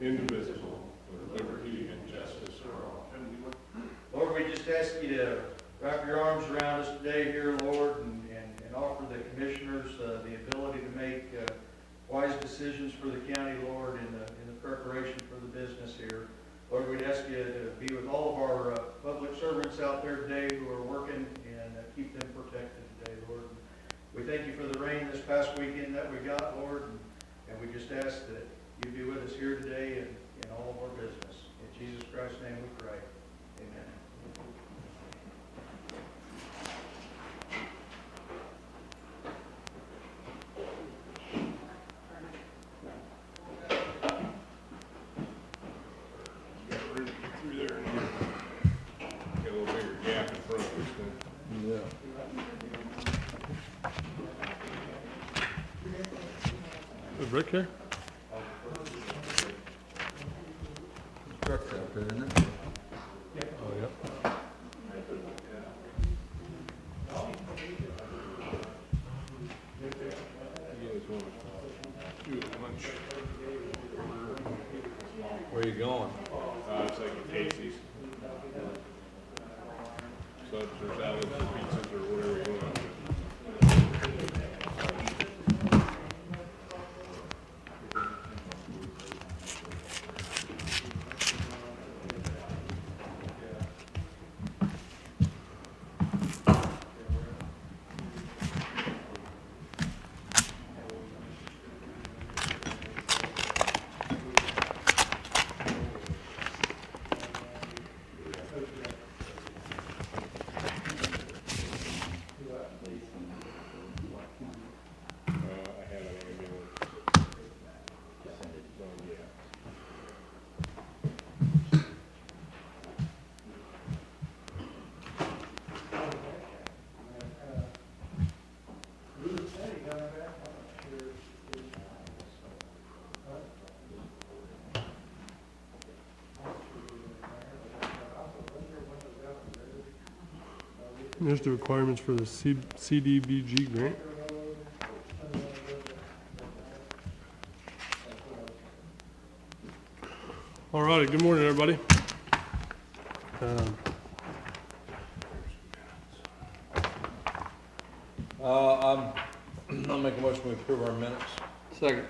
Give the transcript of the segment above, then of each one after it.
indivisible, with liberty and justice for all. Lord, we just ask you to wrap your arms around us today here, Lord, and offer the commissioners the ability to make wise decisions for the county, Lord, in the preparation for the business here. Lord, we'd ask you to be with all of our public servants out there today who are working and keep them protected today, Lord. We thank you for the rain this past weekend that we got, Lord, and we just ask that you be with us here today and in all of our business. In Jesus Christ's name we pray. Amen. Through there and get a little bigger gap in front of us then. Yeah. Is Rick here? Truck's out there, isn't it? Oh, yeah. You guys want to do lunch? Where are you going? It's like a Casey's. Subs or salads or pizzas or whatever you want. I have an ambulance. So, yeah. There's the requirements for the CDBG grant. All righty, good morning, everybody. I'll make a motion to approve our minutes. Second.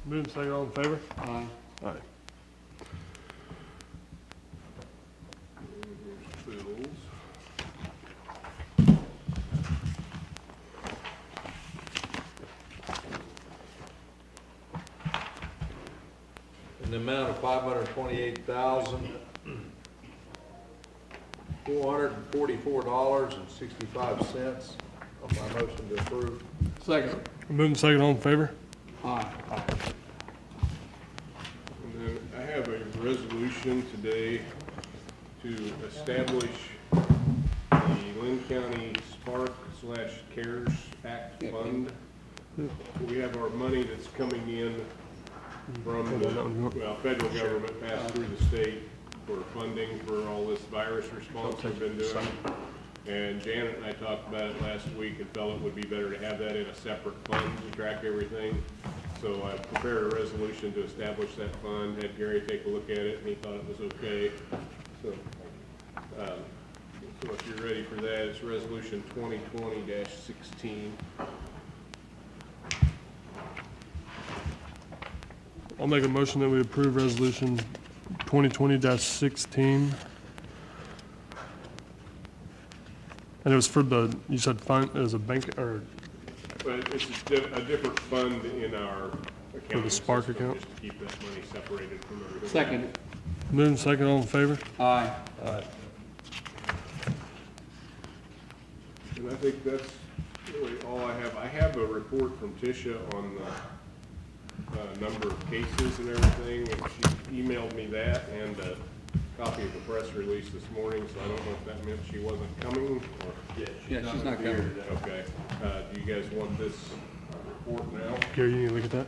Moving second, all in favor? Aye. Aye. Bills. In the amount of $528,444.65. On my motion to approve. Second. Moving second, all in favor? Aye. And then I have a resolution today to establish the Linn County Spark/CARES Act Fund. We have our money that's coming in from the, federal government passed through the state for funding for all this virus response we've been doing. And Janet and I talked about it last week and felt it would be better to have that in a separate fund to track everything. So I prepared a resolution to establish that fund, had Gary take a look at it, and he thought it was okay. So, so if you're ready for that, it's resolution 2020-16. I'll make a motion that we approve resolution 2020-16. And it was for the, you said fund, it was a bank, or But it's a different fund in our accounting Spark system, account? just to keep that money separated from everything. Second. moving second, all in favor? Aye. Aye. And I think that's really all I have. I have a report from Tisha on the number of cases and everything, and she emailed me that and a copy of the press release this morning, so I don't know if that meant she wasn't coming or. Yeah, she's not coming. Okay. Do you guys want this report now? Gary, you need to look at that?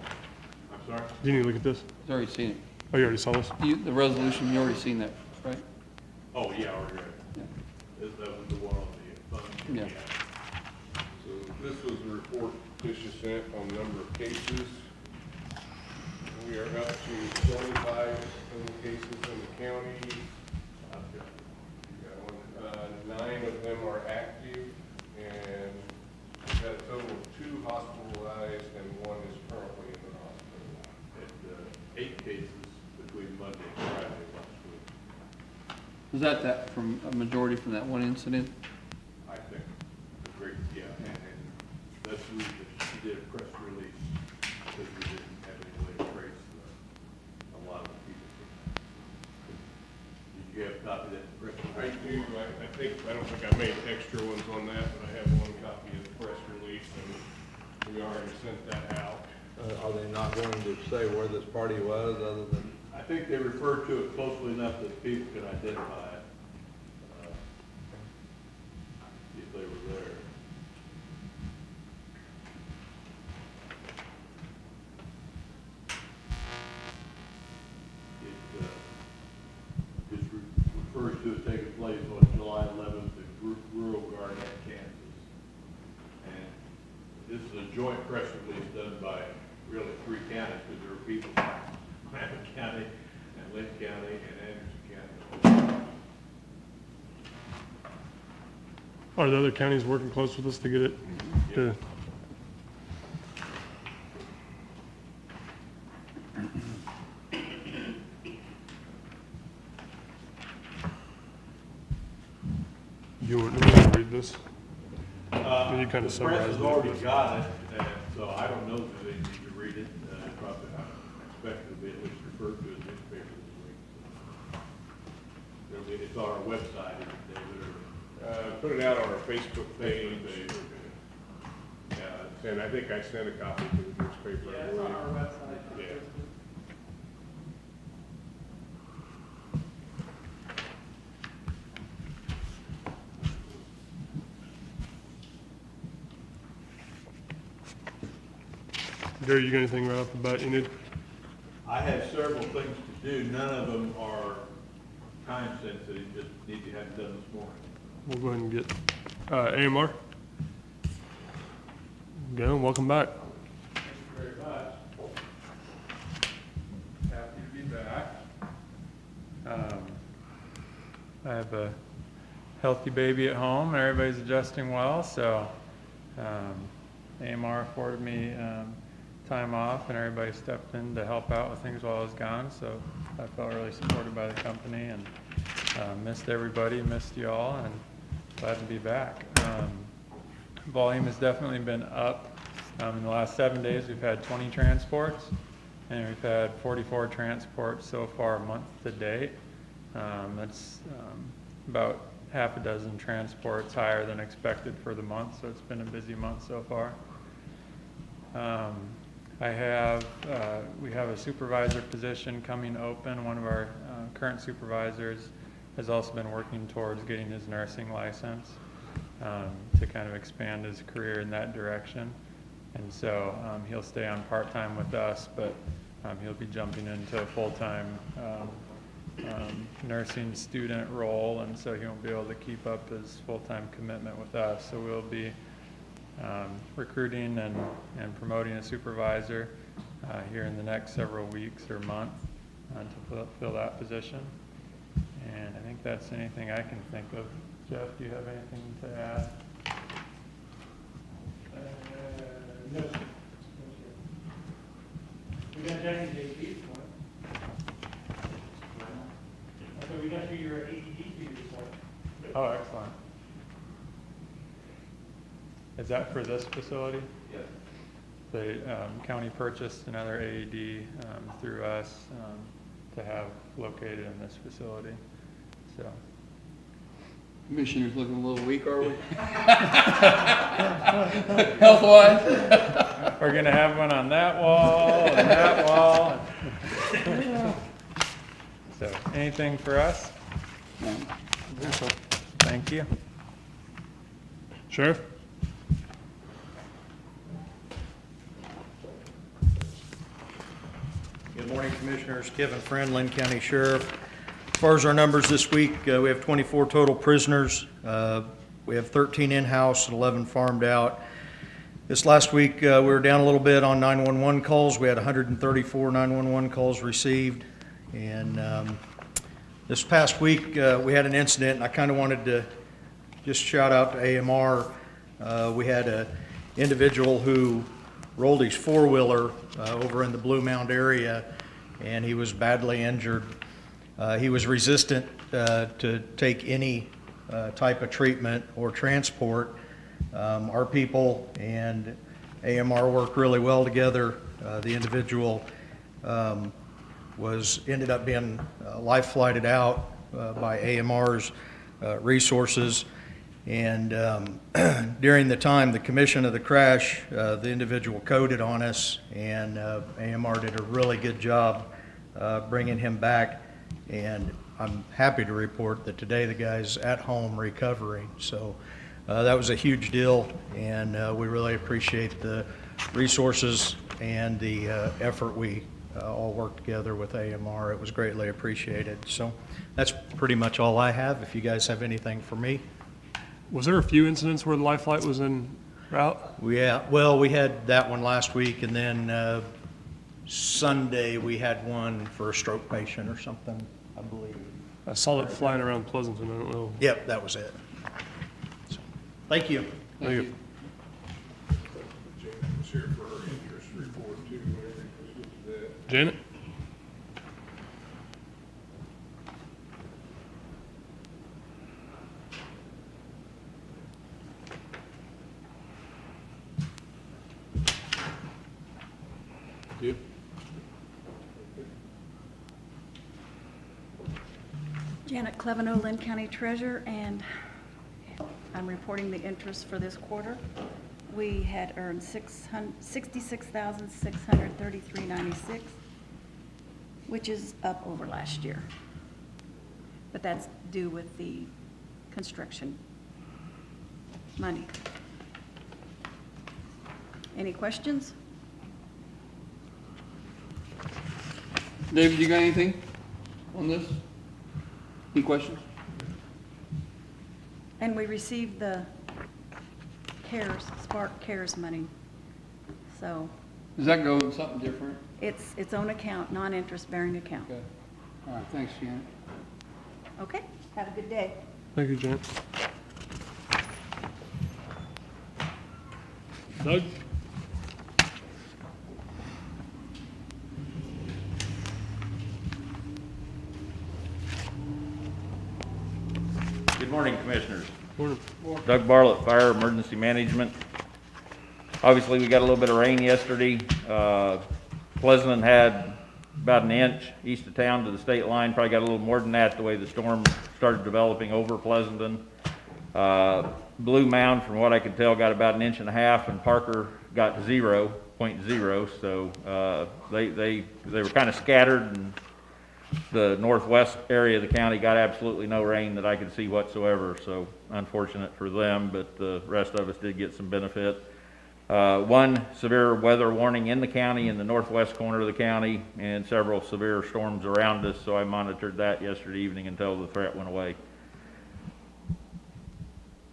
I'm sorry? Do you need to look at this? He's already seen it. Oh, you already saw this? The resolution, you already seen that, right? Oh, yeah, already read it. Yeah. That was the one on the fund. Yeah. So this was the report Tisha sent on the number of cases. We We are up to 25 total cases in the county. You got one. 9 of them are active, and we've got a total of 2 hospitalized, and 1 is currently in the hospital. And 8 cases between Monday and Friday last week. Was that from a majority from that one incident? I think, a great, yeah, and that's the reason she did a press release, because we didn't have any way to trace a lot of the people. Did you have a copy of that press I release? do, I don't think I made extra ones on that, but I have 1 copy of the press release, and we already sent that out. Are they not going to say where this party was other than? I think they referred to it closely enough that people can identify it. If they were there. It just refers to it taking place on July 11th in rural Garnett, Kansas. And this is a joint press release done by really 3 counties, because there are people from Klamath County and Linn County and Anderson County. Are the other counties working close with us to get it? To, you want to read this? You kind of The press summarized has it. already got it, and so I don't know if they need to read it. Probably, I expect it'll be at least referred to in the newspaper this week. It's on our website, David, Put it out on our Facebook page. Facebook page. And I think I sent a copy to the newspaper. Yeah, it's on our website. Yeah. Gary, you got anything right off the bat you need? I have several things to do. None of them are time sensitive, just need to have them done this morning. We'll go ahead and get AMR. Go, welcome back. Thank you very much. Happy to be back. I have a healthy baby at home, and everybody's adjusting well, so AMR afforded me time off, and everybody stepped in to help out with things while I was gone, so I felt really supported by the company, and missed everybody, missed y'all, and glad to be back. Volume has definitely been up. In the last 7 days, we've had 20 transports, and we've had 44 transports so far month to date. That's about half a dozen transports higher than expected for the month, so it's been a busy month so far. We have a supervisor position coming open. One of our current supervisors has also been working towards getting his nursing license to kind of expand his career in that direction. And so he'll stay on part-time with us, but he'll be jumping into a full-time nursing student role, and so he won't be able to keep up his full-time commitment with us. So we'll be recruiting and promoting a supervisor here in the next several weeks or month to fill that position. And I think that's anything I can think of. Jeff, do you have anything to add? No, sir. We got Jackson AED this morning. So we got your AED fee this morning. Oh, excellent. Is that for this facility? Yes. The county purchased another AED through us to have located in this facility, so. Commissioner's looking a little weak, are we? Health-wise? We're gonna have one on that wall and that wall. So, anything for us? No. Thank you. Sheriff? Good morning, Commissioners. Kevin Friend, Linn County Sheriff. As far as our numbers this week, we have 24 total prisoners. We have 13 in-house and 11 farmed out. This last week, we were down a little bit on 911 calls. We had 134 911 calls received. And this past week, we had an incident, and I kind of wanted to just shout out to AMR. We had an individual who rolled his four-wheeler over in the Blue Mound area, and he was badly injured. He was resistant to take any type of treatment or transport. Our people and AMR worked really well together. The individual ended up being life flighted out by AMR's resources. And during the time, the commission of the crash, the individual coded on us, and AMR did a really good job bringing him back. And I'm happy to report that today the guy's at home recovering. So that was a huge deal, and we really appreciate the resources and the effort we all worked together with AMR. It was greatly appreciated. So that's pretty much all I have. If you guys have anything for me. Was there a few incidents where the life flight was en route? Yeah, well, we had that one last week, and then Sunday we had one for a stroke patient or something, I believe. I saw it flying around Pleasanton, I don't know. Yep, that was it. So, thank you. Thank you. Janet was here for her interest report too. Maybe let's get to that. Janet? Yep. Janet Cleveno, Linn County Treasurer, and I'm reporting the interest for this quarter. We had earned $66,633.96, which is up over last year. But that's due with the construction money. Any questions? David, you got anything on this? Any questions? And we received the Spark CARES money. So Does that go in something different? it's its own account, non-interest bearing account. Okay. All right, thanks, Janet. Okay, have a good day. Thank you, Janet. Doug? Good morning, Commissioners. Morning. Doug Bartlett, Fire Emergency Management. Obviously, we got a little bit of rain yesterday. Pleasanton had about an inch east of town to the state line, probably got a little more than that the way the storm started developing over Pleasanton. Blue Mound, from what I could tell, got about an inch and a half, and Parker got 0.0, so they were kind of scattered, and the northwest area of the county got absolutely no rain that I could see whatsoever, so unfortunate for them, but the rest of us did get some benefit. One severe weather warning in the county, in the northwest corner of the county, and several severe storms around us, so I monitored that yesterday evening until the threat went away.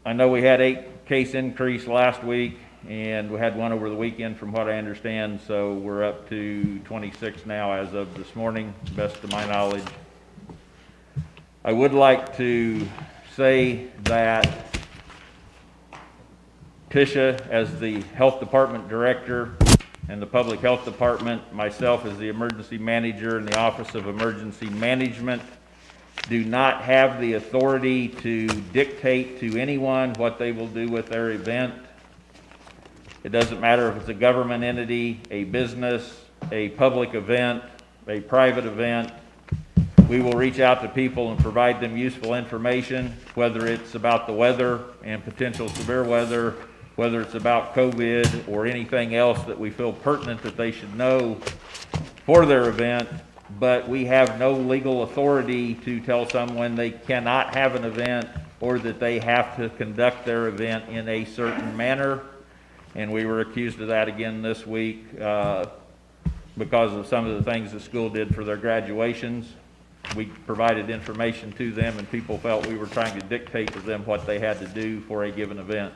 I know we had 8 case increase last week, and we had one over the weekend from what I understand, so we're up to 26 now as of this morning, best of my knowledge. I would like to say that Tisha, as the Health Department Director and the Public Health Department, myself as the Emergency Manager in the Office of Emergency Management, do not have the authority to dictate to anyone what they will do with their event. It doesn't matter if it's a government entity, a business, a public event, a private event. We will reach out to people and provide them useful information, whether it's about the weather and potential severe weather, whether it's about COVID or anything else that we feel pertinent that they should know for their event. But we have no legal authority to tell someone they cannot have an event or that they have to conduct their event in a certain manner. And we were accused of that again this week because of some of the things the school did for their graduations. We provided information to them, and people felt we were trying to dictate to them what they had to do for a given event.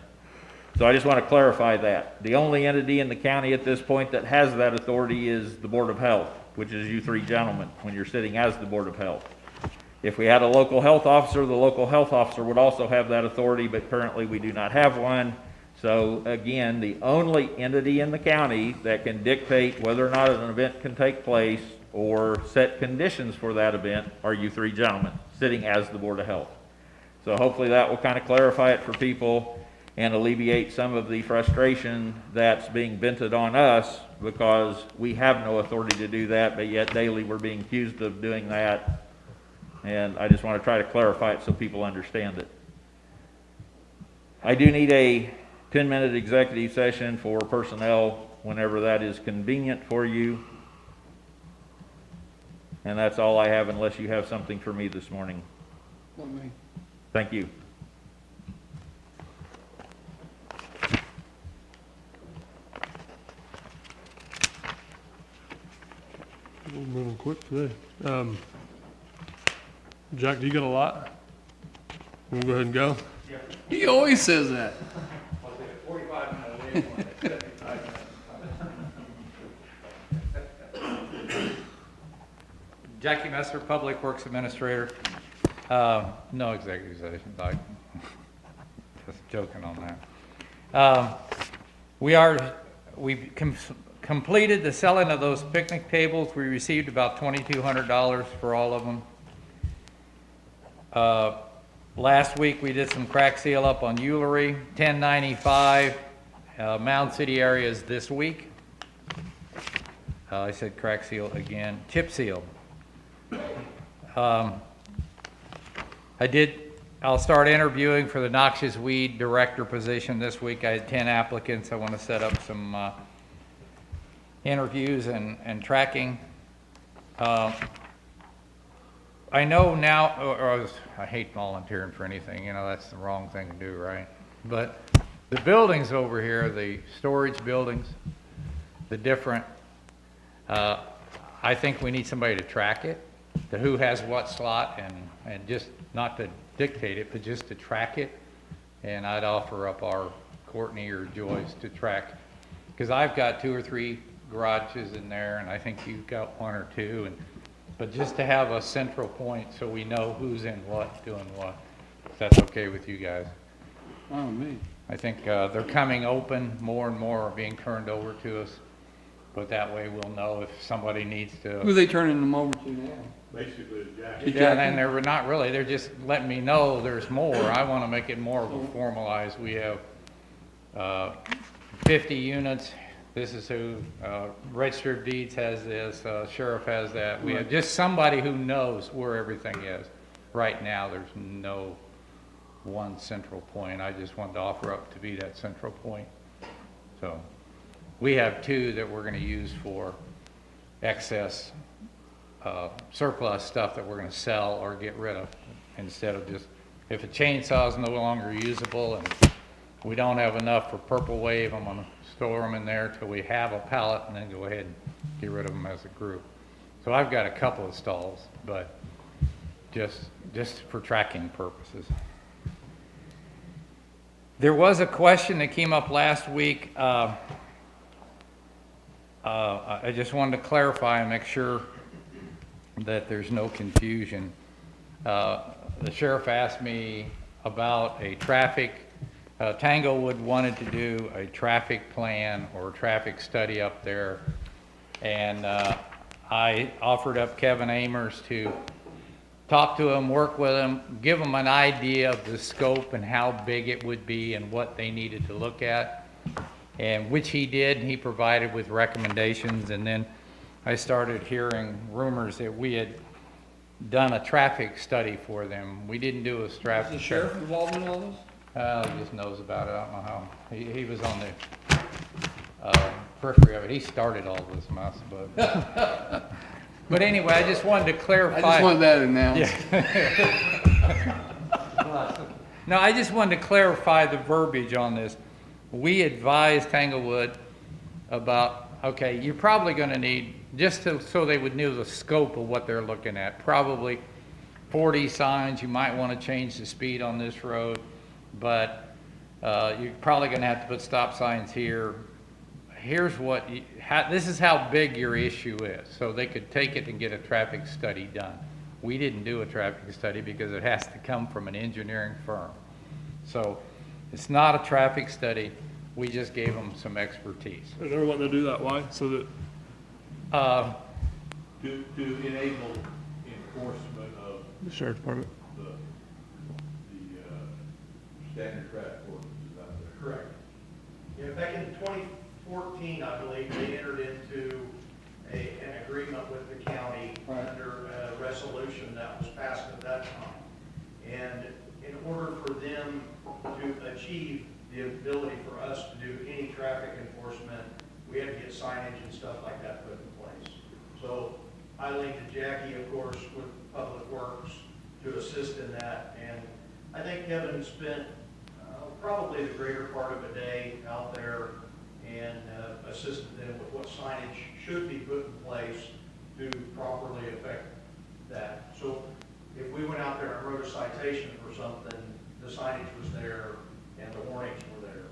So I just want to clarify that. The only entity in the county at this point that has that authority is the Board of Health, which is you three gentlemen, when you're sitting as the Board of Health. If we had a local health officer, the local health officer would also have that authority, but currently we do not have one. So again, the only entity in the county that can dictate whether or not an event can take place or set conditions for that event are you three gentlemen, sitting as the Board of Health. So hopefully that will kind of clarify it for people and alleviate some of the frustration that's being vented on us because we have no authority to do that, but yet daily we're being accused of doing that. And I just want to try to clarify it so people understand it. I do need a 10-minute executive session for personnel whenever that is convenient for you. And that's all I have unless you have something for me this morning. Not me. Thank you. We're moving quick today. Jack, do you got a lot? We'll go ahead and go. He always says that. Jackie Messer, Public Works Administrator. No executive session, I just joking on that. We've completed the selling of those picnic tables. We received about $2,200 for all of them. Last week we did some crack seal up on Eulery, 1095. Mound City area is this week. I said crack seal again, chip seal. I'll start interviewing for the noxious weed director position this week. I had 10 applicants. I want to set up some interviews and tracking. I know now, I hate volunteering for anything, you know, that's the wrong thing to do, right? But the buildings over here, the storage buildings, the different, I think we need somebody to track it, to who has what slot, and just not to dictate it, but just to track it. And I'd offer up our Courtney or Joyce to track, because I've got 2 or 3 garages in there, and I think you've got 1 or 2, but just to have a central point so we know who's in what, doing what. If that's okay with you guys. Oh, me. I think they're coming open, more and more are being turned over to us, but that way we'll know if somebody needs to. Who are they turning them over to now? Basically, Jackie. Yeah, and they're not really, they're just letting me know there's more. I want to make it more of a formalized. We have 50 units. This is who, Register of Deeds has this, Sheriff has that. We have just somebody who knows where everything is. Right now, there's no one central point. I just wanted to offer up to be that central point. So we have 2 that we're going to use for excess surplus stuff that we're going to sell or get rid of, instead of just, if a chainsaw is no longer usable and we don't have enough for Purple Wave, I'm going to store them in there till we have a pallet and then go ahead and get rid of them as a group. So I've got a couple of stalls, but just for tracking purposes. There was a question that came up last week. I just wanted to clarify and make sure that there's no confusion. The sheriff asked me about a traffic, Tanglewood wanted to do a traffic plan or a traffic study up there, and I offered up Kevin Amers to talk to him, work with him, give him an idea of the scope and how big it would be and what they needed to look at, and which he did, and he provided with recommendations. And then I started hearing rumors that we had done a traffic study for them. We didn't do a traffic study. Is the sheriff involved in all this? He just knows about it. I don't know how. He was on the periphery of it. He started all this mess, but but anyway, I just wanted to clarify. I just wanted that announced. Yeah. No, I just wanted to clarify the verbiage on this. We advised Tanglewood about, okay, you're probably going to need, just so they would know the scope of what they're looking at, probably 40 signs. You might want to change the speed on this road, but You're probably gonna have to put stop signs here. Here's what, this is how big your issue is. So they could take it and get a traffic study done. We didn't do a traffic study because it has to come from an engineering firm. So it's not a traffic study. We just gave them some expertise. And they're wanting to do that, why? So that, To enable enforcement of the sheriff's department. the standard traffic ordinances out there. Correct. Yeah, back in 2014, I believe, they entered into an agreement with the county Right. under a resolution that was passed at that time. And in order for them to achieve the ability for us to do any traffic enforcement, we had to get signage and stuff like that put in place. So I linked to Jackie, of course, with Public Works to assist in that. And I think Kevin spent probably the greater part of a day out there and assisted them with what signage should be put in place to properly affect that. So if we went out there and wrote a citation for something, the signage was there and the warnings were there.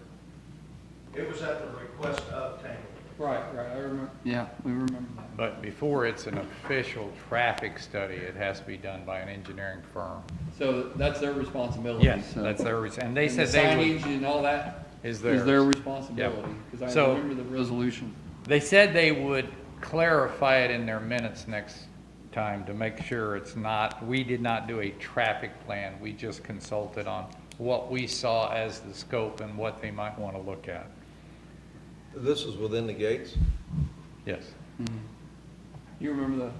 It was at the request of Tangle. Right, I remember, yeah, we remember that. But before it's an official traffic study, it has to be done by an engineering firm. So that's their responsibility. Yes, so- that's their, and they And said the they signage would, and all that is is their theirs. responsibility, because I So- remember the resolution. They said they would clarify it in their minutes next time to make sure it's not, we did not do a traffic plan. We just consulted on what we saw as the scope and what they might want to look at. This is within the gates? Yes. You remember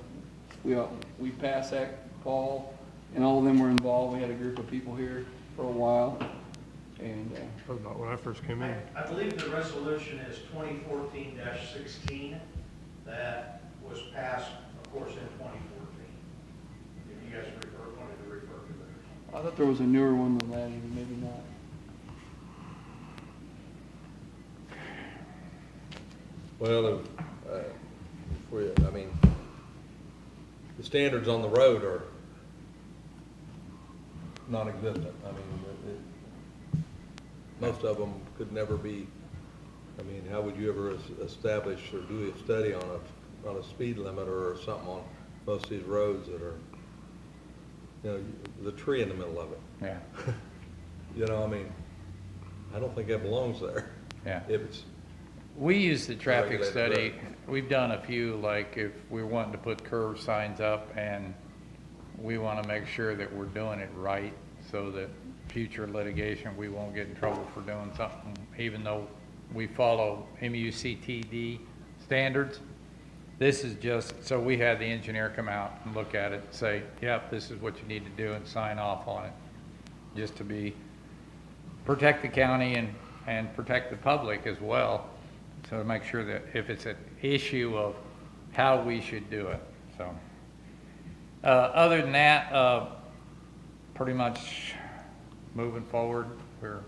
we passed that, Paul, and all of them were involved. We had a group of people here for a while, and, That was about when I first came in. I believe the resolution is 2014-16 that was passed, of course, in 2014. If you guys wanted to refer to that. I thought there was a newer one than that, even maybe not. Well, I mean, the standards on the road are non-existent. I mean, most of them could never be, I mean, how would you ever establish or do a study on a speed limit or something on most of these roads that are, you know, the tree in the middle of it? Yeah, You know, I mean, I don't think that belongs there. yeah. If it's, We use the traffic Regulated study. road. We've done a few, like if we're wanting to put curve signs up and we want to make sure that we're doing it right so that future litigation, we won't get in trouble for doing something, even though we follow MUCTD standards. This is just, so we had the engineer come out and look at it and say, yep, this is what you need to do and sign off on it. Just to protect the county and protect the public as well. So to make sure that if it's an issue of how we should do it, so. Other than that, pretty much moving forward. We're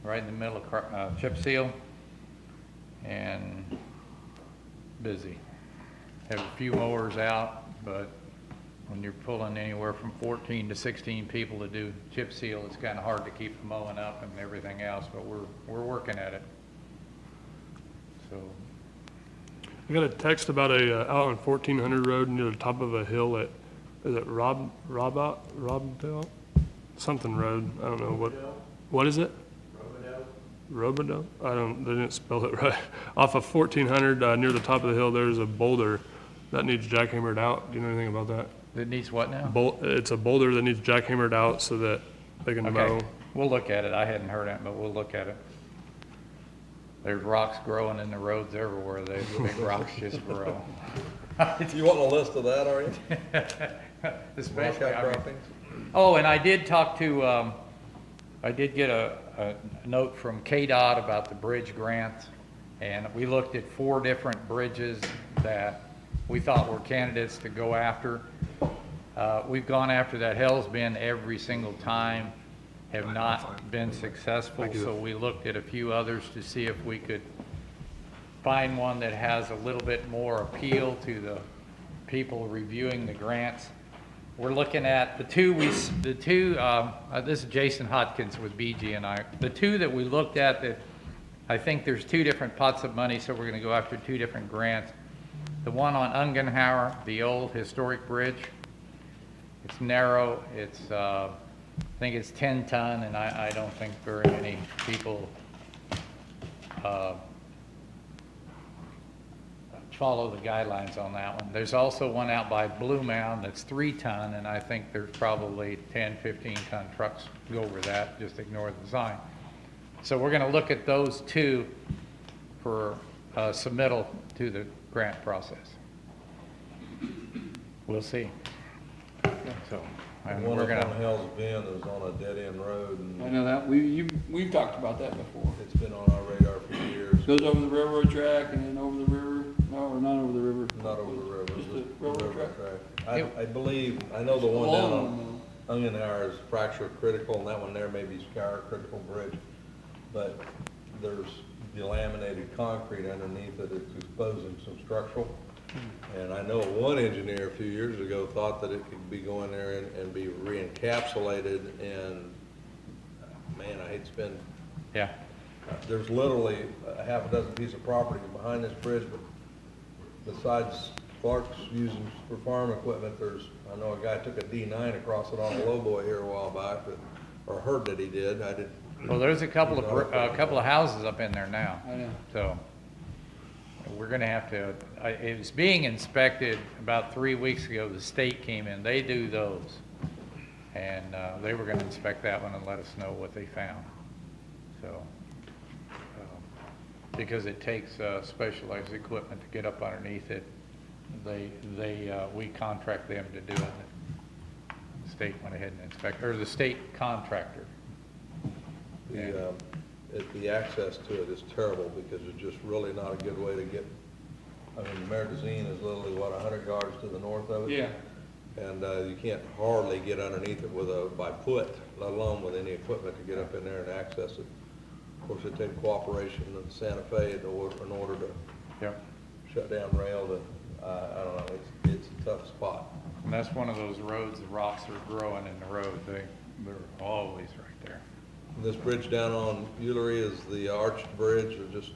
right in the middle of chip seal and busy. Have a few mowers out, but when you're pulling anywhere from 14 to 16 people to do chip seal, it's kind of hard to keep the mowing up and everything else, but we're working at it. So, I got a text about out on 1400 Road near the top of a hill at, is it Robdale? Something road, I don't know what is it? Robidoux? They didn't spell it right. Off of 1400, near the top of the hill, there's a boulder that needs jackhammered out. Do you know anything about that? it needs what now? It's a boulder that needs jackhammered out so that they can mow. Okay, we'll look at it. I hadn't heard it, but we'll look at it. There's rocks growing in the roads everywhere. The big rocks just grow. you want a list of that, are you? Especially, Lockout I mean, croppings? oh, and I did talk to, I did get a note from KDOT about the bridge grant, and we looked at 4 different bridges that we thought were candidates to go after. We've gone after that Hell's Bend every single time, have not been successful, so we looked at a few others to see if we could find one that has a little bit more appeal to the people reviewing the grants. we're looking at the two, this is Jason Hodkins with BG and I. The two that we looked at that, I think there's two different pots of money, so we're gonna go after two different grants. The one on Ungenhauer, the old historic bridge, it's narrow, it's, I think it's 10 ton, and I don't think very many people follow the guidelines on that one. There's also one out by Blue Mound that's 3 ton, and I think there's probably 10, 15 ton trucks go over that, just ignore the sign. So we're gonna look at those two for submittal to the grant process. We'll see. So, and One we're up gonna, on Hell's Bend is on a dead-end road, I and know that, we've talked about that before. it's been on our radar for years. Goes over the railroad track and then over the river, no, or not over the river. Not over the river, Just the just the railroad railroad track. track. I believe, I know the one down Long on one, Ungenhauer is fracture critical, and that one there may be scar critical bridge, but there's delaminated concrete underneath it, it's exposing some structural. And I know one engineer a few years ago thought that it could be going there and be re-encapsulated, and man, I hate to spend, yeah. there's literally a half a dozen pieces of property behind this bridge, but besides Clark's using for farm equipment, there's, I know a guy took a D9 across it on a lowboy here a while back, but, or heard that he did, I did. Well, there's a couple of houses up in there now. I know. So we're gonna have to, it was being inspected about 3 weeks ago. The state came in, they do those. And they were gonna inspect that one and let us know what they found. So, because it takes specialized equipment to get up underneath it, we contract them to do it. The state went ahead and inspected, or the state contractor. The access to it is terrible because it's just really not a good way to get, I mean, Merzine is literally, what, 100 yards to the north of it? Yeah. And you can't hardly get underneath it by foot, let alone with any equipment to get up in there and access it. Of course, it takes cooperation of Santa Fe in order to Yep. shut down rail to, I don't know, it's a tough spot. And that's one of those roads, the rocks are growing in the road. They're always right there. This bridge down on Eulery is the arched bridge, or just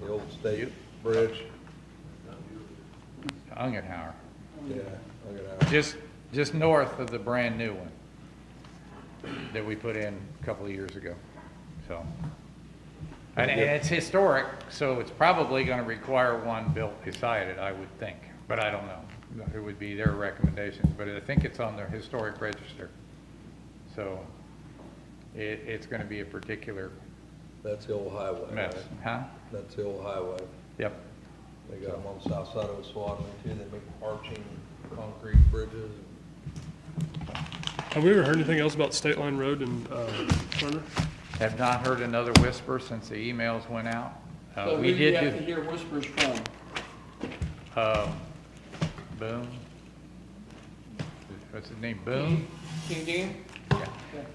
the old state bridge? Ungenhauer, Yeah, I got it. just north of the brand new one that we put in a couple of years ago. So, and it's historic, so it's probably gonna require one built beside it, I would think, but I don't know. It would be their recommendations, but I think it's on their historic register. So it's gonna be a particular That's the old highway, mess, right? huh? That's the old highway. Yep. They got them on the south side of Osawatomie too, they make arching concrete bridges. Have we ever heard anything else about State Line Road in Turner? Have not heard another whisper since the emails went out. So We who do you did have do, to hear whispers from? Boone. What's his name, Boone? King Dean? Yeah. Okay.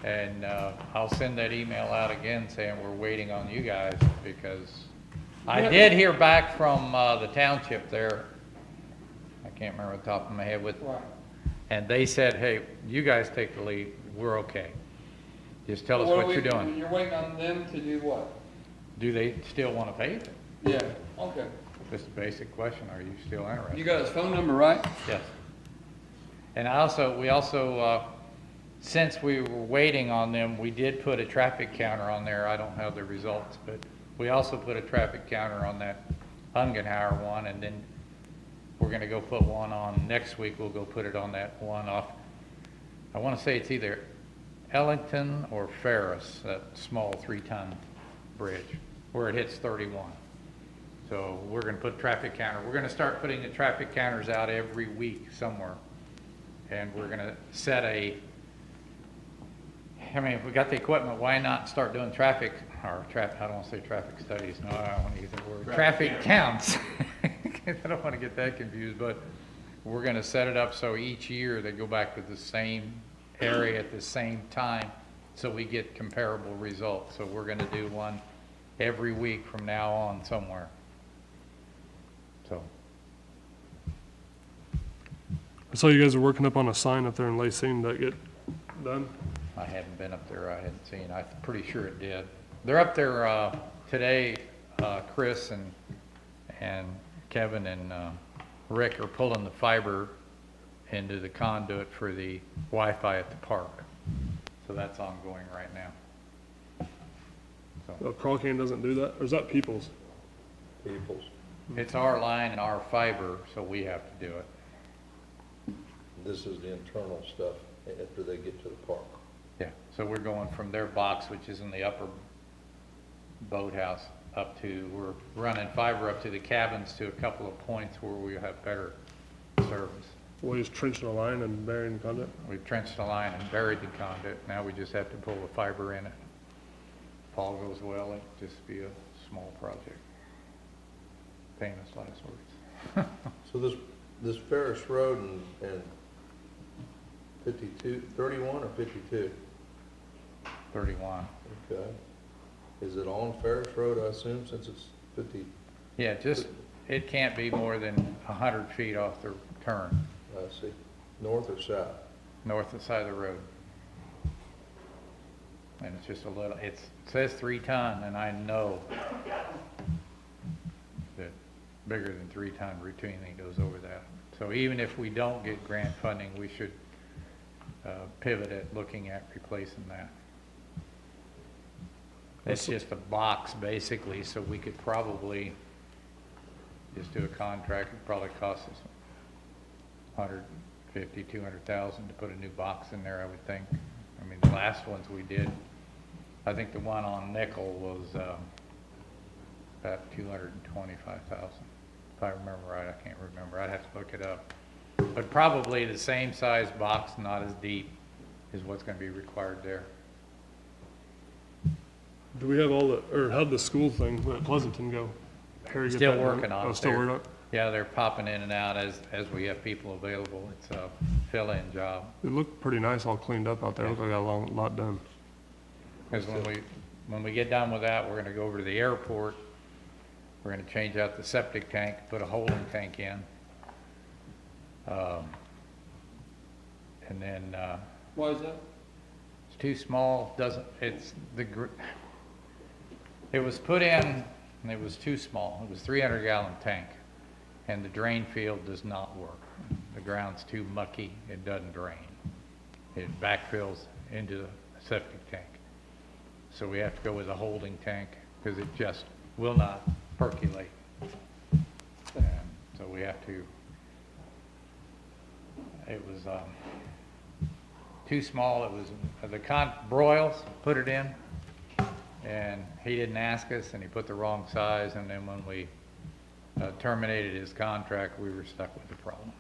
And I'll send that email out again saying we're waiting on you guys, because I did hear back from the township there. I can't remember off the top of my head with, Right. and they said, hey, you guys take the lead, we're okay. Just tell us What are what we- you're doing. You're waiting on them to do what? Do they still want to pay it? Yeah, okay. Just a basic question, are you still interested? You got his phone number, right? Yes. And we also, since we were waiting on them, we did put a traffic counter on there. I don't have the results, but we also put a traffic counter on that Ungenhauer one, and then we're gonna go put one on, next week we'll go put it on that one off, I wanna say it's either Ellington or Ferris, that small 3-ton bridge, where it hits 31. So we're gonna put traffic counter, we're gonna start putting the traffic counters out every week somewhere. And we're gonna set I mean, if we got the equipment, why not start doing traffic, or I don't wanna say traffic studies, no, I don't wanna use that word. Traffic counts. I don't wanna get that confused, but we're gonna set it up so each year they go back to the same area at the same time, so we get comparable results. So we're gonna do one every week from now on somewhere. So. saw you guys were working up on a sign up there in Lacine. Did that get done? I haven't been up there, I hadn't seen, I'm pretty sure it did. They're up there, today, Chris and Kevin and, Rick are pulling the fiber into the conduit for the Wi-Fi at the park. So that's ongoing right now. Oh, Crawl Can doesn't do that? Or is that Peoples? Peoples. It's our line and our fiber, so we have to do it. This is the internal stuff after they get to the park. Yeah. So we're going from their box, which is in the upper boathouse, up to, we're running fiber up to the cabins to a couple of points where we have better service. Well, he's trenching a line and burying the conduit? We've trenched the line and buried the conduit. Now we just have to pull the fiber in it. If all goes well, it'll just be a small project. Famous last words. So this Ferris Road and 52, 31 or 52? 31. Okay. Is it on Ferris Road, I assume, since it's 50? Yeah, it can't be more than 100 feet off the turn, I see. North or south? north of the side of the road. And it's just a little, it says 3 ton, and I know that bigger than 3 ton routinely goes over that. So even if we don't get grant funding, we should pivot at looking at replacing that. It's just a box basically, so we could probably just do a contract. It'd probably cost us 150, 200,000 to put a new box in there, I would think. I mean, the last ones we did, I think the one on Nickel was about 225,000. If I remember right, I can't remember. I'd have to look it up. But probably the same size box, not as deep, is what's going to be required there. Do we have all the, or how'd the school thing at Pleasanton go? Harry get Still that done? working on Oh, it. still working on it? Yeah, they're popping in and out as we have people available. It's a fill-in job. It looked pretty nice, all cleaned up out there. Looked like I got a lot done. Because when we get done with that, we're gonna go over to the airport. We're gonna change out the septic tank, put a holding tank in. And then, Why is that? it's too small, it was put in, and it was too small. It was 300-gallon tank, and the drain field does not work. The ground's too mucky, it doesn't drain. It backfills into the septic tank. So we have to go with a holding tank, because it just will not percolate. And so we have to, it was too small. It was, Broyles put it in, and he didn't ask us, and he put the wrong size, and then when we terminated his contract, we were stuck with the problem.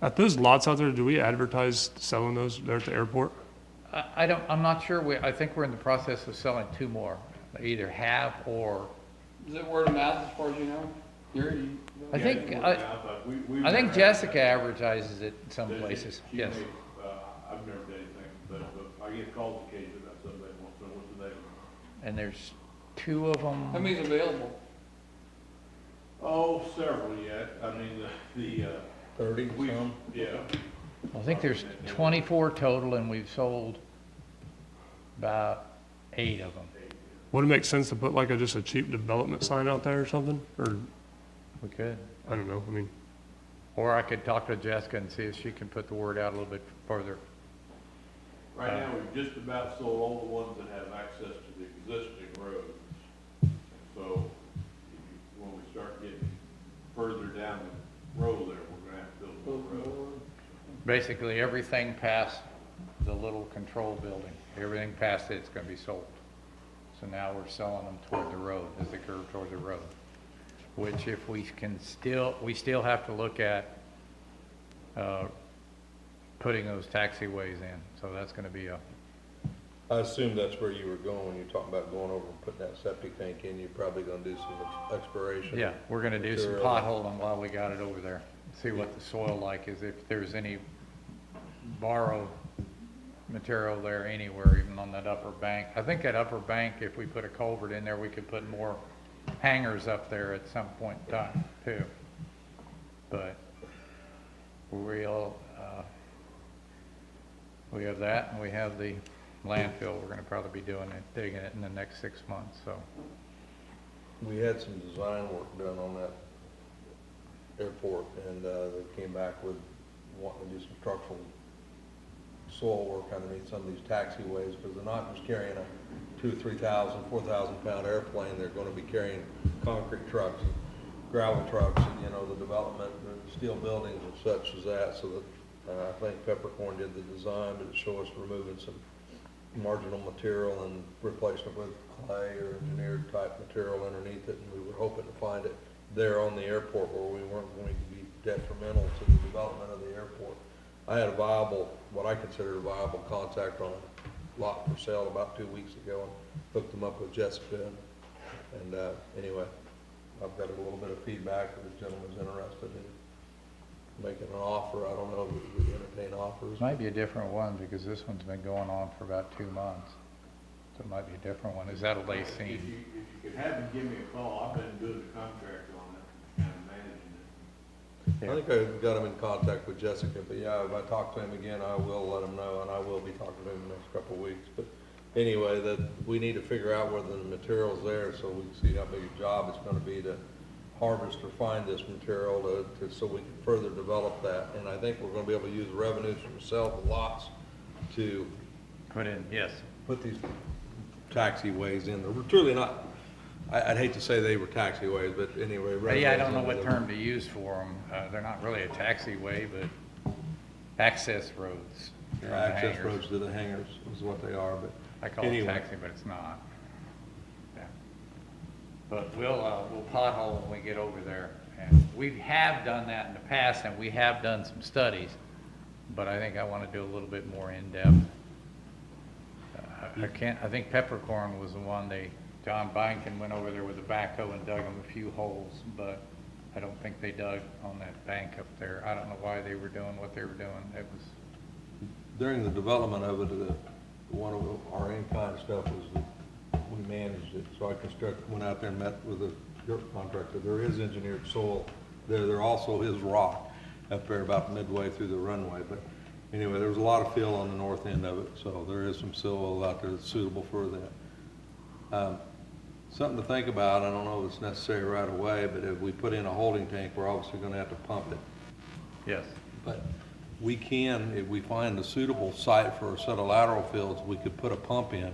At those lots out there, do we advertise selling those there at the airport? I'm not sure, I think we're in the process of selling 2 more. They either have or, Is it word of mouth as far as you know? I think, think Jessica advertises it in some places, yes. I've never done anything, but I get calls occasionally about somebody wants to know what's the name. And there's 2 of them. How many's available? Oh, several yet. I mean, the 30 some? yeah. I think there's 24 total, and we've sold about 8 of them. Would it make sense to put like just a cheap development sign out there or something? Or, We could. I don't know, I mean, Or I could talk to Jessica and see if she can put the word out a little bit further. Right now, we've just about sold all the ones that have access to the existing roads. So when we start getting further down the road there, we're gonna have to build more roads. Basically, everything past the little control building, everything past it's gonna be sold. So now we're selling them toward the road, as they curve toward the road. Which if we still have to look at, putting those taxiways in. So that's gonna be I assume that's where you were going when you were talking about going over and putting that septic tank in. You're probably gonna do some exploration. yeah, we're gonna do some material. potholing while we got it over there. See what the soil like is, if there's any borrowed material there anywhere, even on that upper bank. I think that upper bank, if we put a culvert in there, we could put more hangers up there at some point in time too. But we have that, and we have the landfill. We're gonna probably be doing it, digging it in the next 6 months, so. We had some design work done on that airport, and they came back with wanting to do some structural soil work underneath some of these taxiways, because they're not just carrying a 2,000, 3,000, 4,000 pound airplane. They're going to be carrying concrete trucks, gravel trucks, and, you know, the development, the steel buildings and such as that. So that I think Peppercorn did the design, but it showed us removing some marginal material and replacing it with clay or engineered type material underneath it. And we were hoping to find it there on the airport where we weren't going to be detrimental to the development of the airport. I had a viable, what I consider a viable contact on a lot for sale about 2 weeks ago, and hooked them up with Jessica. And anyway, I've got a little bit of feedback that the gentleman's interested in making an offer. I don't know if we entertain offers. Might be a different one, because this one's been going on for about 2 months. So it might be a different one. Is that a If Lacine? you could have them give me a call, I've been doing the contract on it and managing it. I think I got him in contact with Jessica, but yeah, if I talk to him again, I will let him know, and I will be talking to him the next couple of weeks. But anyway, that we need to figure out whether the material's there, so we can see how big a job it's gonna be to harvest or find this material so we can further develop that. And I think we're gonna be able to use the revenues from the sale of the lots to Put in, yes. put these taxiways in. They're truly not, I'd hate to say they were taxiways, but anyway. Yeah, I don't know roadways what into term to use for them. They're not really a taxiway, but access roads. the from the access hangars. roads to the hangars is what they are, but. I call it anyway. taxi, but it's not. Yeah. But we'll pothole when we get over there. And we have done that in the past, and we have done some studies, but I think I want to do a little bit more in-depth. I think Peppercorn was the one John Byington went over there with a backhoe and dug them a few holes, but I don't think they dug on that bank up there. I don't know why they were doing what they were doing. It was, During the development of it, one of our in-kind stuff was that we managed it. So I went out there and met with a dirt contractor. There is engineered soil there. There also is rock up there about midway through the runway. But anyway, there was a lot of fill on the north end of it, so there is some soil out there that's suitable for that. Something to think about. I don't know if it's necessary right away, but if we put in a holding tank, we're obviously going to have to pump it. yes. But we can, if we find a suitable site for a set of lateral fields, we could put a pump in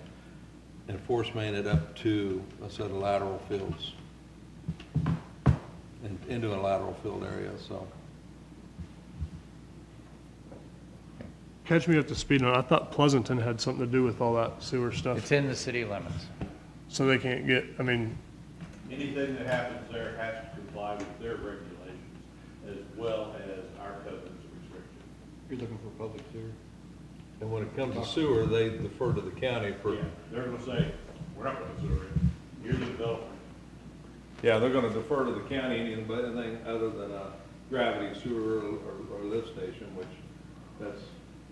and force main it up to a set of lateral fields and into a lateral field area, so. Catch me up to speed on it. I thought Pleasanton had something to do with all that sewer stuff. It's in the city limits. So they can't get, I mean, Anything that happens there has to comply with their regulations as well as our covenants of restriction. You're looking for public sewer? And when it comes to sewer, they defer to the county for. Yeah, they're gonna say, we're not gonna sewer it, you're the developer. Yeah, they're gonna defer to the county, anything other than a gravity sewer or lift station, which that's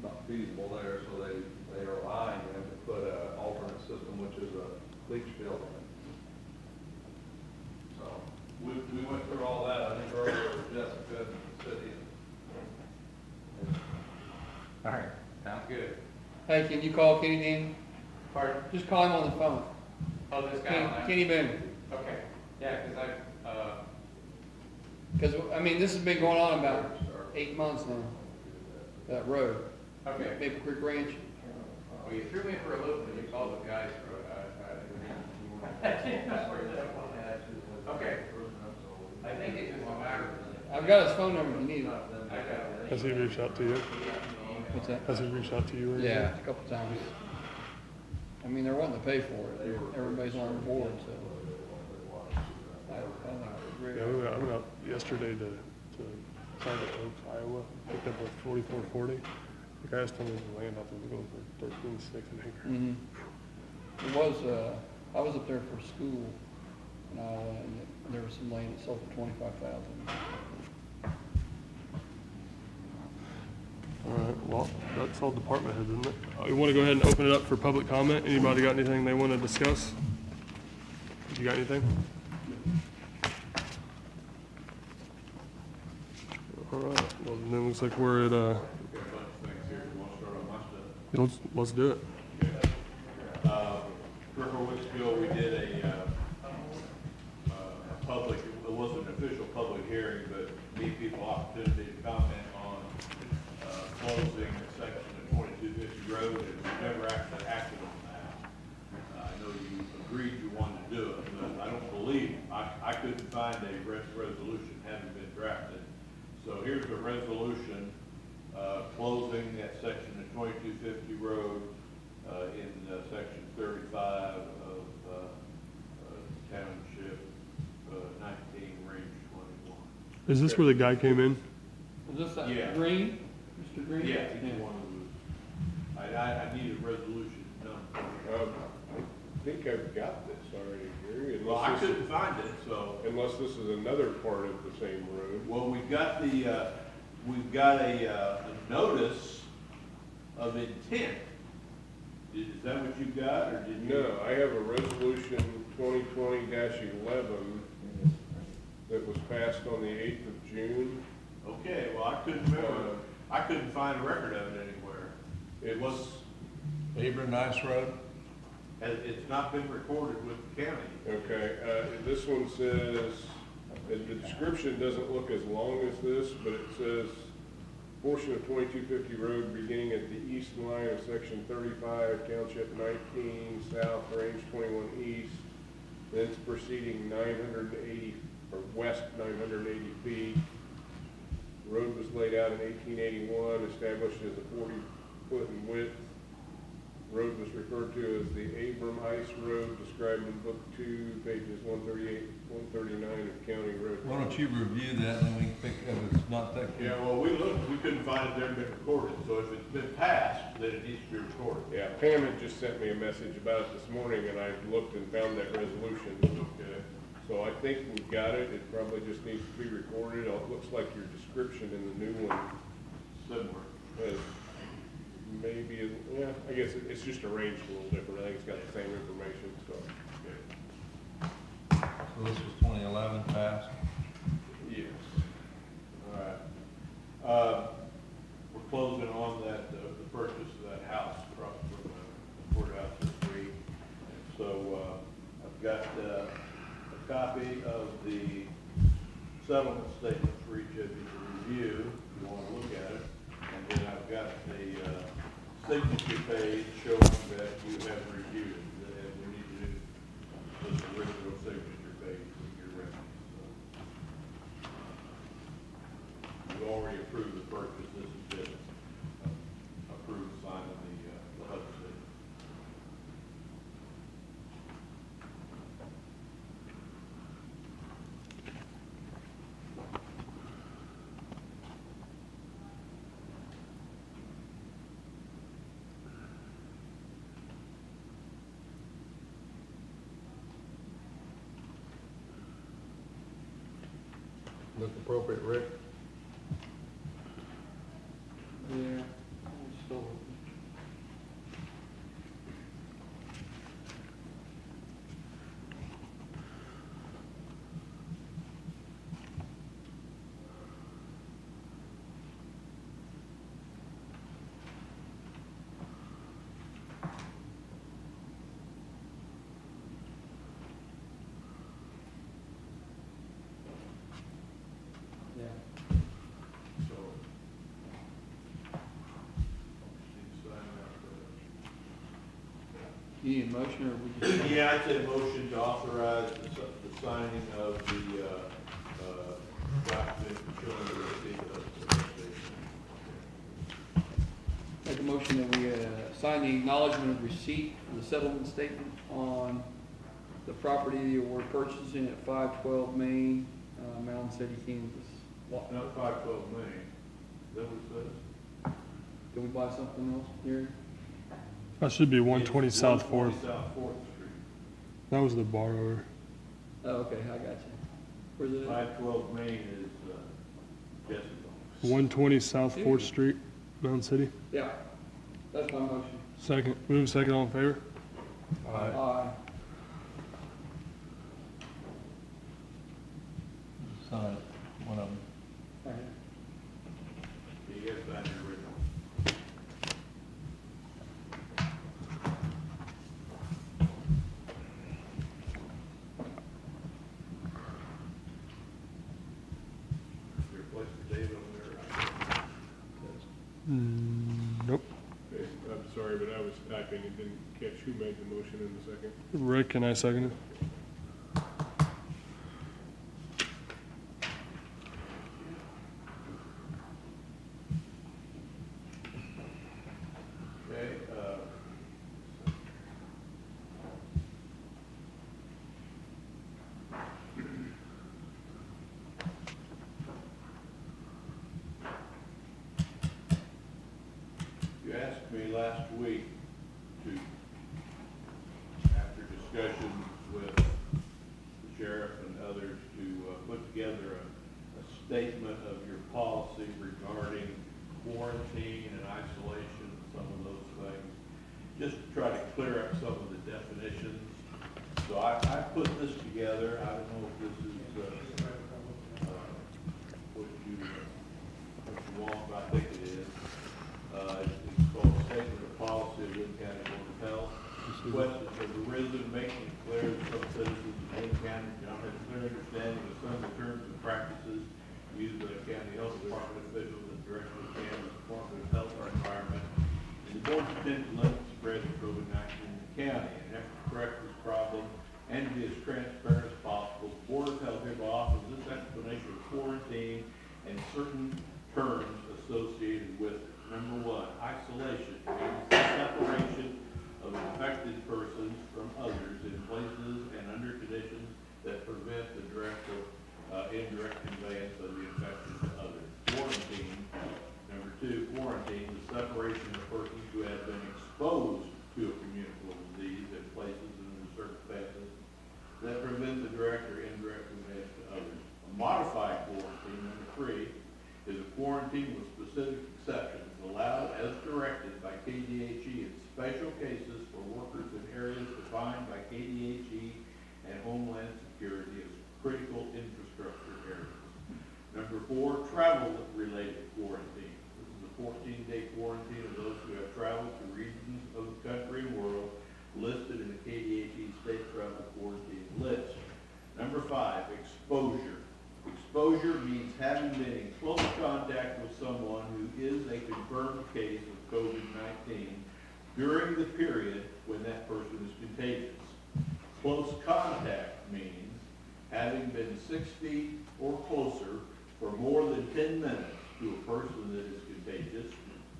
not feasible there, so they are allowing them to put an alternate system, which is a leach field. So, we went through all that, I think earlier with Jessica and the city. All right, sounds good. Hey, can you call Kenny Dean? Pardon? Just call him on the phone. Oh, this Kenny Boone. Okay, yeah, because Because, I mean, this has been going on about 8 months now, that road. okay. Maple Creek Ranch. Well, you threw me for a loop when you called the guys for it. Okay. I think it's just a matter I've got his phone number if you need it. has he reached out to you? What's that? Has he reached out to you? or anything? Yeah, a couple times. I mean, they're wanting to pay for it. Everybody's on board, so. I think it's great. Yeah, I went out yesterday to Target Oaks, Iowa, picked up a 4440. The guys told me the land out there was going for 13.6 an acre. Mhm. It was, I was up there for school in Iowa, and there was some land that sold for 25,000. All right, well, that's all department heads, isn't it? You want to go ahead and open it up for public comment? Anybody got anything they want to discuss? You got anything? All right, well, then it looks like we're at, Got a bunch of things here. You want to start on my stuff? let's do it. A couple of weeks ago, we did a public, it wasn't an official public hearing, but gave people opportunity to comment on closing a section of 2250 road, and we never actually acted on that. I know you agreed you wanted to do it, but I don't believe, I couldn't find a resolution having been drafted. So here's a resolution closing that section of 2250 road in section 35 of township 19, range 21. Is this where the guy came in? Is this Yeah. that Green, Mr. Green? Yeah, each one of those. I need a resolution done. I think I've got this already here. Well, I couldn't find it, so. Unless this is another part of the same road. Well, we've got a notice of intent. Is that what you got, or did you? No, I have a resolution 2020-11 that was passed on the 8th of June. Okay, well, I couldn't remember, I couldn't find a record of it anywhere. It was, Abram Nice Road? it's not been recorded with the county. Okay, this one says, the description doesn't look as long as this, but it says, portion of 2250 road beginning at the east line of section 35, township 19, south, range 21 east, thence proceeding 980, or west 980 feet. Road was laid out in 1881, established as a 40-foot in width. Road was referred to as the Abram Ice Road, described in Book 2, pages 138, 139 of County Road. Why don't you review that, and then we can pick, if it's not that. Yeah, well, we looked, we couldn't find it there been recorded, so if it's been passed, then it needs to be recorded. Yeah, Pam had just sent me a message about it this morning, and I looked and found that resolution. So I think we've got it. It probably just needs to be recorded. It looks like your description in the new one Similar. has maybe, yeah, I guess it's just arranged a little different. I think it's got the same information, so. So this was 2011 passed. Yes. All right. We're closing on that, the purchase of that house across from the courthouse this week. And so, I've got, a copy of the settlement statement for each of you to review, if you want to look at it. And then I've got the signature page showing that you have reviewed it, and we need to do this original signature page when you're ready. So, you've already approved the purchase, this is just approved signing the HUD statement. Look appropriate, Rick? Yeah. Still. Yeah. So, need to sign You need a motion, or we that. just? Yeah, I'd say motion to authorize the signing of the, document showing the receipt of the statement. Make a motion that we sign the acknowledgement of receipt for the settlement statement on the property that we're purchasing at 512 Main, Mountain City, Kansas. Not 512 Main, is that what it says? Did we buy something else here? That should be 120 It's South 120 Fourth. South Fourth Street. That was the borrower. Oh, okay, I got you. Where's it at? 512 Main is, Jess's office. 120 South Fourth Street, Mountain City. Yeah, that's my motion. Second, move second, all in favor? Aye. Sign it, one of them. Aye. you have signed your original. Is there a place for David on there? Nope. Okay, I'm sorry, but I was typing and didn't catch who made the motion in the second. Rick, and I second it. Okay, you asked me last week to, after discussions with the sheriff and others, to put together a statement of your policy regarding quarantine and isolation, some of those things, just to try to clear up some of the definitions. So I put this together. I don't know if this is what you want, but I think it is. It's called Statement of Policy of Linn County Board of Health. Questions have arisen, making it clear that some citizens of Linn County do not have a clear understanding of some of the terms and practices used by the county health department officials and directors of the county Department of Health or Environment. And the board's intent to limit the spread of COVID-19 in the county. In an effort to correct this problem and to be as transparent as possible, the Board of Health hereby offers this explanation of quarantine and certain terms associated with it. Number one, isolation means the separation of infected persons from others in places and under conditions that prevent the direct or indirect conveyance of the infection to others. Quarantine, number two, quarantine, the separation of persons who have been exposed to a communicable disease in places and under circumstances that prevent the direct or indirect conveyance to others. A modified quarantine, number three, is a quarantine with specific exceptions allowed as directed by KDHE in special cases for workers in areas defined by KDHE and Homeland Security as critical infrastructure areas. Number four, travel-related quarantine. This is a 14-day quarantine of those who have traveled to regions of the country and world listed in the KDHE state travel quarantine list. Number five, exposure. Exposure means having been in close contact with someone who is a confirmed case of COVID-19 during the period when that person is contagious. Close contact means having been 6 feet or closer for more than 10 minutes to a person that is contagious,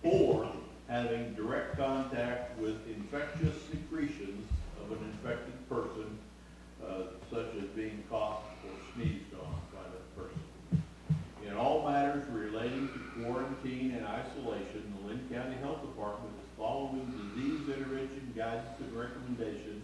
or having direct contact with infectious secretions of an infected person, such as being coughed or sneezed on by that person. In all matters relating to quarantine and isolation, the Linn County Health Department is following disease intervention guidance and recommendations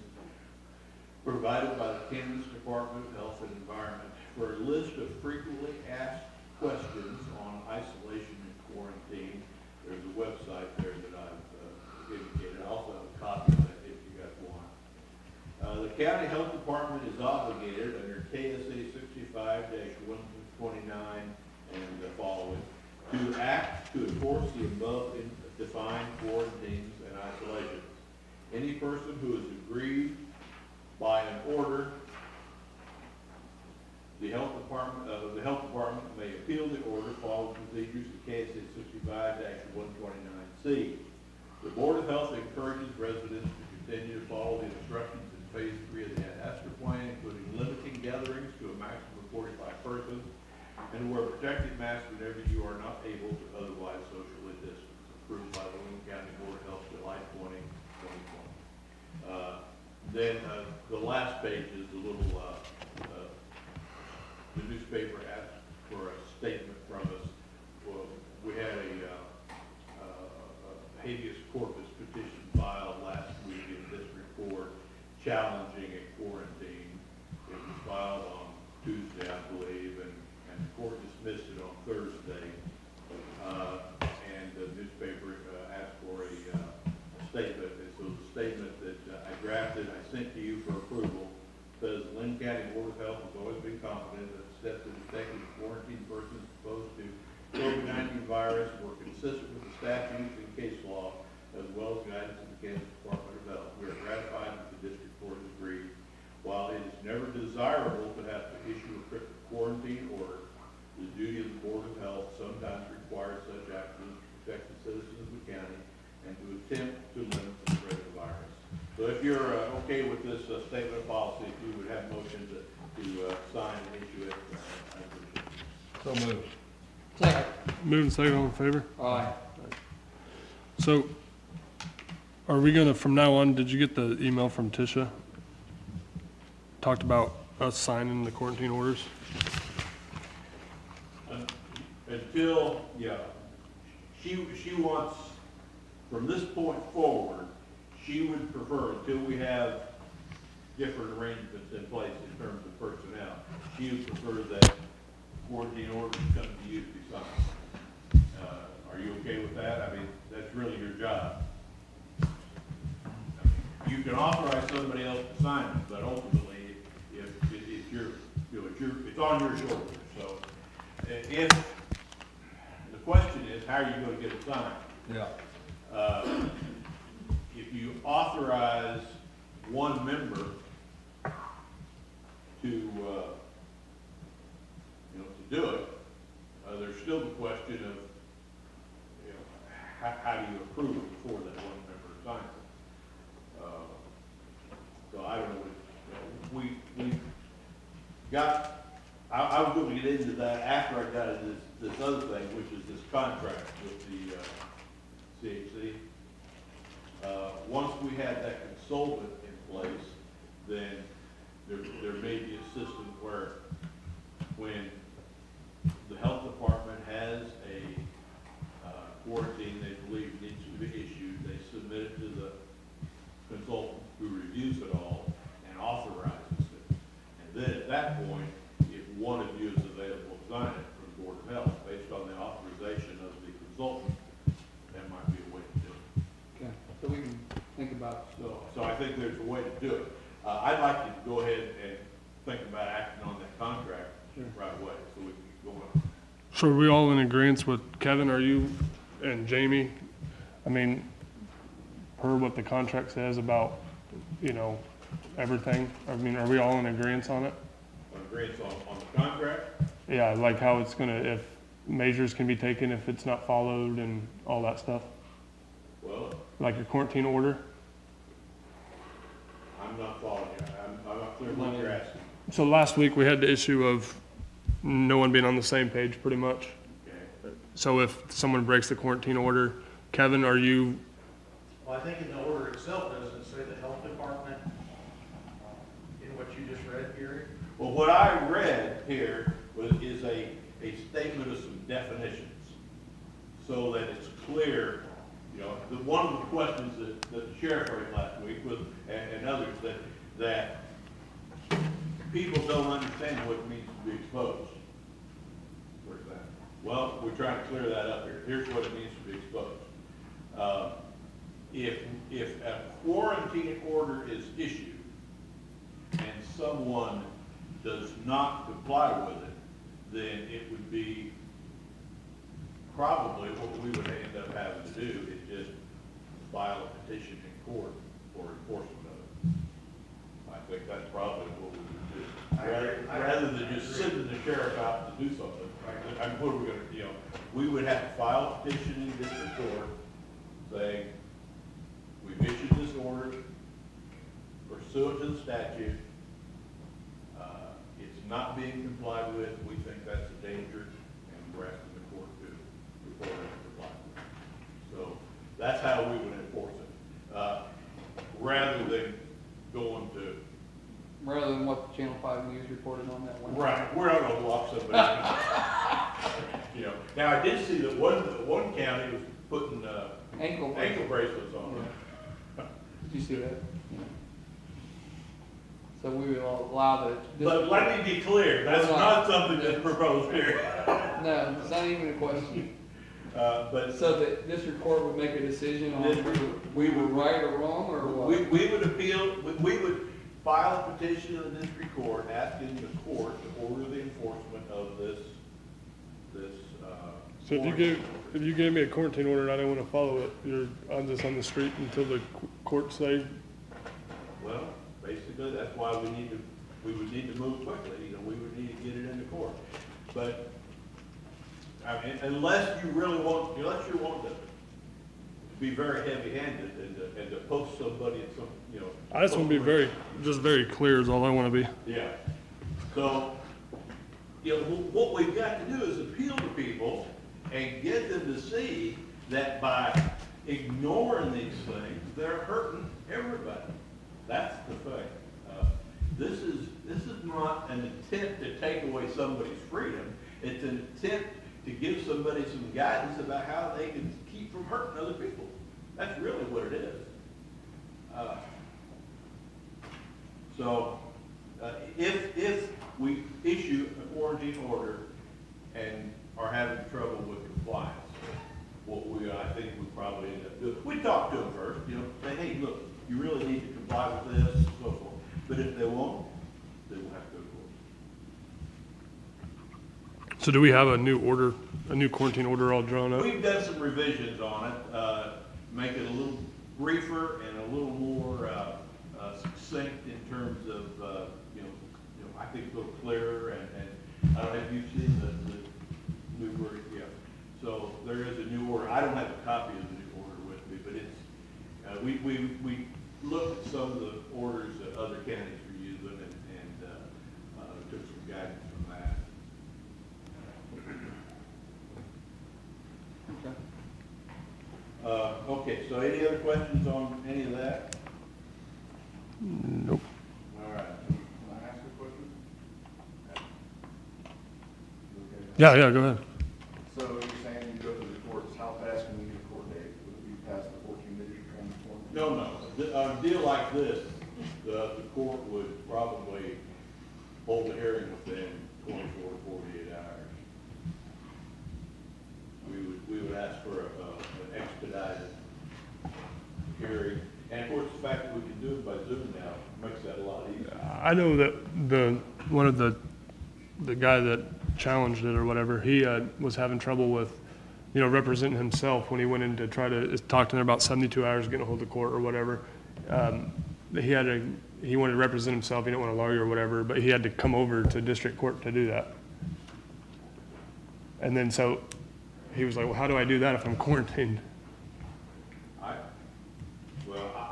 provided by the Kansas Department of Health and Environment. For a list of frequently asked questions on isolation and quarantine, there's a website there that I've indicated. I also have a copy of that if you guys want. The County Health Department is obligated under KSA 65-129 and the following to act to enforce the above defined quarantines and isolations. Any person who is aggrieved by an order, the health department may appeal the order following procedures of KSA 65-129C. The Board of Health encourages residents to continue to follow the instructions in Phase 3 of the master plan, including limiting gatherings to a maximum of 45 persons, and wear protective masks whenever you are not able to otherwise socially distance. Approved by the Linn County Board of Health, July 20, 2020. Then the last page is a little, the newspaper asked for a statement from us. Well, we had a habeas corpus petition filed last week in this report challenging a quarantine. It was filed on Tuesday, I believe, and the court dismissed it on Thursday. And the newspaper asked for a statement. And so the statement that I drafted, I sent to you for approval, says Linn County Board of Health has always been confident that the steps that are taken to quarantine persons exposed to COVID-19 virus were considered statutes and case law, as well as guidance of the Kansas Department of Health. We are gratified that the district court has agreed. While it is never desirable to have to issue a quarantine order, the duty of the Board of Health sometimes requires such actions to protect the citizens of the county and to attempt to limit the spread of the virus. So if you're okay with this statement of policy, if you would have motion to sign and issue it, I appreciate it. So moved. Second. Moving second, all in favor? Aye. So, are we gonna, from now on, did you get the email from Tisha? Talked about us signing the quarantine orders? Until, yeah, she wants, from this point forward, she would prefer, until we have different arrangements in place in terms of personnel, she would prefer that quarantine orders come to you to be signed. Are you okay with that? I mean, that's really your job. You can authorize somebody else to sign it, but ultimately, if you're, you know, it's on your shoulders. So, if the question is, how are you going to get it signed? Yeah. If you authorize one member to, do it, there's still the question of, how do you approve it before that one member signs it? So I don't know, we got, I was going to get into that after I got into this other thing, which is this contract with the CHC. Once we had that consultant in place, then there may be a system where when the health department has a quarantine they believe needs to be issued, they submit it to the consultant who reviews it all and authorizes it. And then at that point, if one of you is available to sign it from the Board of Health, based on the authorization of the consultant, that might be a way to do it. Okay, so we can think about it. So I think there's a way to do it. I'd like you to go ahead and think about acting on that contract right away, so we can go on. So are we all in agreement with Kevin, are you and Jamie? I mean, per what the contract says about, everything? I mean, are we all in agreement on it? Agreement on the contract? Yeah, like how it's gonna, if measures can be taken if it's not followed and all that stuff? Well, Like a quarantine order? I'm not following you. I'm not clear what you're asking. So last week we had the issue of no one being on the same page pretty much. Okay. So if someone breaks the quarantine order, Kevin, are you, Well, I think in the order itself, doesn't it say the health department in what you just read, Gary? Well, what I read here is a statement of some definitions, so that it's clear, one of the questions that the sheriff raised last week was, and others, that people don't understand what it means to be exposed. For example. Well, we're trying to clear that up here. Here's what it means to be exposed. If a quarantine order is issued and someone does not comply with it, then it would be probably what we would end up having to do is just file a petition in court for enforcement of it. I think that's probably what we would do. Rather than just sending the sheriff out to do something. And what are we gonna, we would have to file a petition in district court saying, we've issued this order pursuant to the statute. It's not being complied with. We think that's a danger, and we're asking the court to report it and comply with it. So that's how we would enforce it, rather than going to. Rather than what Channel 5 News reported on that one. Right, we're not gonna lock somebody in. Now I did see that one county was putting Ankle. ankle bracelets on them. Did you see that? So we will allow the. But let me be clear, that's not something that's proposed here. No, it's not even a question. But So the district court would make a decision on we were right or wrong, or what? we would appeal, we would file a petition in the district court asking the court to order the enforcement of this So if you gave me a quarantine order and I don't want to follow it, I'm just on the street until the court say, Well, basically, that's why we would need to move quickly, we would need to get it into court. But, I mean, unless you want to be very heavy-handed and to post somebody at some, I just want to be very clear is all I want to be. Yeah. So, what we've got to do is appeal to people and get them to see that by ignoring these things, they're hurting everybody. That's the thing. This is not an attempt to take away somebody's freedom. It's an attempt to give somebody some guidance about how they can keep from hurting other people. That's really what it is. If we issue a quarantine order and are having trouble with compliance, what I think we probably end up doing, we talk to them first, say, hey, look, you really need to comply with this, and so forth. But if they won't, they will have to go to court. So do we have a new quarantine order all drawn up? We've done some revisions on it, make it a little briefer and a little more succinct in terms of, I think a little clearer, and I don't know if you've seen the new word, yeah. So there is a new order. I don't have a copy of the new order with me, but it's, we looked at some of the orders that other counties were using and took some guidance from that. Okay, so any other questions on any of that? Nope. All right. Can I ask a question? Yeah, go ahead. So you're saying you go to the courts, how fast can we get a court date? Would it be past the 14 days you're trying to form? No. On a deal like this, the court would probably hold the hearing within 24 to 48 hours. We would ask for an expedited hearing. And of course, the fact that we can do it by Zoom now makes that a lot easier. I know that one of the guy that challenged it or whatever, he was having trouble with, representing himself when he went in to try to talk to them about 72 hours getting a hold of court or whatever. He wanted to represent himself. He didn't want a lawyer or whatever, but he had to come over to district court to do that. And then so he was like, well, how do I do that if I'm quarantined?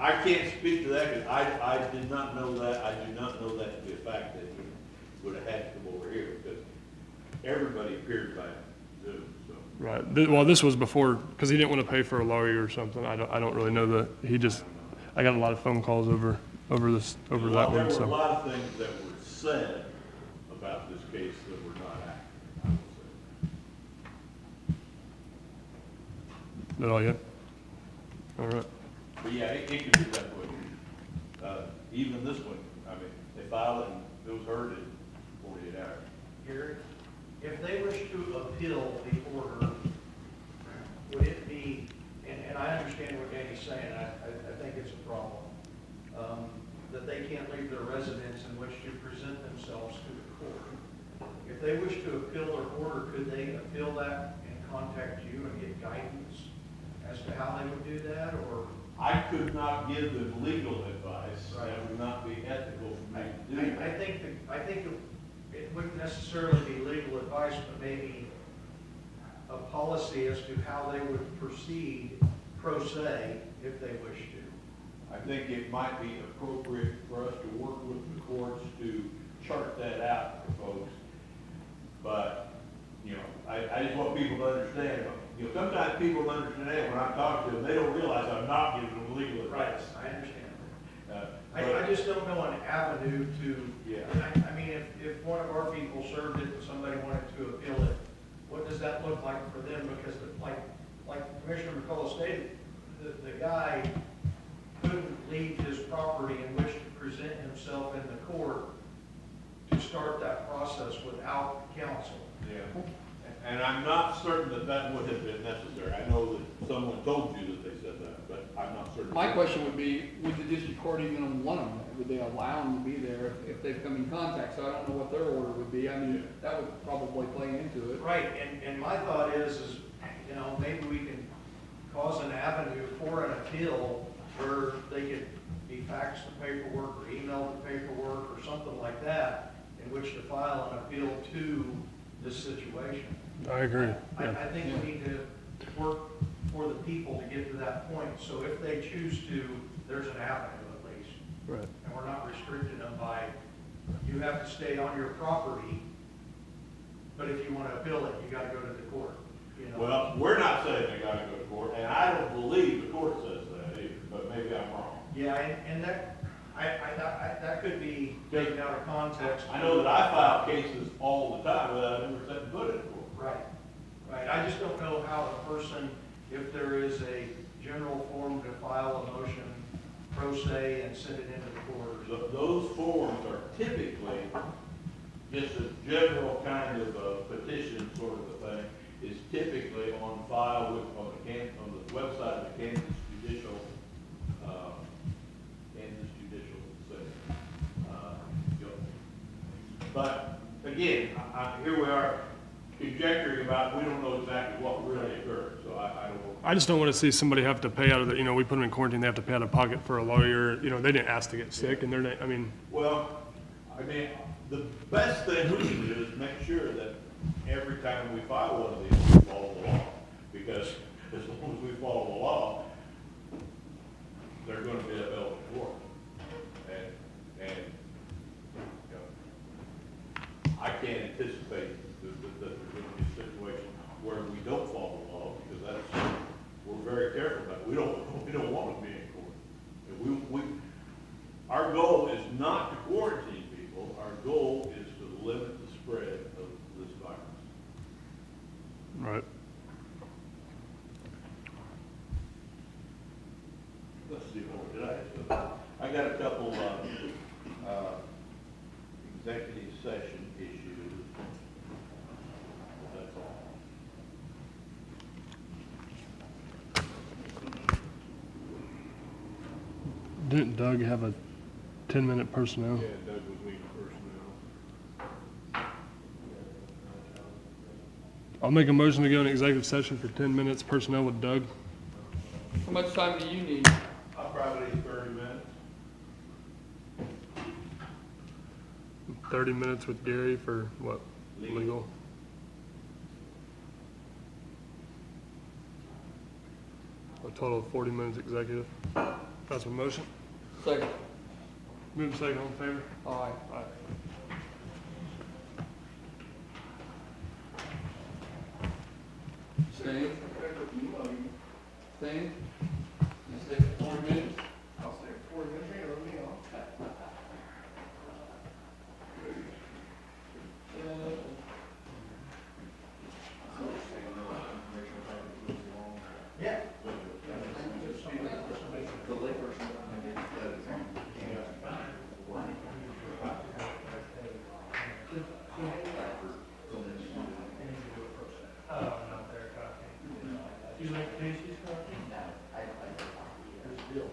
I can't speak to that because I did not know that. I do not know that to be a fact that he would have had to come over here because everybody appeared by Zoom. So. Right. Well, this was before because he didn't want to pay for a lawyer or something. I don't really know that. I got a lot of phone calls over that one. There were a lot of things that were said about this case that were not accurate, I would say. That all yet? All right. But yeah, it can be done quickly. Even this one, I mean, they filed it and it was heard in 48 hours. Gary, if they wish to appeal the order, would it be, and I understand what Danny's saying, I think it's a problem, that they can't leave their residence in which to present themselves to the court. If they wish to appeal their order, could they appeal that and contact you and get guidance as to how they would do that, or? I could not give them legal advice. That would not be ethical for me to do. I think it wouldn't necessarily be legal advice, but maybe a policy as to how they would proceed pro se if they wish to. I think it might be appropriate for us to work with the courts to chart that out for folks. But, I just want people to understand, sometimes people don't understand when I'm talking to them, they don't realize I'm not giving them legal advice. I understand. I just don't know an avenue to, Yeah. I mean, if one of our people served it and somebody wanted to appeal it, what does that look like for them? Because like Commissioner McCullough stated, the guy couldn't leave his property in which to present himself in the court to start that process without counsel. Yeah. And I'm not certain that would have been necessary. I know that someone told you that they said that, but I'm not certain. My question would be, would the district court even want them there? Would they allow them to be there if they've come in contact? So I don't know what their order would be. I mean, that would probably play into it. Right, and my thought is you know, maybe we can cause an avenue for an appeal where they could be faxed the paperwork or emailed the paperwork or something like that, in which to file an appeal to this situation. I agree, I yeah. think we need to work for the people to get to that point, so if they choose to, there's an avenue at least. Right. And we're not restricting them by, you have to stay on your property, but if you want to appeal it, you gotta go to the court, you know? Well, we're not saying they gotta go to court, and I don't believe the court says that either, but maybe I'm wrong. Yeah, and that, that could be taken out of context. I know that I file cases all the time without ever setting foot in court. Right, right. I just don't know how a person, if there is a general form to file a motion pro se and send it into the court. Those forms are typically just a general kind of a petition sort of a thing, is typically on file with, on the website of the Kansas Judicial Center. But again, here we are conjecturing about, we don't know exactly what really occurred, so I don't know. I just don't want to see somebody have to pay out of the, we put them in quarantine, they have to pay out of pocket for a lawyer, they didn't ask to get sick, and they're not, Well, the best thing we can do is make sure that every time we file one of these, we follow the law. Because as long as we follow the law, they're gonna be upheld in court. And, I can't anticipate that there's gonna be a situation where we don't follow the law, because we're very careful about it. We don't want to be in court. Our goal is not to quarantine people, our goal is to limit the spread of this virus. right. Let's see, what did I got a couple, executive session issues. That's all. Didn't Doug have a 10-minute personnel? Yeah, Doug was needing personnel. I'll make a motion to go in executive session for 10 minutes personnel with Doug. How much time do you need? I'll probably need 30 minutes. 30 minutes with Gary for what? Legal? A total of 40 minutes executive. That's a motion. Second. Move second, all in favor? Aye. Aye. Stan? Stan? You stay for 40 minutes? I'll stay for 40 minutes, let me off. Yeah. The layperson. Oh, not their copy. Do you like Casey's copy? There's Bill.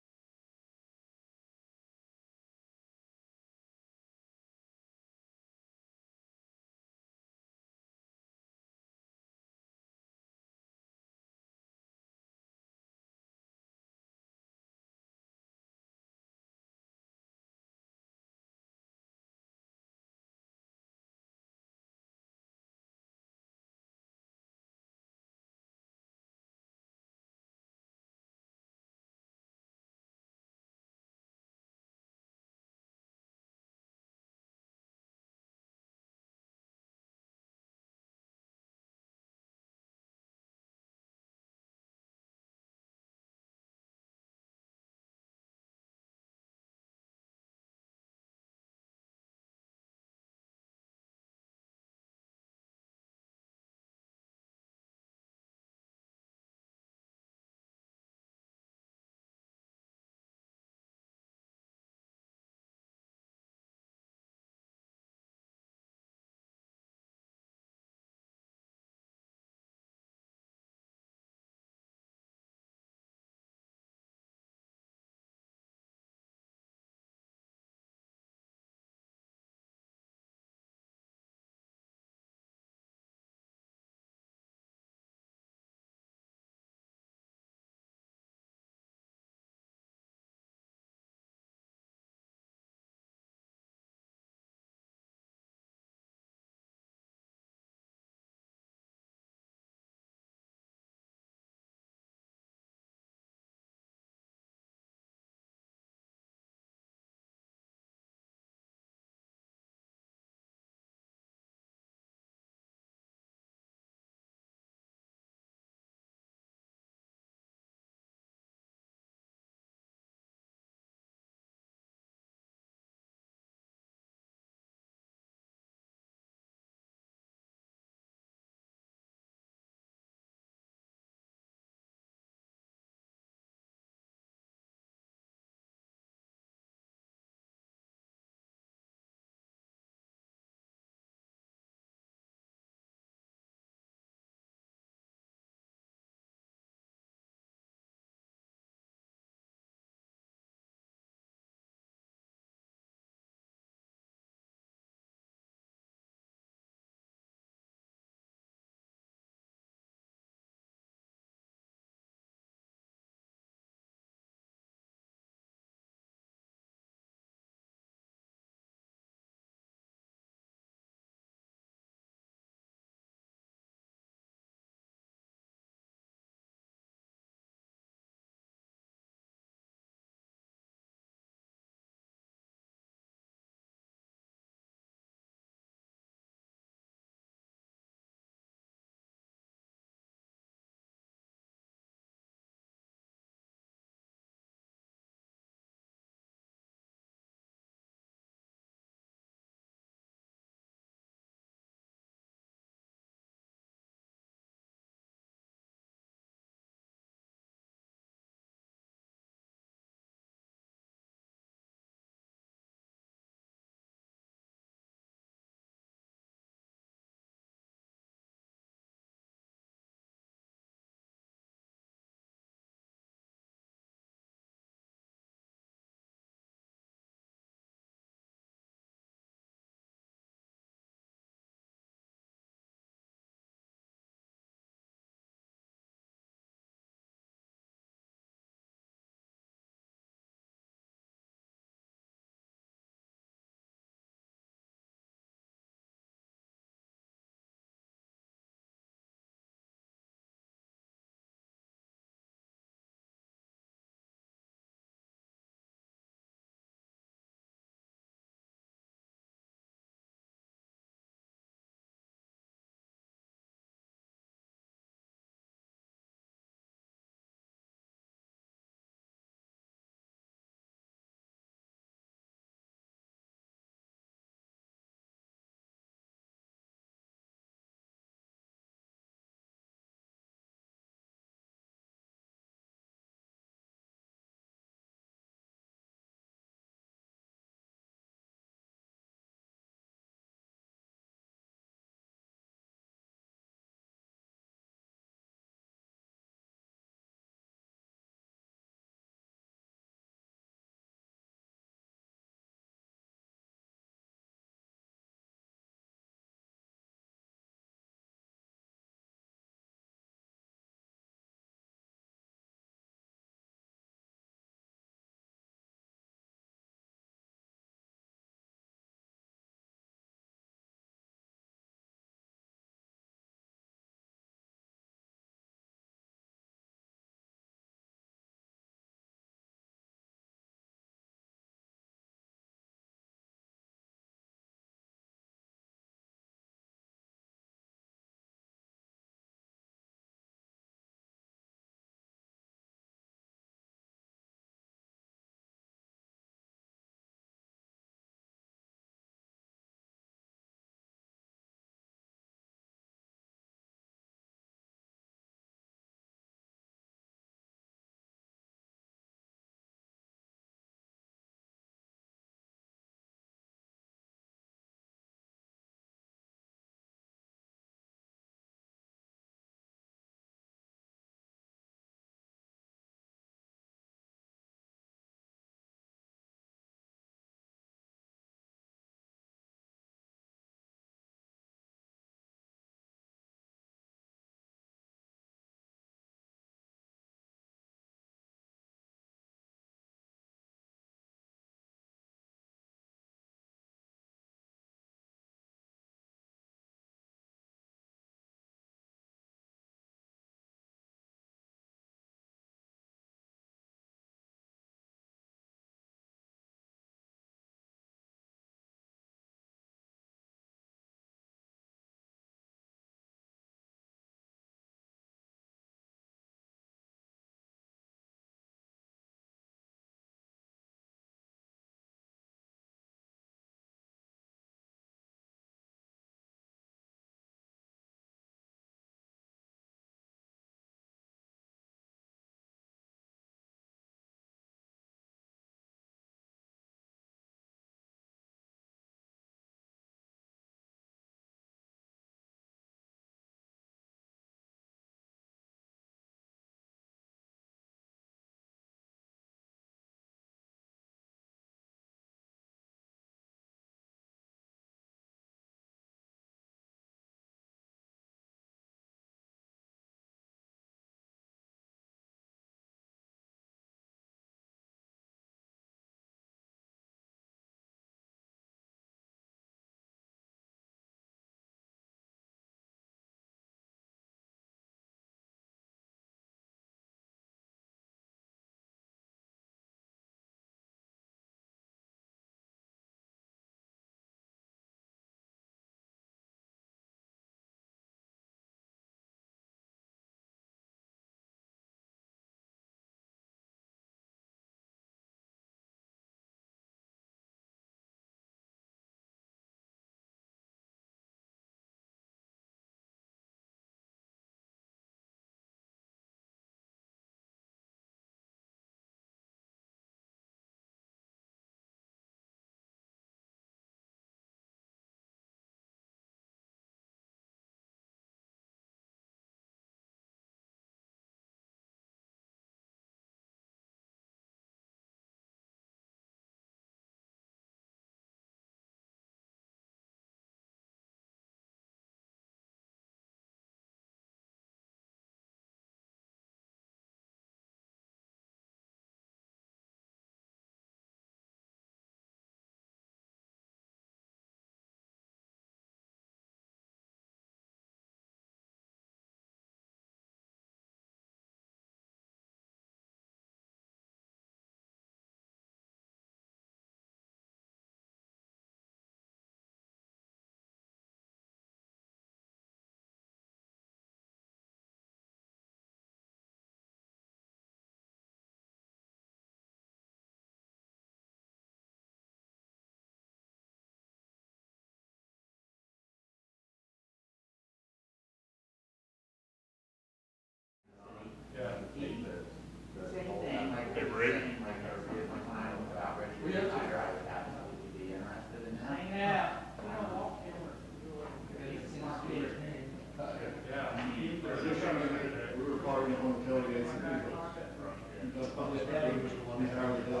make one tell you it's a big the public papers behind the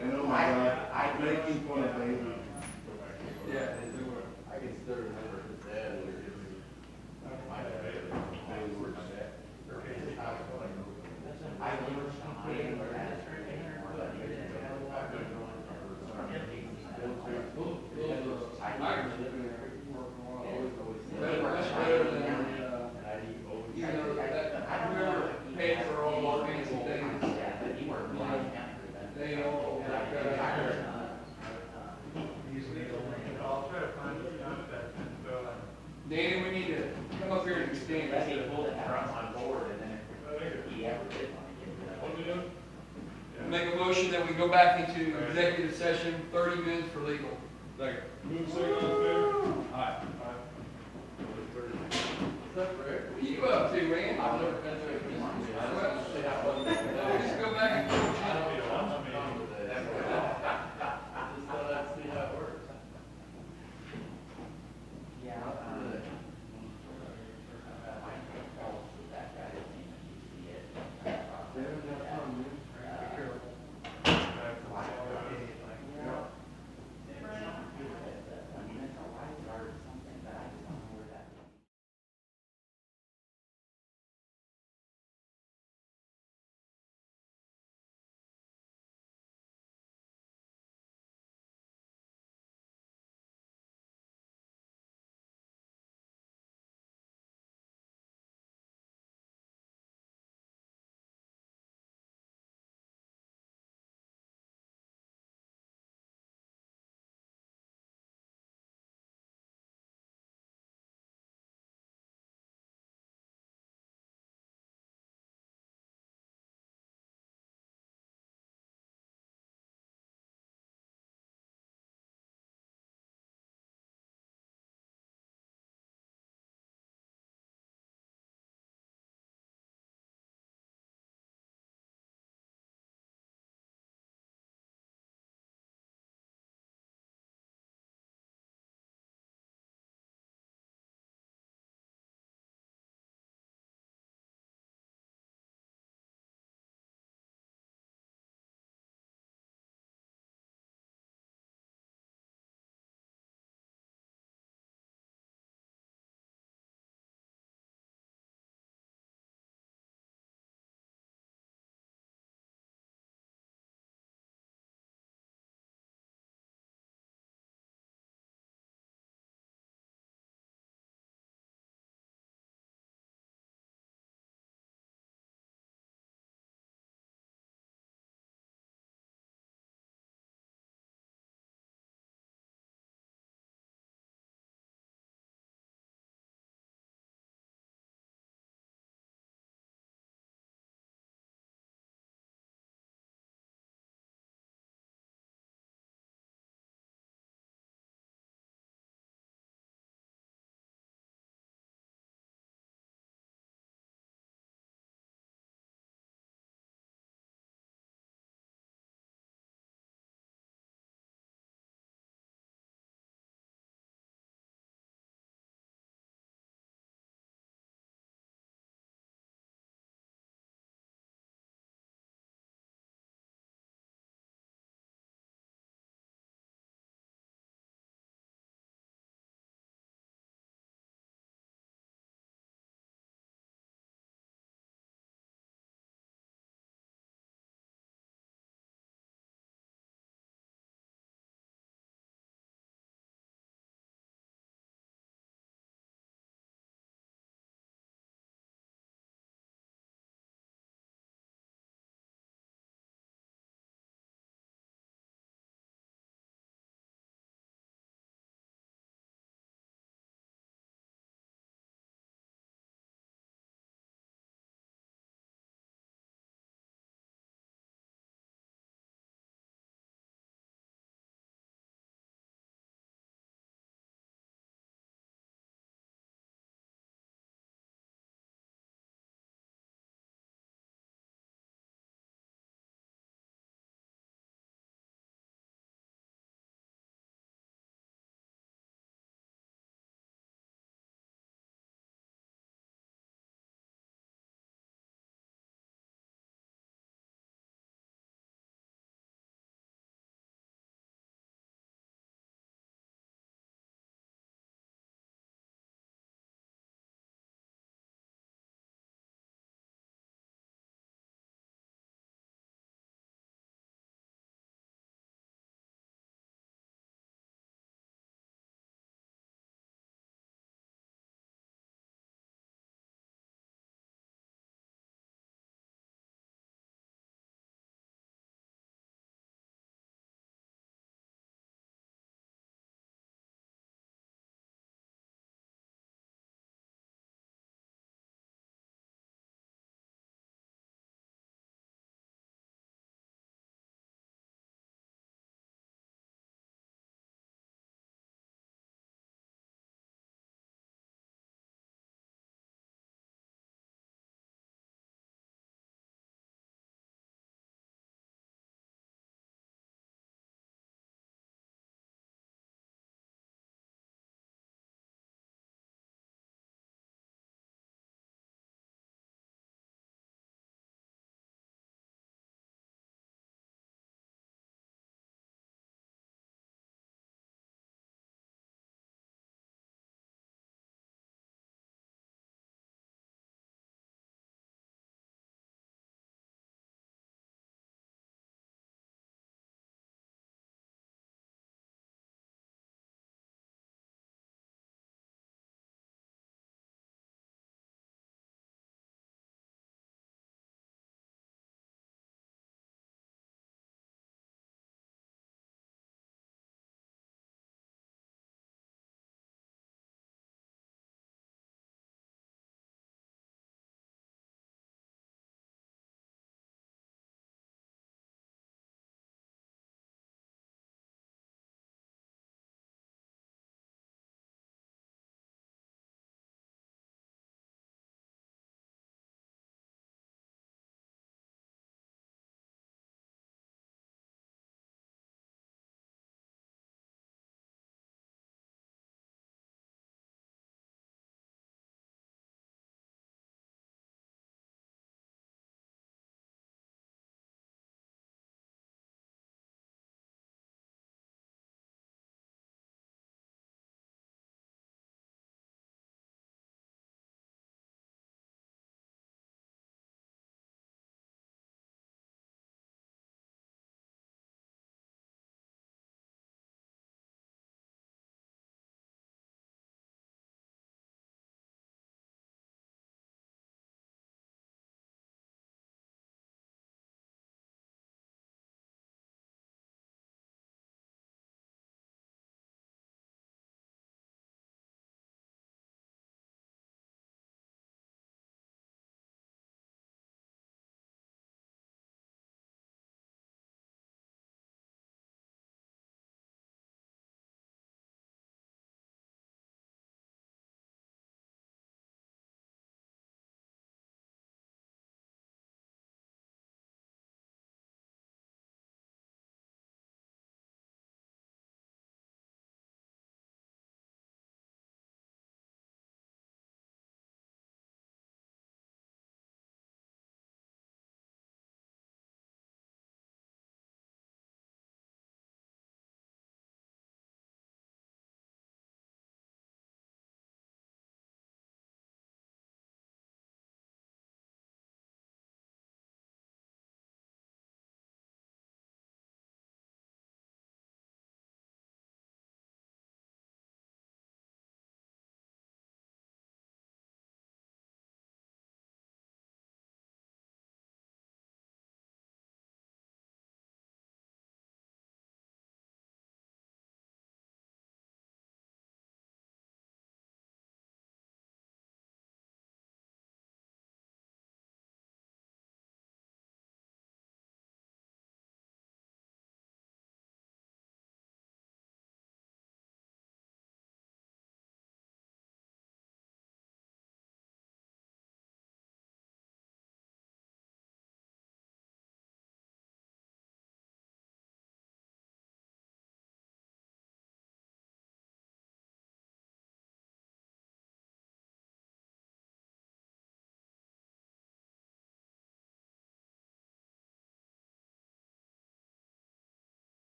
and oh my God, making fun of baby. Yeah, I can still remember his dad was my dad. That's better than, you know, that, whoever paid for all those fancy things. They all, I'll try to find his contact info. Danny, we need to come up here and extend this. Make a motion that we go back into executive session, 30 minutes for legal. Move second, all in favor? Aye. What are you up to, man? I've never been to a Just go back and.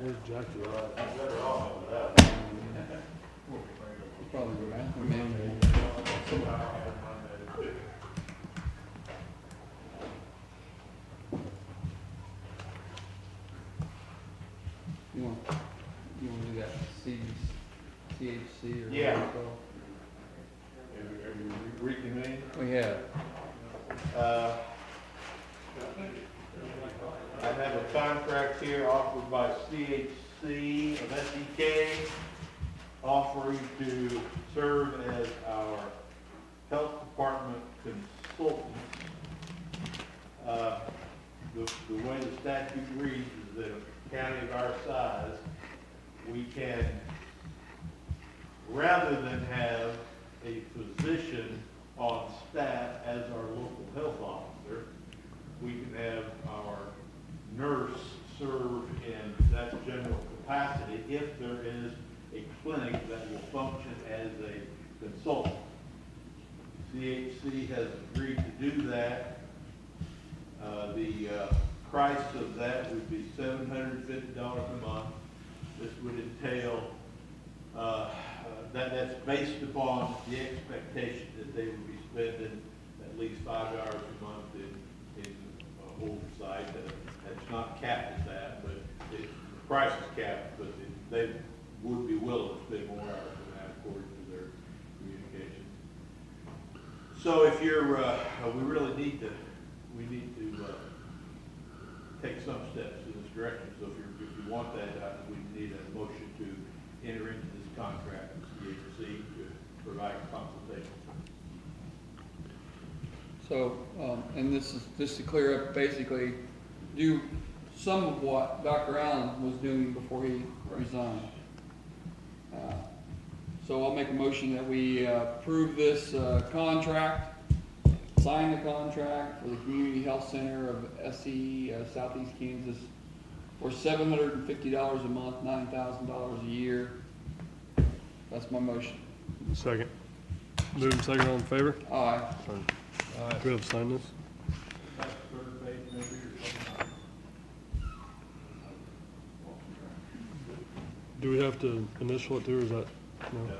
Where's Jackie? Probably go back. You want to do that CHC or? Yeah. whatever Have you reconvened? it's called? We have. I have a contract here offered by CHC of SEK, offering to serve as our health department consultant. The way the statute reads is that a county of our size, we can, rather than have a physician on staff as our local health officer, we can have our nurse serve in that general capacity if there is a clinic that will function as a consultant. CHC has agreed to do that. The price of that would be $750 a month. This would entail, that's based upon the expectation that they would be spending at least 5 hours a month in oversight. That's not capped at that, but the price is capped, but they would be willing to spend more hours than that according to their communication. So if you're, we really need to take some steps in this direction. So if you want that, we need a motion to enter into this contract with CHC to provide consultation. So, and this is just to clear up, basically, do some of what Dr. Allen was doing before he resigned. So I'll make a motion that we approve this contract, sign the contract for the Community Health Center of SE, Southeast Kansas, for $750 a month, $9,000 a year. That's my motion. Second. Moving second, all in favor? Aye. Do we have to sign this? That's the third page, maybe, or something. Do we have to initial it too, or is that, no? Yeah.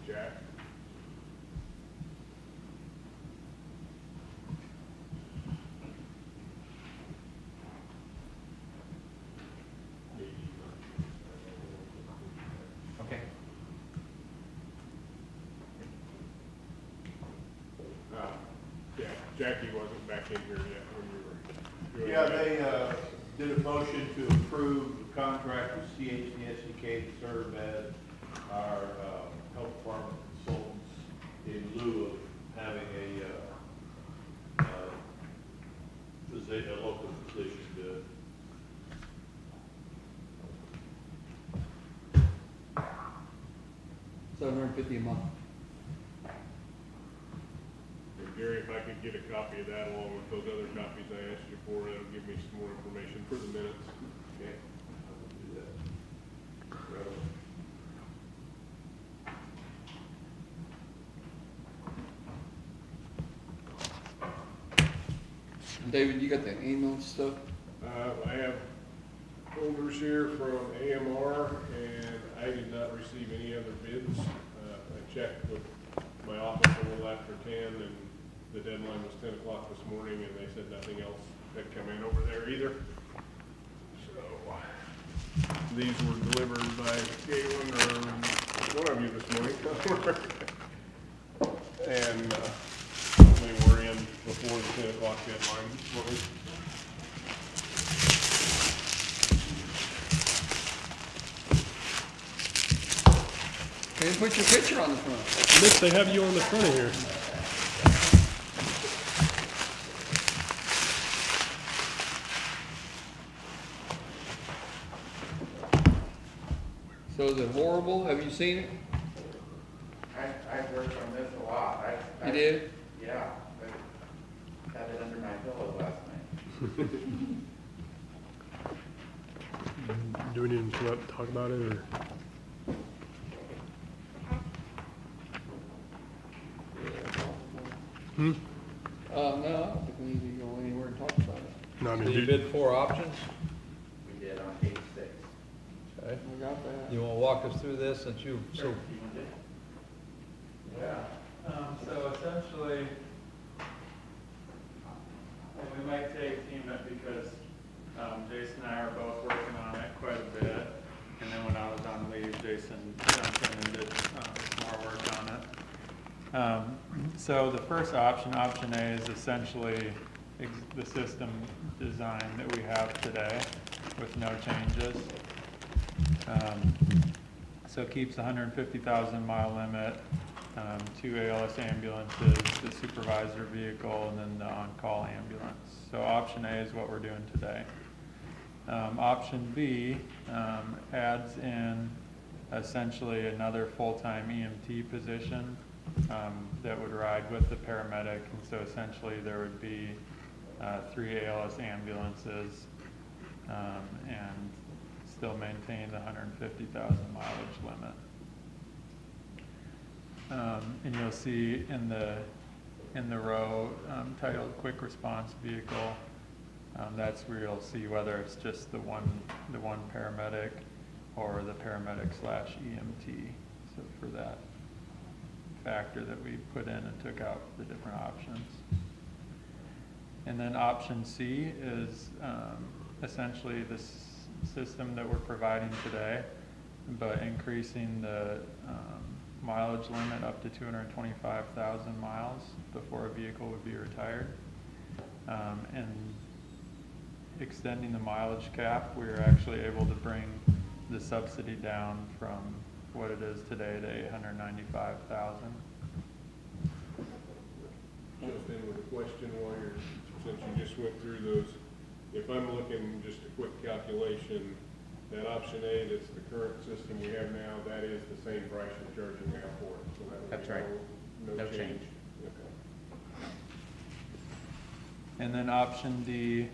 Jack? Okay. Yeah, Jackie wasn't back in here yet when you were doing Yeah, that. they did a motion to approve the contract with CHC to serve as our health department consultants in lieu of having a physician, a local physician do it. $750 a month. And Gary, if I could get a copy of that along with those other copies I asked you for, that'll give me some more information for the minutes. Okay, I will do that. David, you got the ambulance stuff? I have folders here from AMR, and I did not receive any other bids. I checked with my office a little after 10, and the deadline was 10 o'clock this morning, and they said nothing else had come in over there either. So, these were delivered by Galen or one of you this morning. And they were in before the 10 o'clock deadline this morning. And put your picture on the front. Mitch, they have you on the front of here. So is it horrible? Have you seen it? I've worked on this a lot. You did? Yeah, I had it under my pillow last night. Do we need to come up and talk about it, or? Hmm? No, I don't think we need to go anywhere and talk about it. No, I So mean, you bid 4 options? We did on page 6. Okay. We got that. You want to walk us through this since you, so, Yeah, so essentially, and we might tag team it because Jason and I are both working on it quite a bit. And then when I was on leave, Jason jumped in and did some more work on it. So the first option, option A, is essentially the system design that we have today with no changes. So it keeps the 150,000 mile limit, 2 ALS ambulances, the supervisor vehicle, and then the on-call ambulance. So option A is what we're doing today. Option B adds in essentially another full-time EMT position that would ride with the paramedic, and so essentially there would be 3 ALS ambulances and still maintain the 150,000 mileage limit. And you'll see in the row titled Quick Response Vehicle, that's where you'll see whether it's just the one paramedic or the paramedic / EMT. So for that factor that we put in and took out the different options. And then option C is essentially this system that we're providing today, but increasing the mileage limit up to 225,000 miles before a vehicle would be retired. And extending the mileage cap, we were actually able to bring the subsidy down from what it is today to 895,000. Jump in with a question while since you just went through those. If I'm looking, just a quick calculation, that option A, that's the current system we have now, that is the same price you're charging now for it. So that would That's be right. No No change. Okay. And then option D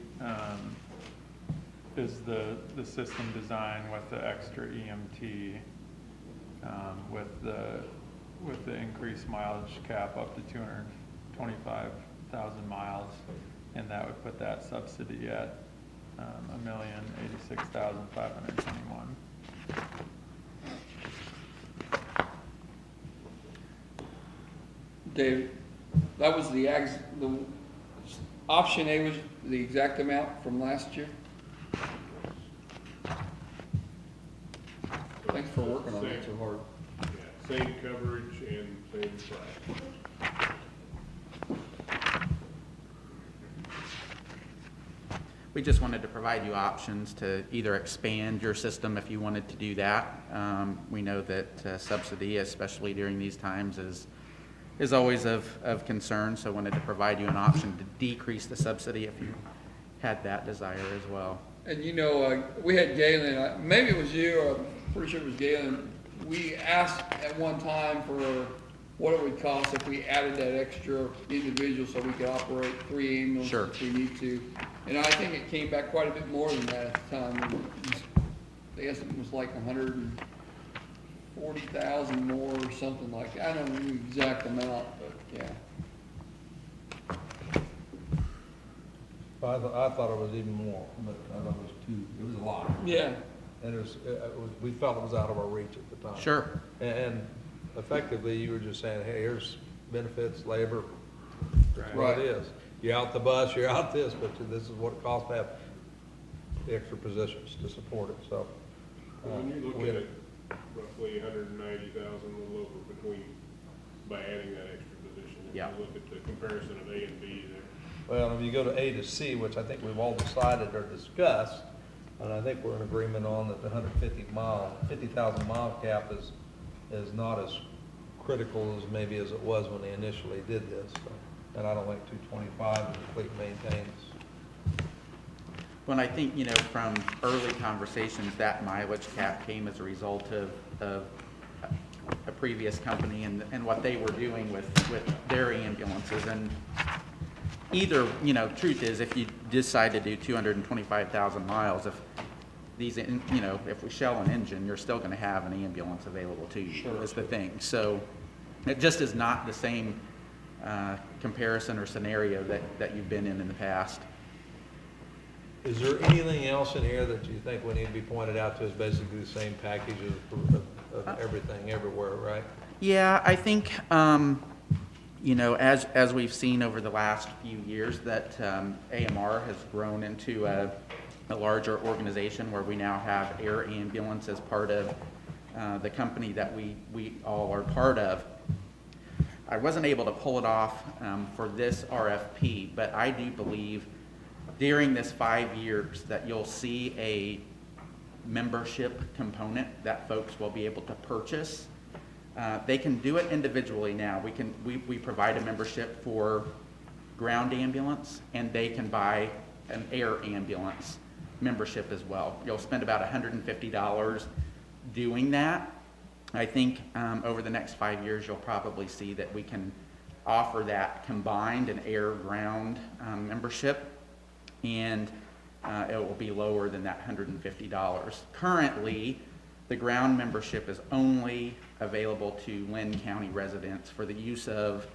is the system design with the extra EMT, with the increased mileage cap up to 225,000 miles, and that would put that subsidy at $1,086,521. Dave, that was the option A was the exact amount from last year? Thanks for working on it so hard. Yeah, same coverage and same price. We just wanted to provide you options to either expand your system if you wanted to do that. We know that subsidy, especially during these times, is always of concern, so wanted to provide you an option to decrease the subsidy if you had that desire as well. And you know, we had Galen, maybe it was you, or I'm pretty sure it was Galen. We asked at one time for what it would cost if we added that extra individual so we could operate 3 ambulances Sure. if we need to. And I think it came back quite a bit more than that at the time. The estimate was like 140,000 more or something like that. I don't know the exact amount, but yeah. I thought it was even more, but I thought it was a lot. Yeah. And we felt it was out of our reach at the time. Sure. And effectively, you were just saying, hey, here's benefits, labor, that's what Right. it is. You're out the bus, you're out this, but this is what it costs to have the extra positions to support it, so. When you look we- at it, roughly 190,000, a little over between, by adding that extra position. If Yeah. you look at the comparison of A and B there. Well, if you go to A to C, which I think we've all decided or discussed, and I think we're in agreement on that the 50,000 mile cap is not as critical as maybe as it was when they initially did this. So, and I don't think 225 is a fleet maintains. Well, I think, from early conversations, that mileage cap came as a result of a previous company and what they were doing with their ambulances. And either, truth is, if you decide to do 225,000 miles, if these, if we shell an engine, you're still gonna have an ambulance available to you, is the thing. So it just is not the same comparison or scenario that you've been in the past. Is there anything else in here that you think we need to be pointed out to as basically the same package of everything everywhere, right? Yeah, I think, as we've seen over the last few years, that AMR has grown into a larger organization where we now have air ambulance as part of the company that we all are part of. I wasn't able to pull it off for this RFP, but I do believe during this 5 years that you'll see a membership component that folks will be able to purchase. They can do it individually now. We provide a membership for ground ambulance, and they can buy an air ambulance membership as well. You'll spend about $150 doing that. I think over the next 5 years, you'll probably see that we can offer that combined, an air-ground membership, and it will be lower than that $150. Currently, the ground membership is only available to Linn County residents for the use of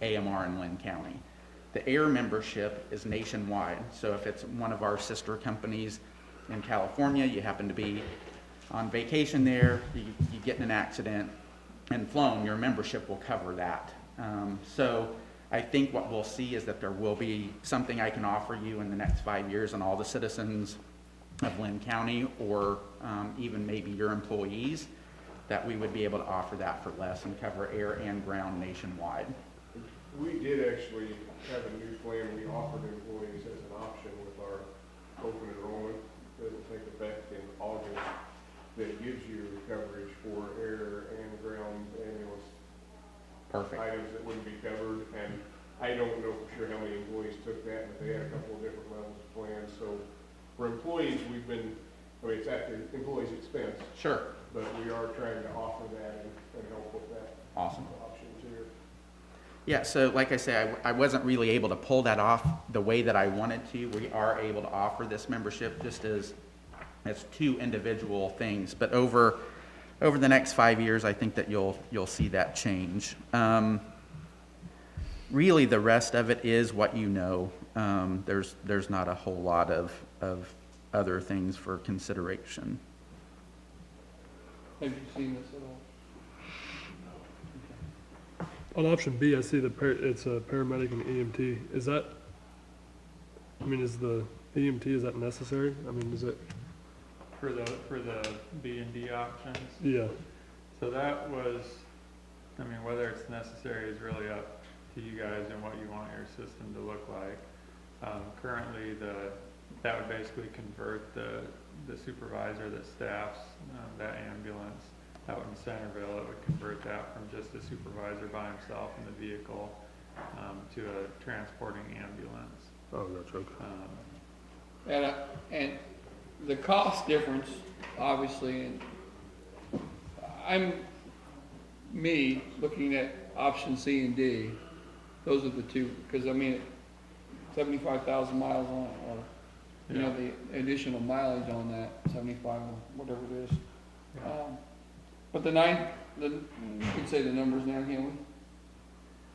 AMR in Linn County. The air membership is nationwide, so if it's one of our sister companies in California, you happen to be on vacation there, you get in an accident and flown, your membership will cover that. So I think what we'll see is that there will be something I can offer you in the next 5 years, and all the citizens of Linn County, or even maybe your employees, that we would be able to offer that for less and cover air and ground nationwide. We did actually have a new plan we offered employees as an option with our open enrollment that will take effect in August, that gives you coverage for air and ground ambulance Perfect. items that wouldn't be covered. And I don't know for sure how many employees took that, but they had a couple of different levels of plans. So for employees, it's at the employee's expense. Sure. But we are trying to offer that and help with that. Awesome. Options here. Yeah, so like I say, I wasn't really able to pull that off the way that I wanted to. We are able to offer this membership just as two individual things, but over the next 5 years, I think that you'll see that change. Really, the rest of it is what you know. There's not a whole lot of other things for consideration. Have you seen this at all? On option B, I see it's a paramedic and EMT. Is the EMT, is that necessary? Is it? For the B and D options. Yeah. So that was, whether it's necessary is really up to you guys and what you want your system to look like. Currently, that would basically convert the supervisor that staffs that ambulance out in Centerville. It would convert that from just a supervisor by himself in the vehicle to a transporting ambulance. Oh, gotcha. Okay. And the cost difference, obviously, and I'm looking at option C and D, those are the two, because 75,000 miles on it, or, the additional mileage on that, 75 or whatever it is. But we can say the numbers now, can't we?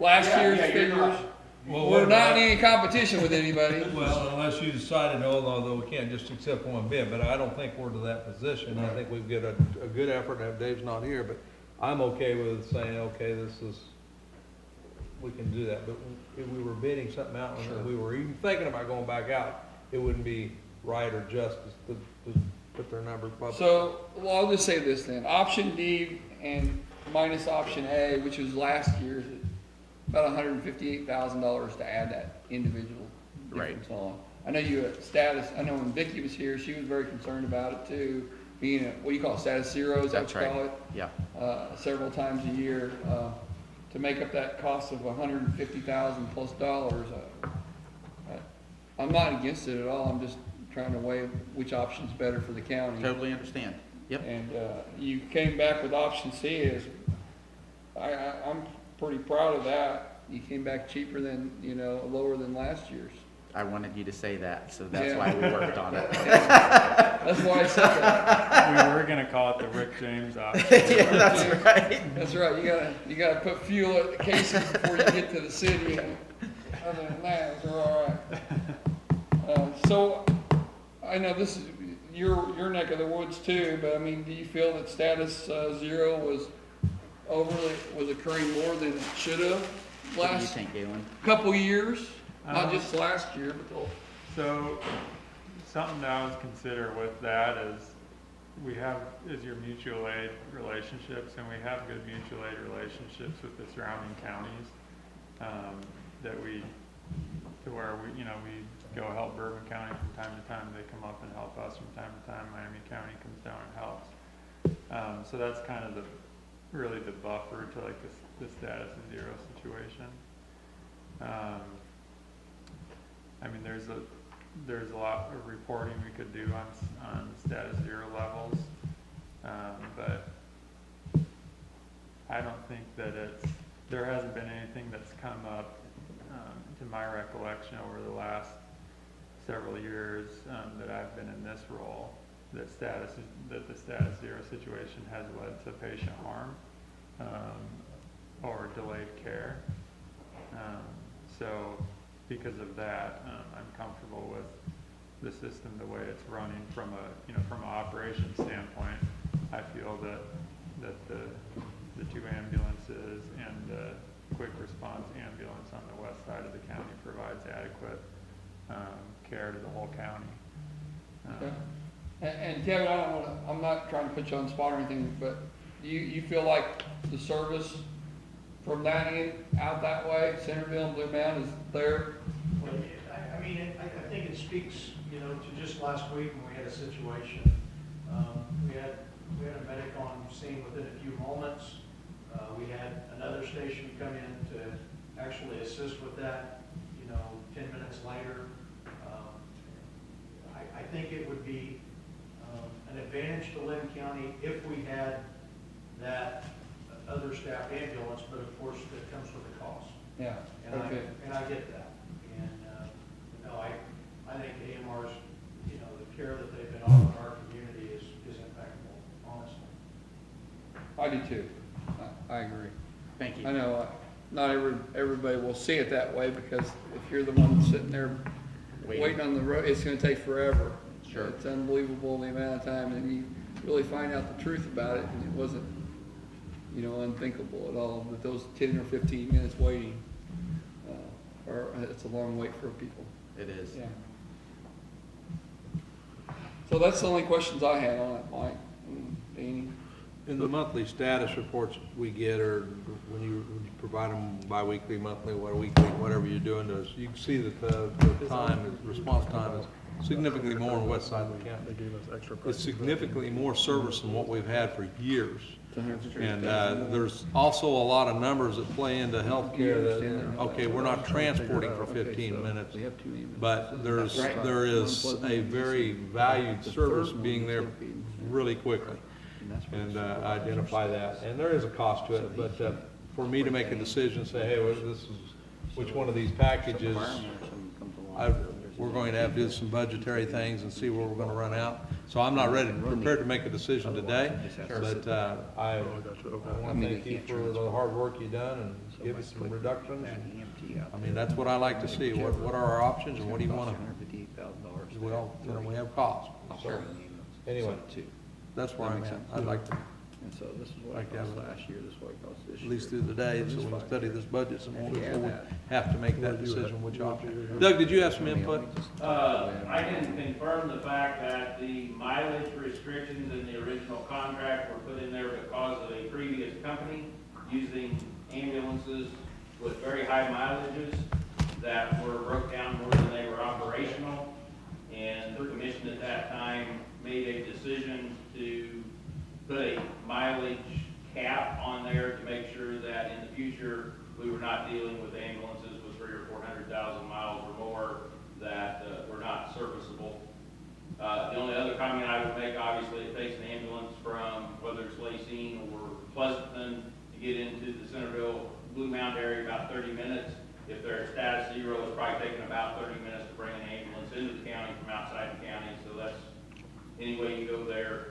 Last year's figures, we're not in any competition with anybody. Well, unless you decided, although we can't just accept one bid, but I don't think we're to that position. I think we've got a good effort, and Dave's not here, but I'm okay with saying, okay, we can do that. But if we were bidding something out, and we were even thinking about going back out, it wouldn't be right or just to put their numbers public. So, I'll just say this then, option D and minus option A, which was last year's, about $158,000 to add that individual difference on. I know you had status, I know when Vicki was here, she was very concerned about it too, being a, what do you call it, status zero, is that what That's you right. call it? Yeah. Several times a year, to make up that cost of $150,000 plus dollars. I'm not against it at all, I'm just trying to weigh which option's better for the county. Totally understand. Yep. And, you came back with option C is, I'm pretty proud of that. You came back cheaper than, lower than last year's. I wanted you to say that, so that's Yeah. why we worked on it. That's why I said that. We were gonna call it the Rick James option. Yeah, that's right. That's right, you gotta put fuel at the casings before you get to the city, and other than that, we're all right. So, I know this is your neck of the woods too, but I mean, do you feel that status zero was occurring more than it should have What do you last think, Galen? couple years? Not just last year, but the So, something that I would consider with that is your mutual aid relationships, and we have good mutual aid relationships with the surrounding counties, to where we go help Bourbon County from time to time, they come up and help us from time to time, Miami County comes down and helps. So that's kind of really the buffer to like the status zero situation. I mean, there's a lot of reporting we could do on status zero levels, but I don't think that there hasn't been anything that's come up, to my recollection over the last several years, that I've been in this role, that the status zero situation has led to patient harm, or delayed care. So because of that, I'm comfortable with the system the way it's running from an operations standpoint. I feel that the two ambulances and the quick response ambulance on the west side of the county provides adequate care to the whole county. Okay. And Kevin, I'm not trying to put you on the spot or anything, but you feel like the service from that end out that way, Centerville and Blue Mountain is there? Well, I mean, I think it speaks, to just last week when we had a situation. We had a medic on scene within a few moments. We had another station come in to actually assist with that, 10 minutes later. I think it would be an advantage to Linn County if we had that other staff ambulance, but of course, that comes with a cost. Yeah, And okay. I get that. And, I think AMR's, the care that they've been offering our community is impeccable, honestly. I do too. I agree. Thank you. I know, not everybody will see it that way, because if you're the one sitting there waiting on the road, it's gonna take forever. Sure. It's unbelievable the amount of time, and you really find out the truth about it, and it wasn't, unthinkable at all, that those 10 or 15 minutes waiting, it's a long wait for people. It is. Yeah. So that's the only questions I had on it, Mike and Danny. In the monthly status reports we get, or when you provide them bi-weekly, monthly, or weekly, whatever you're doing to us, you can see that the response time is significantly more on the west side of the county. It's significantly more service than what we've had for years. And there's also a lot of numbers that play into healthcare that, okay, we're not transporting for 15 minutes, but there is a very valued service being there really quickly. And identify that. And there is a cost to it, but for me to make a decision, say, hey, well, this is, which one of these packages, we're going to have to do some budgetary things and see where we're going to run out. So I'm not prepared to make a decision today, but I want to thank you for the hard work you've done and give us some reductions. I mean, that's what I like to see. What are our options and what do you want to, well, we have costs. So, anyway, that's where I'm at. I'd like to, And so this is what I cost last year, this is what it cost this at year. least through the day, so we can study this budget some more before we have to make that decision which option. Doug, did you have some input? I can confirm the fact that the mileage restrictions in the original contract were put in there because of a previous company using ambulances with very high mileages that were broke down more than they were operational. And the commission at that time made a decision to put a mileage cap on there to make sure that in the future, we were not dealing with ambulances with 300,000 or 400,000 miles or more that were not serviceable. The only other comment I would make, obviously, it takes an ambulance from whether it's Lacine or Pleasanton to get into the Centerville Blue Mound area about 30 minutes. If they're at status 0, it's probably taking about 30 minutes to bring an ambulance into the county from outside the county. So that's, any way you go there,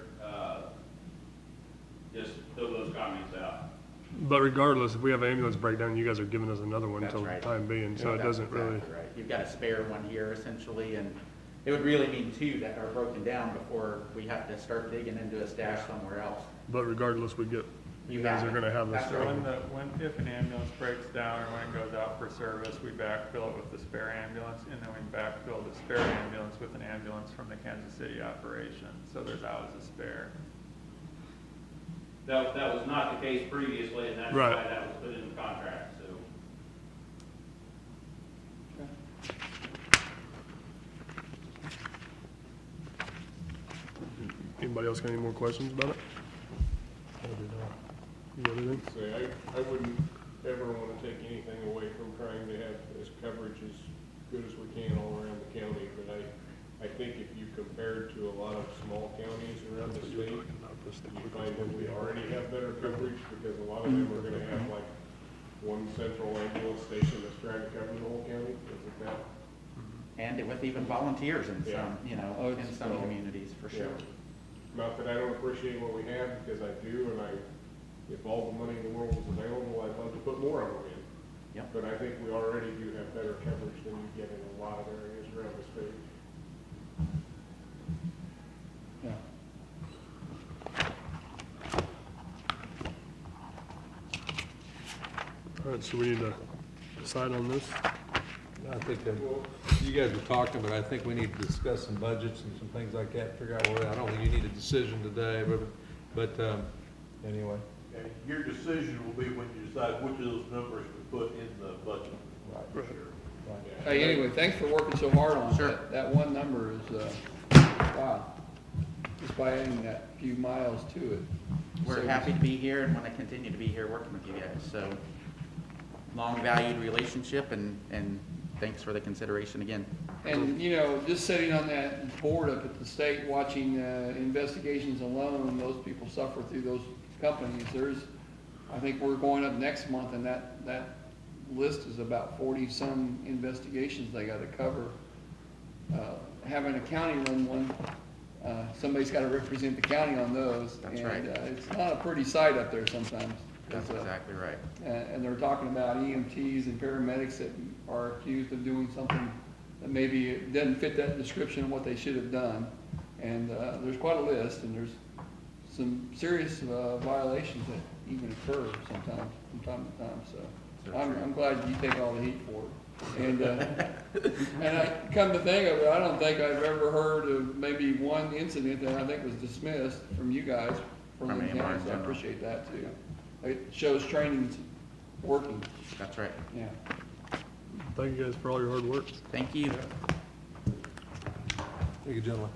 just throw those comments out. But regardless, if we have an ambulance breakdown, you guys are giving us another one That's until the right. time being, so it That's doesn't really. exactly right. You've got a spare one here essentially, and it would really mean two that are broken down before we have to start digging into a stash somewhere else. But regardless, you guys have are gonna have this. That's So right. if an ambulance breaks down or when it goes out for service, we backfill it with the spare ambulance, and then we backfill the spare ambulance with an ambulance from the Kansas City operation, so there's always a spare. That was not the case previously, and that's Right. why that was put in the contract, so. Anybody else got any more questions about it? You got anything? Say, I wouldn't ever want to take anything away from trying to have this coverage as good as we can all around the county, but I think if you compare to a lot of small counties around the state, you find that we already have better coverage, because a lot of them are gonna have like one central ambulance station that's trying to cover the whole county, isn't that? And with even volunteers in Yeah. some, Oh, in some communities, for sure. Not that I don't appreciate what we have, because I do, and if all the money in the world was available, I'd love to put more of them in. Yep. But I think we already do have better coverage than you get in a lot of areas around the state. Yeah. All right, so we need to decide on this. I think that, you guys were talking, but I think we need to discuss some budgets and some things like that, figure out where, I don't think you need a decision today, but, anyway. And your decision will be when you decide which of those numbers to put in the budget. Right. For sure. Hey, anyway, thanks for working so hard on Sure. that. That one number is, wow. Just by adding that few miles to it. We're Saves- happy to be here and want to continue to be here working with you guys, so long valued relationship, and thanks for the consideration again. And, you know, just sitting on that board up at the state, watching investigations alone, those people suffer through those companies. I think we're going up next month, and that list is about 40-some investigations they gotta cover. Having a county run one, somebody's gotta represent the county on those. That's right. And it's not a pretty sight up there sometimes. That's exactly right. And they're talking about EMTs and paramedics that are accused of doing something that maybe doesn't fit that description of what they should have done. And there's quite a list, and there's some serious violations that even occur sometimes, from time to time, so. I'm glad you take all the heat for it. And, and I, come to think of it, I don't think I've ever heard of maybe one incident that I think was dismissed from you guys for From Linn AMR County, in so I general. appreciate that too. It shows training's working, That's right. yeah. Thank you guys for all your hard work. Thank you. Thank you, gentlemen.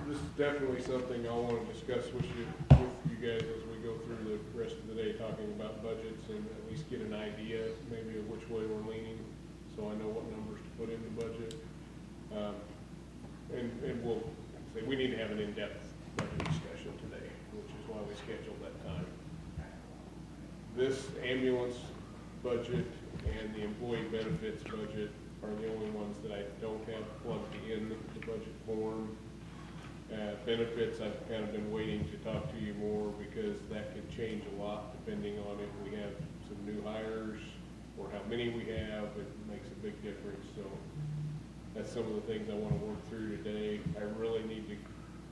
This is definitely something I want to discuss with you guys as we go through the rest of the day, talking about budgets, and at least get an idea maybe of which way we're leaning, so I know what numbers to put in the budget. And we'll say, we need to have an in-depth budget discussion today, which is why we scheduled that time. This ambulance budget and the employee benefits budget are the only ones that I don't have plugged in the budget form. Benefits, I've kind of been waiting to talk to you more, because that could change a lot depending on if we have some new hires or how many we have. It makes a big difference, so that's some of the things I want to work through today. I really need to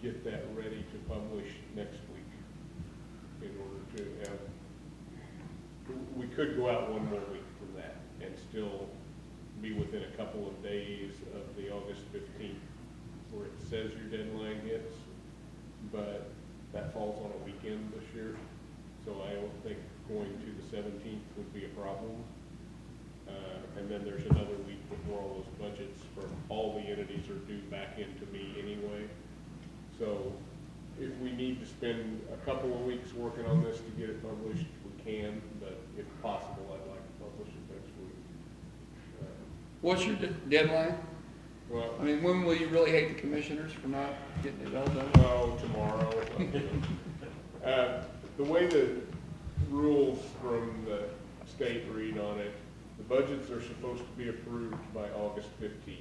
get that ready to publish next week in order to have, we could go out one more week from that and still be within a couple of days of the August 15th, where it says your deadline hits, but That falls on a weekend this year, so I don't think going to the 17th would be a problem. And then there's another week before all those budgets from all the entities are due back into me anyway. So if we need to spend a couple of weeks working on this to get it published, we can, but if possible, I'd like to publish it next week. What's your deadline? Well, I mean, when will you really hate the commissioners for not getting it all done? well, tomorrow. The way the rules from the state read on it, the budgets are supposed to be approved by August 15th.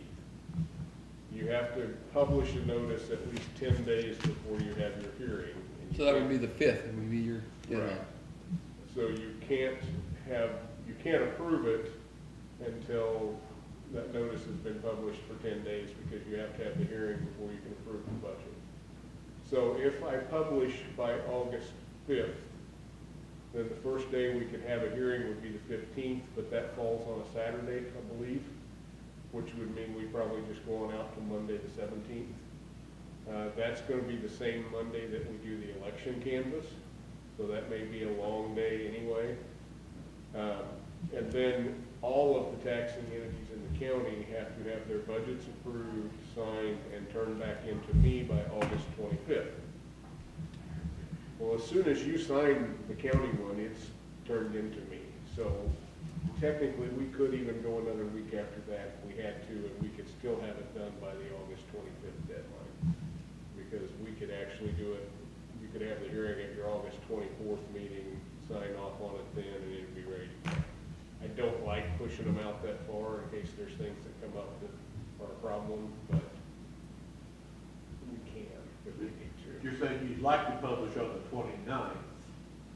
You have to publish a notice at least 10 days before you have your hearing. And So that would be the 5th, it would be your deadline. Right. So you can't approve it until that notice has been published for 10 days because you have to have the hearing before you can approve the budget. So if I publish by August 5th, then the first day we could have a hearing would be the 15th, but that falls on a Saturday, I believe, which would mean we probably just go on out to Monday the 17th. That's going to be the same Monday that we do the election canvass, so that may be a long day anyway. And then all of the taxing entities in the county have to have their budgets approved, signed, and turned back into me by August 25th. Well, as soon as you sign the county one, it's turned into me. So technically, we could even go another week after that if we had to, and we could still have it done by the August 25th deadline. Because we could actually do it, you could have the hearing at your August 24th meeting, sign off on it then, and it'd be ready. I don't like pushing them out that far in case there's things that come up that are a problem, but we can if we need to. You're saying you'd like to publish on the 29th?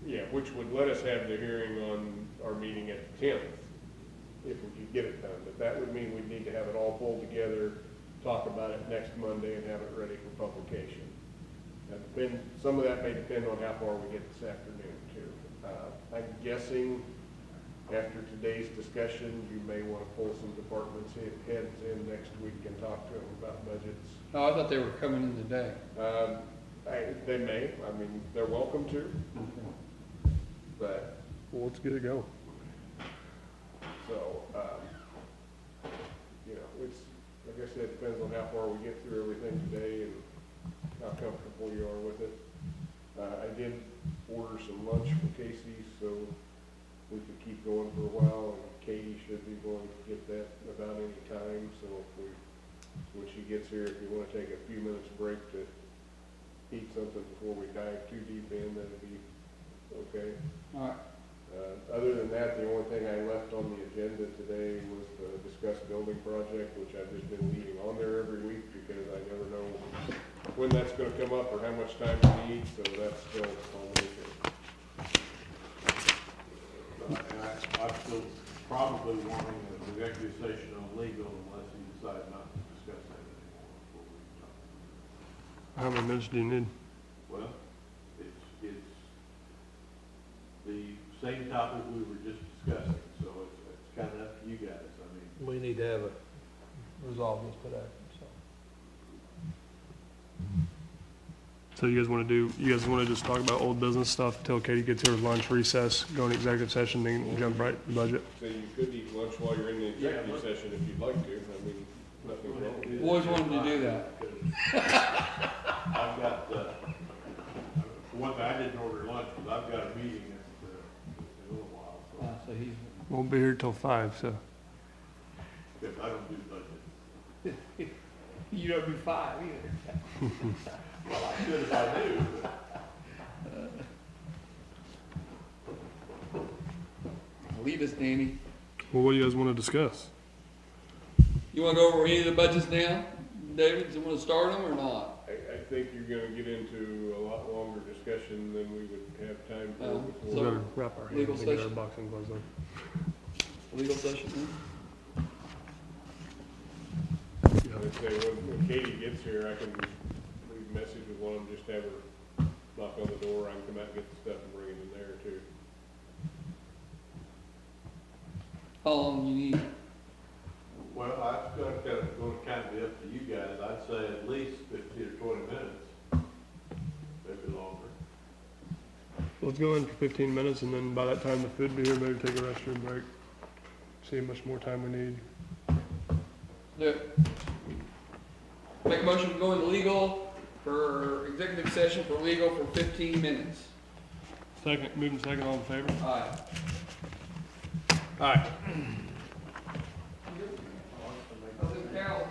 Yeah, which would let us have the hearing on our meeting at the 10th, if we could get it done. But that would mean we'd need to have it all pulled together, talk about it next Monday, and have it ready for publication. Some of that may depend on how far we get this afternoon, too. I'm guessing after today's discussion, you may want to pull some departments heads in next week and talk to them about budgets. Oh, I thought they were coming in today. They may, I mean, they're welcome to, but, Well, let's get it going. so, you know, it's, like I said, it depends on how far we get through everything today and how comfortable you are with it. I did order some lunch for Casey, so we could keep going for a while, and Katie should be going to get that about any time, so when she gets here, if you wanna take a few minutes break to eat something before we dive too deep in, that'd be okay. All right. Other than that, the only thing I left on the agenda today was the discuss building project, which I've just been leaving on there every week because I never know when that's gonna come up or how much time we need, so that's still on the weekend. And I'm still probably wanting an executive session on legal unless you decide not to discuss that anymore before we talk. How many minutes do you need? Well, it's the same topic we were just discussing, so it's kind of up to you guys. I mean, We need to have a resolve this today, so. So you guys want to just talk about old business stuff till Katie gets here with lunch, recess, go into executive session, then jump right to the budget? So you could eat lunch while you're in the executive session if you'd like to, I mean, nothing wrong with it. Always wanted to do that. I've got, for one thing, I didn't order lunch, but I've got a meeting in a little while, so, So he's, Won't be here till 5, so. because I don't do budget. you don't do 5 either. Well, I could if I do, but Leave us, Danny. Well, what do you guys want to discuss? You wanna go over any of the budgets now? David, do you wanna start them or not? I think you're gonna get into a lot longer discussion than we would have time for Oh, We before. better wrap our Legal hands and get our session. boxing gloves on. Legal session then? I'd say when Katie gets here, I can leave a message with one of them, just have her knock on the door, I can come out and get the stuff and bring it in there too. How long you need? well, I've got to go kind of be up to you guys. I'd say at least 15 or 20 minutes, maybe longer. let's go in for 15 minutes, and then by that time the food will be here, maybe take a restroom break. See how much more time we need. Yeah. Make a motion to go into legal for executive session for legal for 15 minutes. Second, moving second, all in favor? Aye. Aye. How's it count?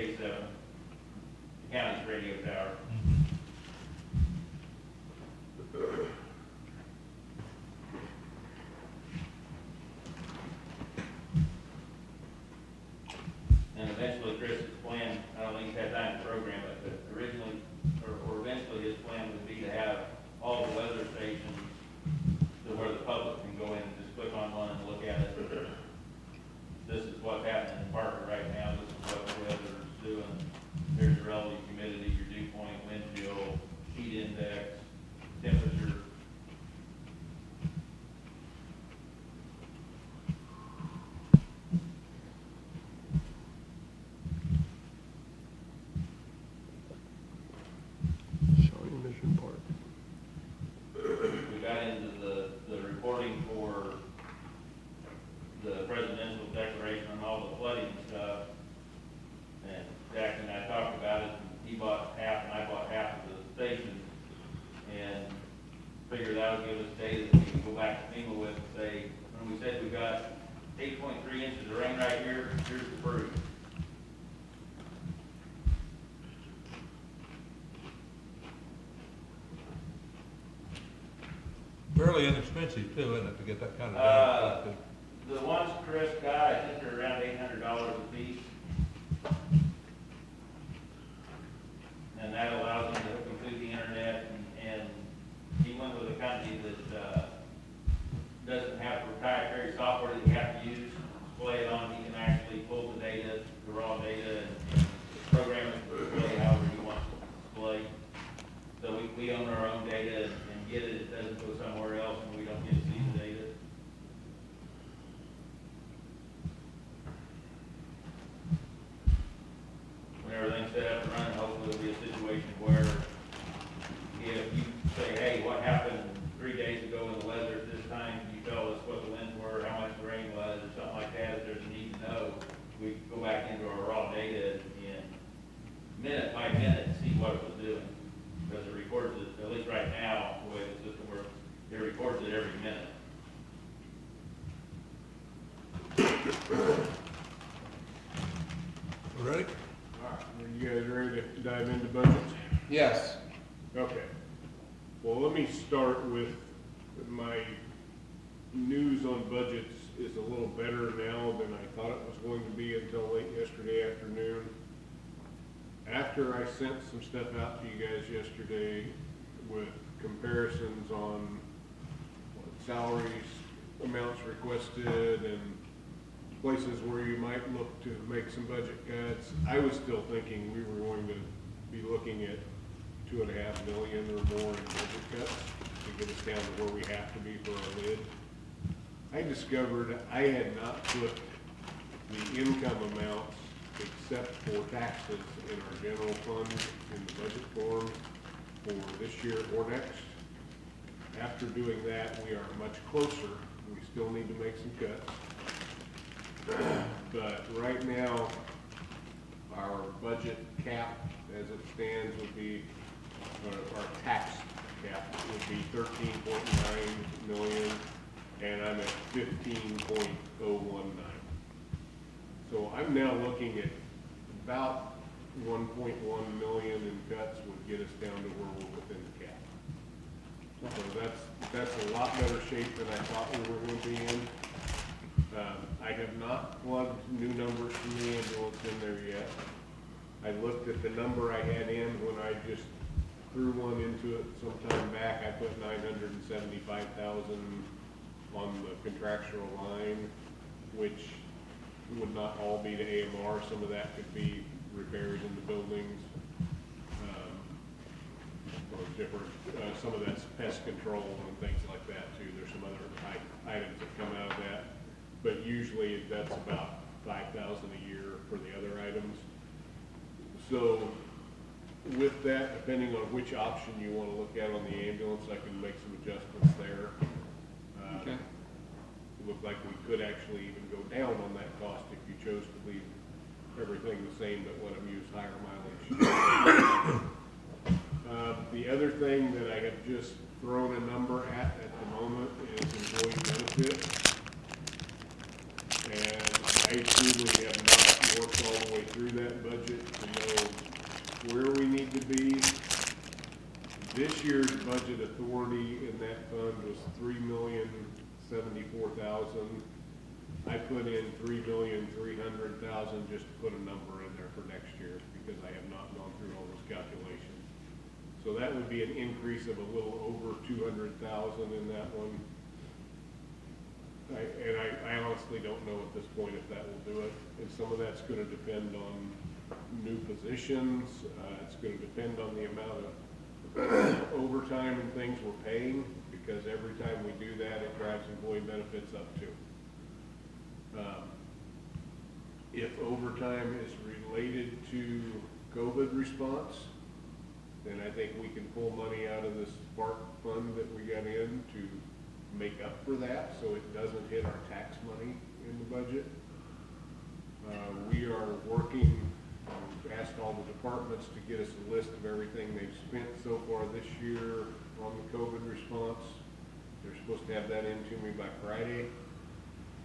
K7, the county's radio tower. And eventually Chris's plan, I don't think he's had time to program it, but originally, or eventually his plan would be to have all the weather stations to where the public can go in and just click on one and look at it. This is what's happening in Parker right now, this is what the weather is doing. Here's your relative humidity, your dew point, wind chill, heat index, temperature. Shawnee Mission Park. We got into the reporting for the presidential declaration on all the flooding stuff. And Jack and I talked about it, and he bought half and I bought half of the stations. And figured that would give us data that we can go back to FEMA with and say, when we said we got 8.3 inches of rain right here, here's the proof. Fairly inexpensive too, isn't it, to get that kind of data? The ones Chris got, I think they're around $800 a piece. And that allows them to hook them through the internet, and he went with a company that, doesn't have proprietary software that you have to use to display it on. He can actually pull the data, the raw data, and program it to display however he wants it to display. So we own our own data and get it, it doesn't go somewhere else and we don't get to see the data. When everything's set up and running, hopefully there'll be a situation where if you say, hey, what happened 3 days ago in the weather at this time, can you tell us what the winds were, how much the rain was, or something like that, if there's a need to know, we go back into our raw data and minute by minute see what it was doing. Because it records it, at least right now, the way the system works, it records it every minute. Ready? All right, are you guys ready to dive into budgets? Yes. Okay. Well, let me start with my news on budgets is a little better now than I thought it was going to be until late yesterday afternoon. After I sent some stuff out to you guys yesterday with comparisons on salaries, amounts requested, and places where you might look to make some budget cuts, I was still thinking we were going to be looking at $2.5 million or more in budget cuts to get us down to where we have to be for our lid. I discovered I had not put the income amounts except for taxes in our general fund in the budget form for this year or next. After doing that, we are much closer. We still need to make some cuts. But right now, our budget cap as it stands would be, our tax cap would be 13.9 million, and I'm at 15.019. So I'm now looking at about 1.1 million in cuts would get us down to where we're within the cap. So that's a lot better shape than I thought we were going to be in. I have not plugged new numbers from the ambulance in there yet. I looked at the number I had in when I just threw one into it some time back. I put 975,000 on the contractual line, which would not all be to AMR. Some of that could be repairs in the buildings, or different, some of that's pest control and things like that too. There's some other items that come out of that, but usually that's about 5,000 a year for the other items. So with that, depending on which option you want to look at on the ambulance, I can make some adjustments there. Okay. It looked like we could actually even go down on that cost if you chose to leave everything the same but let them use higher mileage. The other thing that I have just thrown a number at the moment is employee benefits. And I truly have not worked all the way through that budget budget authority in that fund was $3,074,000. I put in $3,300,000 just to put a number in there for next year because I have not gone through all those calculations. So that would be an increase of a little over 200,000 in that one. I honestly don't know at this point if that will do it. And some of that's gonna depend on new positions. It's gonna depend on the amount of overtime and things we're paying, because every time we do that, it drives employee benefits up too. If overtime is related to COVID response, then I think we can pull money out of this spark fund that we got in to make up for that, so it doesn't hit our tax money in the budget. We are working, we've asked all the departments to get us a list of everything they've spent so far this year on the COVID response. They're supposed to have that in to me by Friday.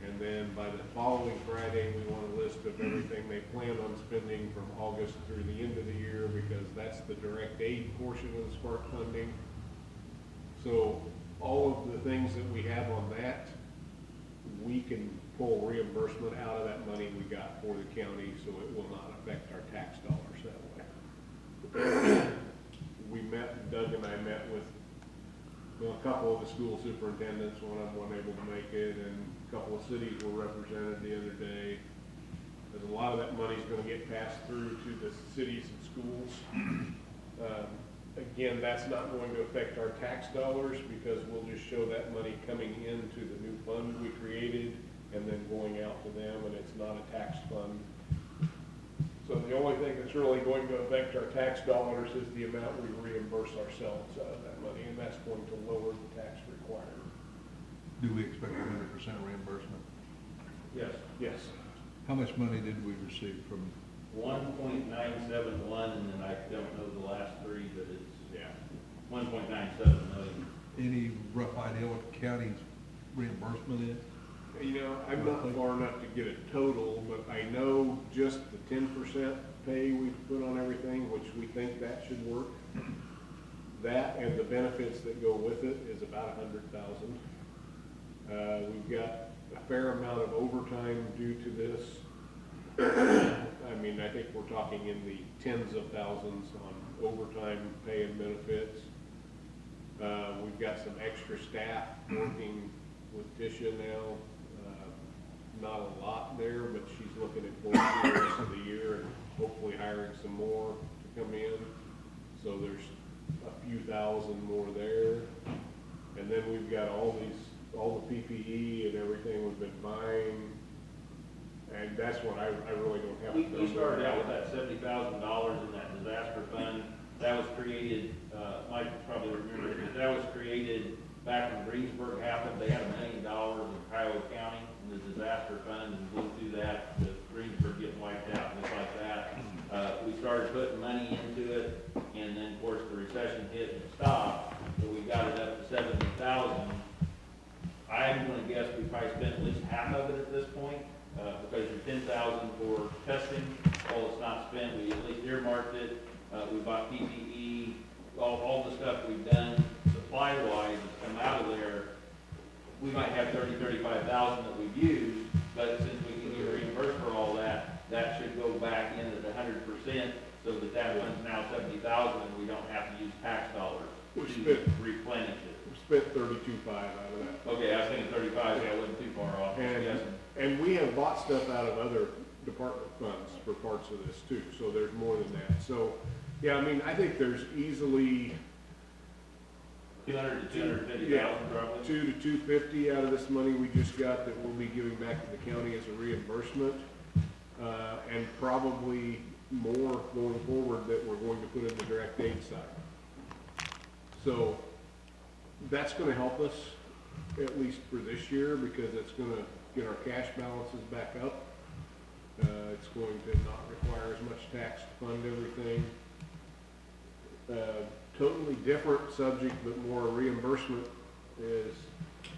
And then by the following Friday, we want a list of everything they plan on spending from August through the end of the year, because that's the direct aid portion of the spark funding. So all of the things that we have on that, we can pull reimbursement out of that money we got for the county, so it will not affect our tax dollars that way. Doug and I met with a couple of the school superintendents, one of them wasn't able to make it, and a couple of cities were represented the other day. Because a lot of that money is going to get passed through to the cities and schools. Again, that's not going to affect our tax dollars, because we'll just show that money coming into the new fund we created and then going out to them, and it's not a tax fund. So the only thing that's really going to affect our tax dollars is the amount we reimburse ourselves out of that money, and that's going to lower the tax required. Do we expect 100% reimbursement? Yes. Yes. How much money did we receive from? 1.971, and then I don't know the last three, but it's, Yeah. 1.97 million. Any rough idea what the county's reimbursement is? You know, I'm not far enough to get a total, but I know just the 10% pay we put on everything, which we think that should work. That and the benefits that go with it is about 100,000. We've got a fair amount of overtime due to this. I mean, I think we're talking in the tens of thousands on overtime pay and benefits. We've got some extra staff working with Tisha now. Not a lot there, but she's looking at going through the rest of the year and hopefully hiring some more to come in. So there's a few thousand more there. And then we've got all the PPE and everything we've been buying. And that's what I really don't have. We started out with that $70,000 in that disaster fund. That was created, Mike probably remember it, but that was created back when Greensburg happened. They had $1 million in Cuyahoga County in the disaster fund, and blew through that, with Greensburg getting wiped out, things like that. We started putting money into it, and then of course the recession hit and stopped, so we got it up to 70,000. I'm gonna guess we probably spent at least half of it at this point, because your 10,000 for testing, all it's not spent, we at least earmarked it. We bought PPE, all the stuff we've done supply-wise has come out of there. We might have 35,000 that we've used, but since we can get reimbursed for all that, that should go back in at 100%, so that fund's now 70,000, and we don't have to use tax dollars to replenish it. We spent 32.5 out of that. Okay, I was thinking 35, yeah, I wasn't too far off. And we have bought stuff out of other department funds for parts of this too, so there's more than that. So, yeah, I mean, I think there's easily 200 to 250,000 probably. 2 to 250 out of this money we just got that we'll be giving back to the county as a reimbursement, and probably more going forward that we're going to put in the direct aid side. So that's going to help us at least for this year, because it's going to get our cash balances back up. It's going to not require as much tax to fund everything. Totally different subject, but more reimbursement, is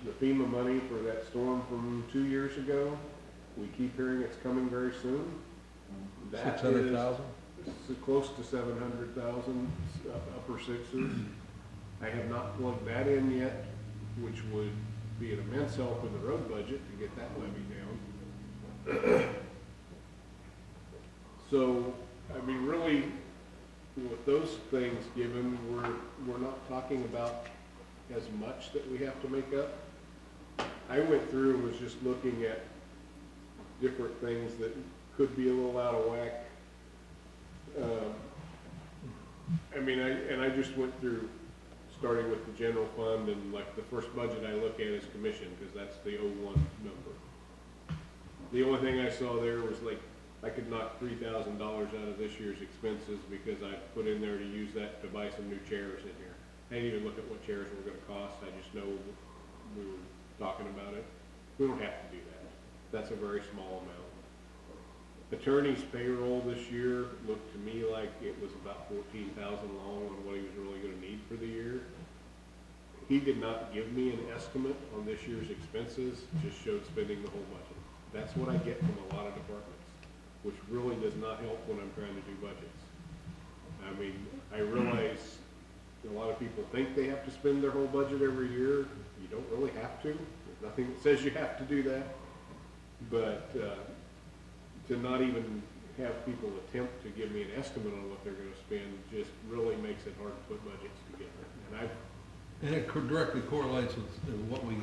the FEMA money for that storm from 2 years ago. We keep hearing it's coming very soon. 600,000? Close to 700,000, upper sixes. I have not plugged that in yet, which would be an immense help in the road budget to get that levy down. So, I mean, really, with those things given, we're not talking about as much that we have to make up. I went through and was just looking at different things that could be a little out of whack. I mean, I just went through, starting with the general fund, and like the first budget I look at is commission, because that's the 01 number. The only thing I saw there was like, I could knock $3,000 out of this year's expenses because I put in there to use that to buy some new chairs in here. I didn't even look at what chairs were gonna cost, I just know we were talking about it. We don't have to do that. That's a very small amount. Attorney's payroll this year looked to me like it was about 14,000 long on what he was really gonna need for the year. He did not give me an estimate on this year's expenses, just showed spending the whole budget. That's what I get from a lot of departments, which really does not help when I'm trying to do budgets. I mean, I realize a lot of people think they have to spend their whole budget every year. You don't really have to. There's nothing that says you have to do that. But to not even have people attempt to give me an estimate on what they're gonna spend just really makes it hard to put budgets together. And it directly correlates with what we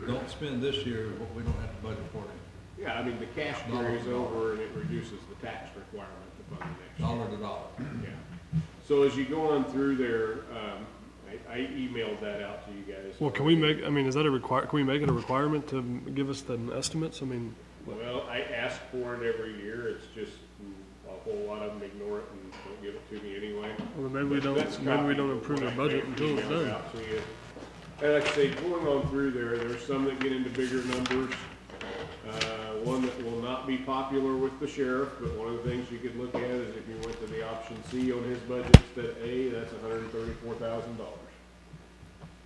don't spend this year, what we don't have to budget for next. Yeah, I mean, the cash carries over and it reduces the tax requirement to fund the next year. Dollar to dollar. Yeah. So as you go on through there, I emailed that out to you guys. Well, can we make, I mean, is that can we make it a requirement to give us the estimates? I mean, Well, I ask for it every year, it's just a whole lot of them ignore it and don't give it to me anyway. well, maybe we That's don't approve our budget until it's emailed done. out to you. And like I say, going on through there's some that get into bigger numbers. One that will not be popular with the sheriff, but one of the things you could look at is if you went to the option C on his budget instead of A, that's $134,000.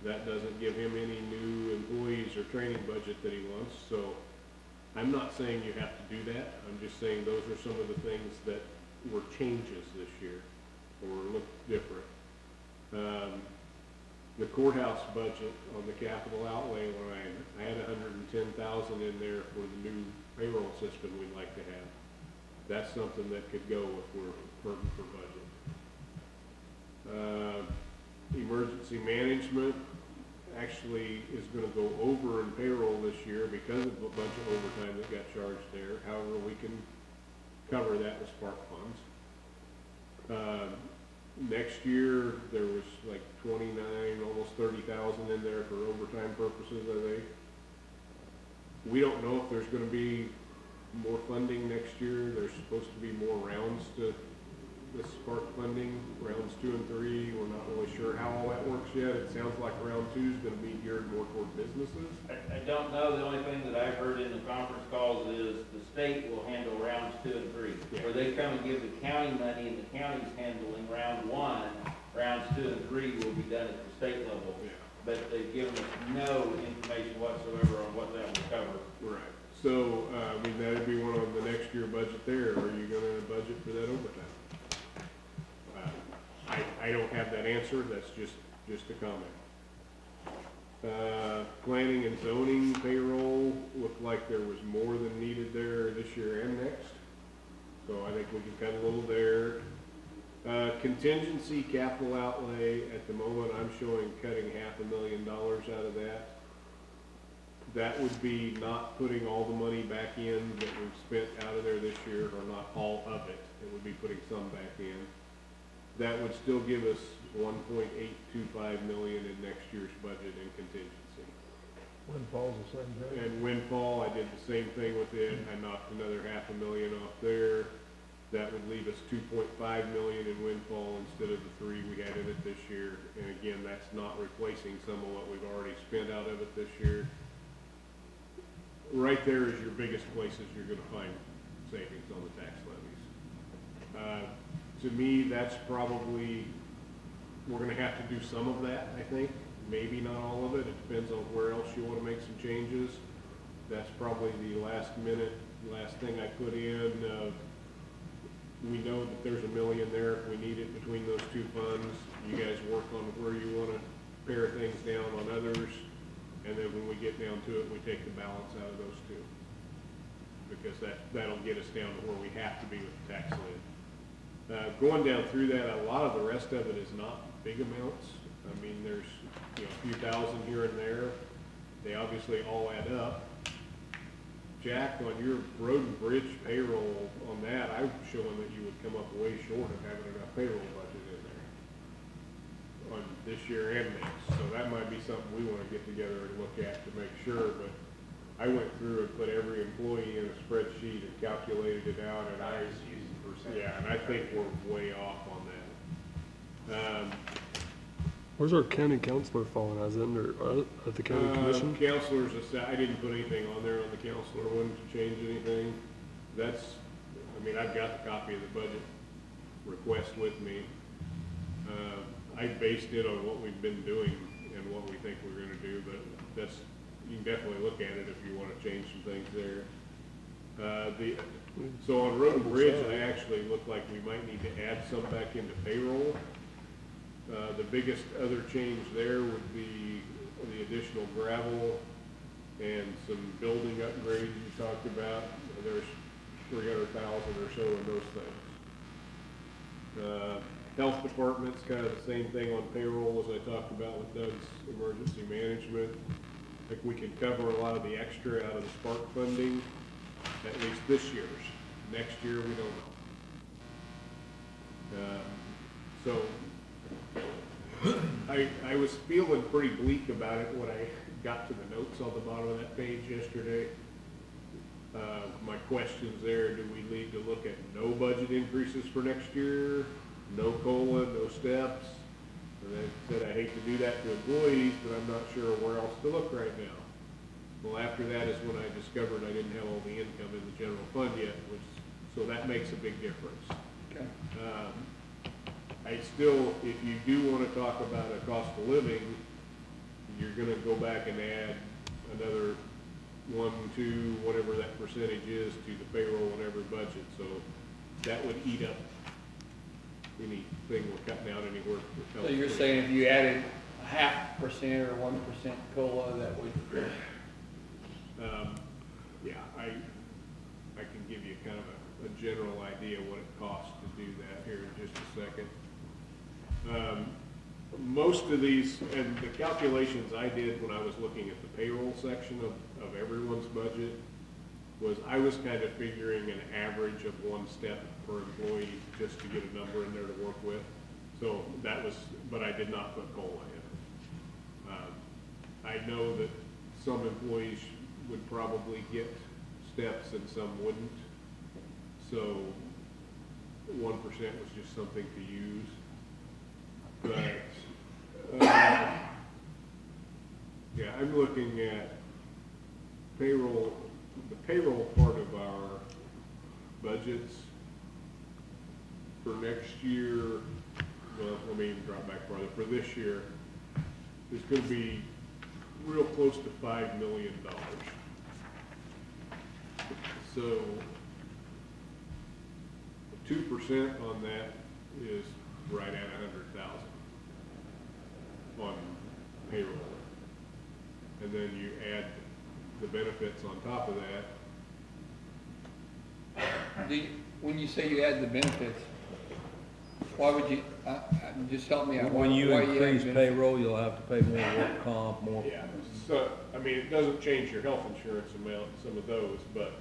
That doesn't give him any new employees or training budget that he wants, so I'm not saying you have to do that. I'm just saying those are some of the things that were changes this year, or look different. The courthouse budget on the capital outlay line, I had $110,000 in there for the new payroll system we'd like to have. That's something that could go if we're hurting for budget. Emergency management actually is gonna go over in payroll this year because of a bunch of overtime that got charged there. However, we can cover that with spark funds. Next year, there was like 29, almost 30,000 in there for overtime purposes, I think. We don't know if there's gonna be more funding next year. There's supposed to be more rounds to this spark funding, rounds 2 and 3. We're not really sure how all that works yet. It sounds like round 2 is gonna be geared more toward businesses. I don't know, the only thing that I've heard in the conference calls is the state will handle rounds 2 and 3. Yeah. Where they come and give the county money and the county's handling round 1, rounds 2 and 3 will be done at the state level. Yeah. But they've given us no information whatsoever on what that will cover. Right. So, I mean, that'd be one on the next year budget there. Are you gonna budget for that overtime? I don't have that answer. That's just a comment. Planning and zoning payroll looked like there was more than needed there this year and next. So I think we can cut a little there. Contingency capital outlay, at the moment, I'm showing cutting $500,000 out of that. That would be not putting all the money back in that we've spent out of there this year, or not all of it. It would be putting some back in. That would still give us $1.825 million in next year's budget in contingency. Windfall's the same thing. And windfall, I did the same thing with it. I knocked another $500,000 off there. That would leave us $2.5 million in windfall instead of the 3 we had in it this year. And again, that's not replacing some of what we've already spent out of it this year. Right there is your biggest places you're gonna find savings on the tax levies. To me, that's probably, we're gonna have to do some of that, I think. Maybe not all of it. It depends on where else you wanna make some changes. That's probably the last thing I put in. we know that there's $1 million there if we need it between those two funds. You guys work on where you wanna pare things down on others, and then when we get down to it, we take the balance out of those two. Because that'll get us down to where we have to be with the tax lid. Going down through that, a lot of the rest of it is not big amounts. I mean, there's, a few thousand here and there. They obviously all add up. Jack, on your road and bridge payroll on that, I'm showing that you would come up way short of having enough payroll budget in there on this year and next. So that might be something we wanna get together and look at to make sure, but I went through and put every employee in a spreadsheet and calculated it out, and and I think we're way off on that. Where's our county counselor falling? Is it under, at the county commission? Counselors, I didn't put anything on there on the counselor one to change anything. I've got the copy of the budget request with me. I based it on what we've been doing and what we think we're gonna do, but you can definitely look at it if you wanna change some things there. So on road and bridge, I actually look like we might need to add some back into payroll. The biggest other change there would be the additional gravel and some building upgrades you talked about. There's 300,000 or so in those things. Health department's kind of the same thing on payroll as I talked about with Doug's emergency management. I think we can cover a lot of the extra out of the Spark funding, at least this year's. Next year, we don't know. I was feeling pretty bleak about it when I got to the notes on the bottom of that page yesterday. My questions there, do we need to look at no budget increases for next year? No COLA, no steps? And I said I hate to do that to employees, but I'm not sure where else to look right now. Well, after that is when I discovered I didn't have all the income in the general fund yet, so that makes a big difference. Okay. I still, if you do want to talk about a cost of living, you're going to go back and add another 1, 2, whatever that percentage is to the payroll and every budget. So that would eat up anything we're cutting out anywhere. So you're saying if you added 0.5% or 1% COLA, that would? I can give you kind of a general idea what it costs to do that here in just a second. Most of these, and the calculations I did when I was looking at the payroll section of everyone's budget, was I was kind of figuring an average of 1 step per employee just to get a number in there to work with. So that was, but I did not put COLA in. I know that some employees would probably get steps and some wouldn't. So 1% was just something to use. But, I'm looking at payroll, the payroll part of our budgets for next year. Well, let me even drop back farther. For this year, is going to be real close to $5 million. So 2% on that is right at 100,000 on payroll. And then you add the benefits on top of that. When you say you add the benefits, why would you, just help me out. When you why add increase benefits? payroll, you'll have to pay more work comp, more. Yeah, so, it doesn't change your health insurance amount, some of those, but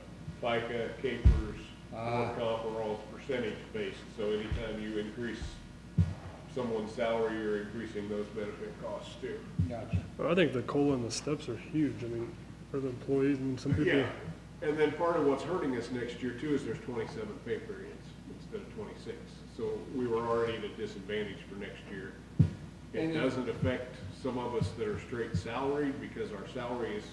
FICA, capers, work comp are all percentage based. So anytime you increase someone's salary, you're increasing those benefit costs too. Gotcha. I think the COLA and the steps are huge. For the employees, some people. Yeah, and then part of what's hurting us next year too is there's 27 pay periods instead of 26. So we were already at a disadvantage for next year. It doesn't affect some of us that are straight salaried because our salary is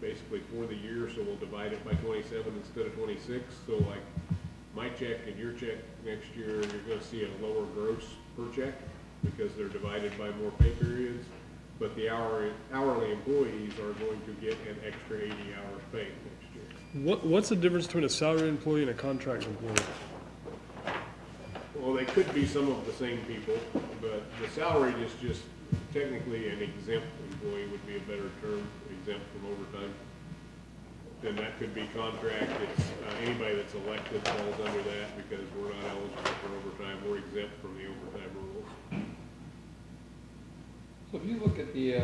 basically for the year, so we'll divide it by 27 instead of 26. So like my check and your check next year, you're gonna see a lower gross per check because they're divided by more pay periods. But the hourly employees are going to get an extra 80 hours paid next year. What's the difference between a salaried employee and a contract employee? Well, they could be some of the same people, but the salaried is just technically an exempt employee would be a better term, exempt from overtime. Then that could be contract, it's, anybody that's elected falls under that because we're not eligible for overtime, we're exempt from the overtime rules. So if you look at the,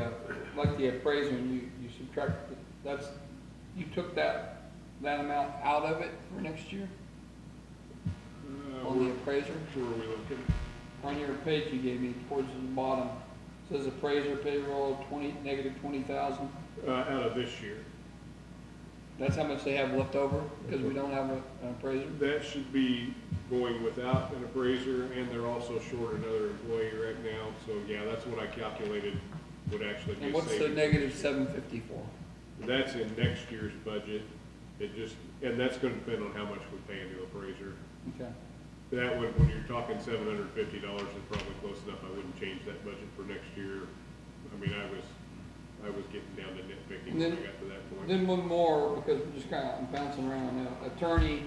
like the appraiser, and you subtract, that's, you took that amount out of it for next year? On the appraiser? Where are we looking? On your page you gave me towards the bottom, says appraiser payroll negative 20,000. Out of this year. That's how much they have left over, because we don't have an appraiser? That should be going without an appraiser, and they're also short another employee right now, so yeah, that's what I calculated would actually be And what's the savings. negative 754? That's in next year's budget, it just, and that's gonna depend on how much we pay a new appraiser. Okay. That would, when you're talking $750, is probably close enough, I wouldn't change that budget for next year. I mean, I was getting down to nitpicking when I got to that point. Then one more, because we're just kind of bouncing around now. Attorney,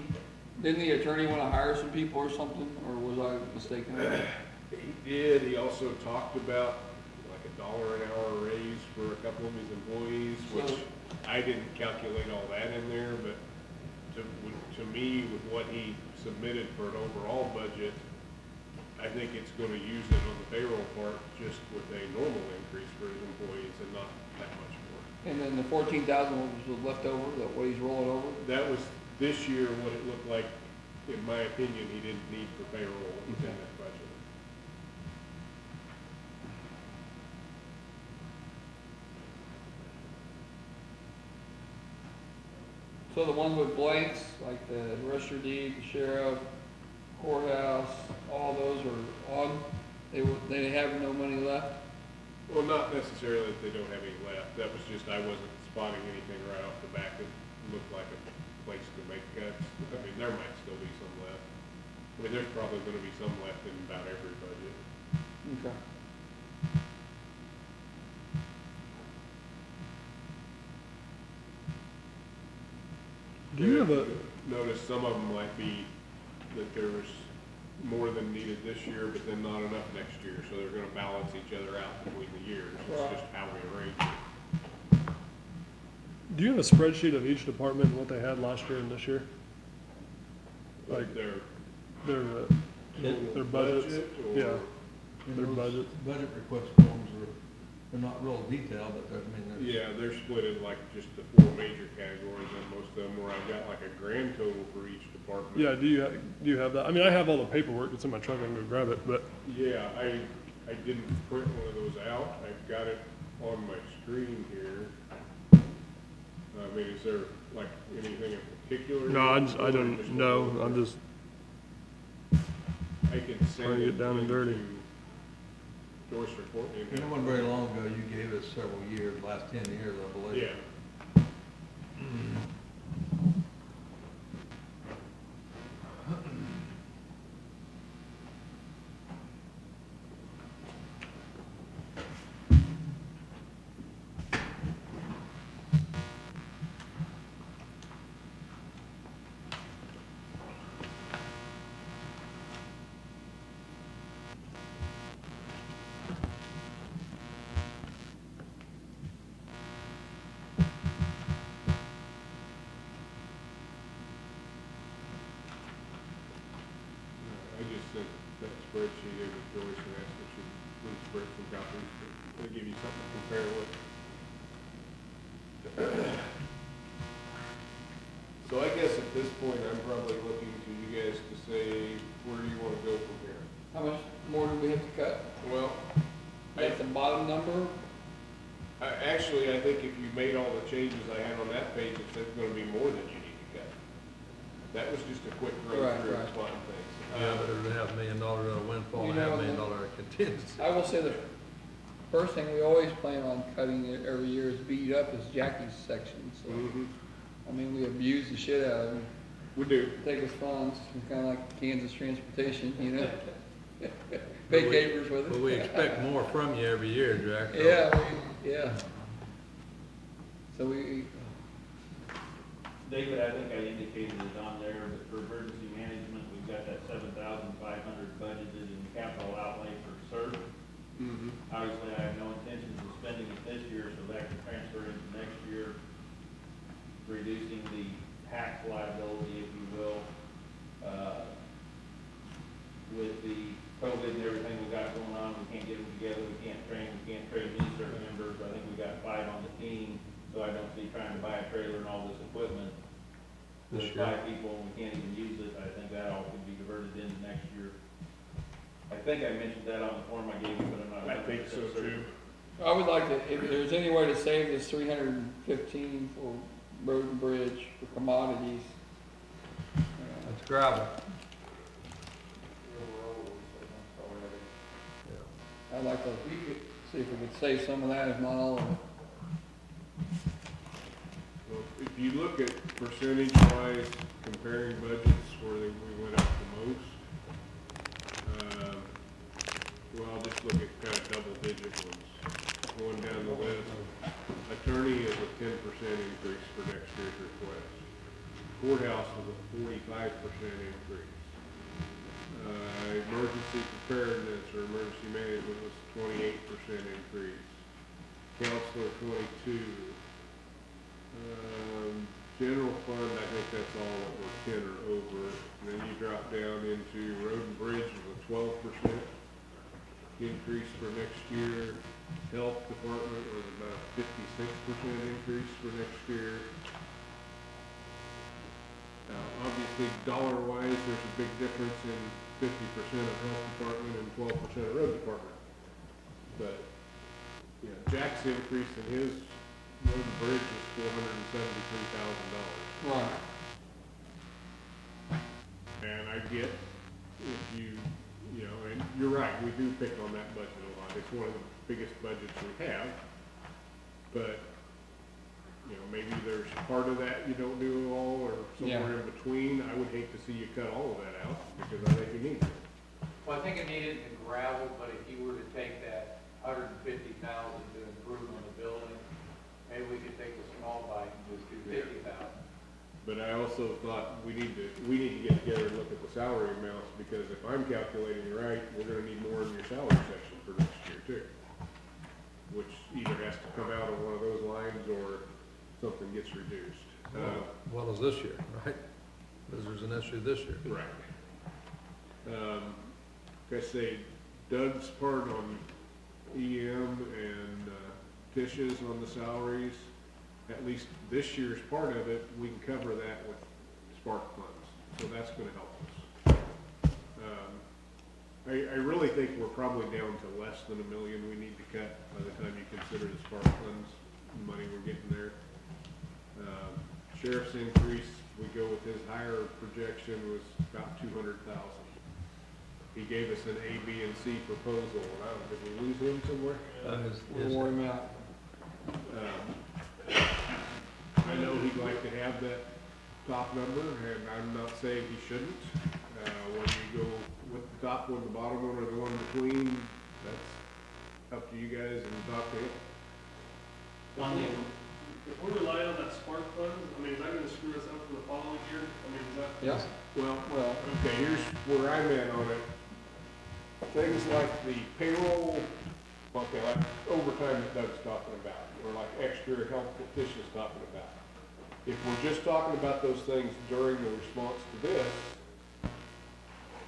didn't the attorney want to hire some people or something, or was I mistaken? He did, he also talked about like $1 an hour raise for a couple of his employees, which So- I didn't calculate all that in there, but to me, with what he submitted for an overall budget, I think it's gonna use it on the payroll part just with a normal increase for his employees and not that much more. And then the 14,000 was left over, that what he's rolling over? That was this year what it looked like, in my opinion, he didn't need for payroll within that budget. So the ones with blanks, like the register deed, the sheriff, courthouse, all those are on, they have no money left? Well, not necessarily that they don't have any left, that was just, I wasn't spotting anything right off the bat that looked like a place to make cuts. I mean, there might still be some left. I mean, there's probably gonna be some left in about every budget. Okay. Do you have a, Notice some of them might be that there was more than needed this year, but then not enough next year, so they're gonna balance each other out between the years. It's Right. just how we arrange it. do you have a spreadsheet of each department and what they had last year and this year? Like Their their budgets? or- Yeah, And their those budget. Budget request forms are, they're not real detailed, but they're, I mean, they're. Yeah, they're split in like just the 4 major categories on most of them, where I've got like a grand total for each department. Yeah, do you have that? I mean, I have all the paperwork, it's in my truck, I can go grab it, but, Yeah, I didn't print one of those out, I've got it on my screen here. I mean, is there like anything in particular? no, I or don't just know, what- I'm just, I can trying send to it get down and dirty. to Joyce or Courtney. And it wasn't very long ago, you gave us several years, last 10 years, I believe. Yeah. I just sent that spreadsheet over to Joyce and asked if she'd please spread some copies, to give you something to compare with. So I guess at this point, I'm probably looking to you guys to say, where do you wanna go from here? How much more do we have to cut? Well, At the bottom number? actually, I think if you made all the changes I had on that page, it's gonna be more than you need to cut. That was just a quick run Right, through right. of spotting things. Yeah, but there's a $500,000 windfall, You and a know, $500,000 contingency. I will say the first thing we always plan on cutting it every year is beat up is Jackie's section, so, Mhm. I mean, we abuse the shit out of him. We do. Take his funds, kind of like Kansas transportation, you know? Pay capers with it. But we expect more from you every year, Jack. so- Yeah. So we, David, I think I indicated it on there, but for emergency management, we've got that 7,500 budgeted Obviously, I have no intentions of spending it this year, so that can transfer into next year, reducing the tax liability, if you will. With the COVID and everything we got going on, we can't get them together, we can't train these certain members. I think we got 5 on the team, so I don't see trying to buy a trailer and all this equipment. There's 5 people and we can't even use it. I think that all could be diverted into next year. I think I mentioned that on the form I gave you, but I'm not. I think so too. I would like to, if there's any way to save this 315 for road and bridge, for commodities. That's gravel. I'd like to see if we could save some of that, if not all of it. Well, if you look at percentage-wise, comparing budgets where we went up the most, well, I'll just look at kind of double-digit ones. Going down the list, attorney is a 10% increase for next year's request. Courthouse was a 45% increase. Emergency preparedness or emergency management was 28% increase. Counselor 22. General fund, I think that's all that were 10 or over. And then you drop down into road and bridge was a 12% increase for next year. Health department was about 56% increase for next year. Now, obviously, dollar-wise, there's a big difference in 50% of health department and 12% of road department. But, you know, Jack's increase in his road and bridge is $473,000. Right. And I get if you know, and you're right, we do pick on that budget a lot. It's one of the biggest budgets we have. But, you know, maybe there's part of that you don't do all or somewhere in between. I would hate to see you cut all of that out because I think you need it. Well, I think it needed the gravel, but if you were to take that 150,000 to improve on the building, maybe we could take a small bite and just do 50,000. But I also thought we need to get together and look at the salary amounts because if I'm calculating right, we're gonna need more in your salary section for next year too. Which either has to come out of one of those lines or something gets reduced. Well, as this year, right? Because there's an issue this year. Right. Like I say, Doug's part on EM and Tish's on the salaries, at least this year's part of it, we can cover that with spark funds. So that's gonna help us. I really think we're probably down to less than $1 million we need to cut by the time you consider the spark funds, the money we're getting there. Sheriff's increase, we go with his higher projection was about 200,000. He gave us an A, B, and C proposal. Did we lose him somewhere? We'll worry about. I know he'd like to have that top number, and I'm not saying he shouldn't. When you go with the top one, the bottom one, or the one between, that's up to you guys and talk to him. If we're relying on that spark fund, I mean, is that gonna screw us up for the following year? I mean, is that? Yeah. Well, okay, here's where I'm at on it. Things like the payroll, okay, like overtime that Doug's talking about, or like extra health that Tish is talking about. If we're just talking about those things during the response to this,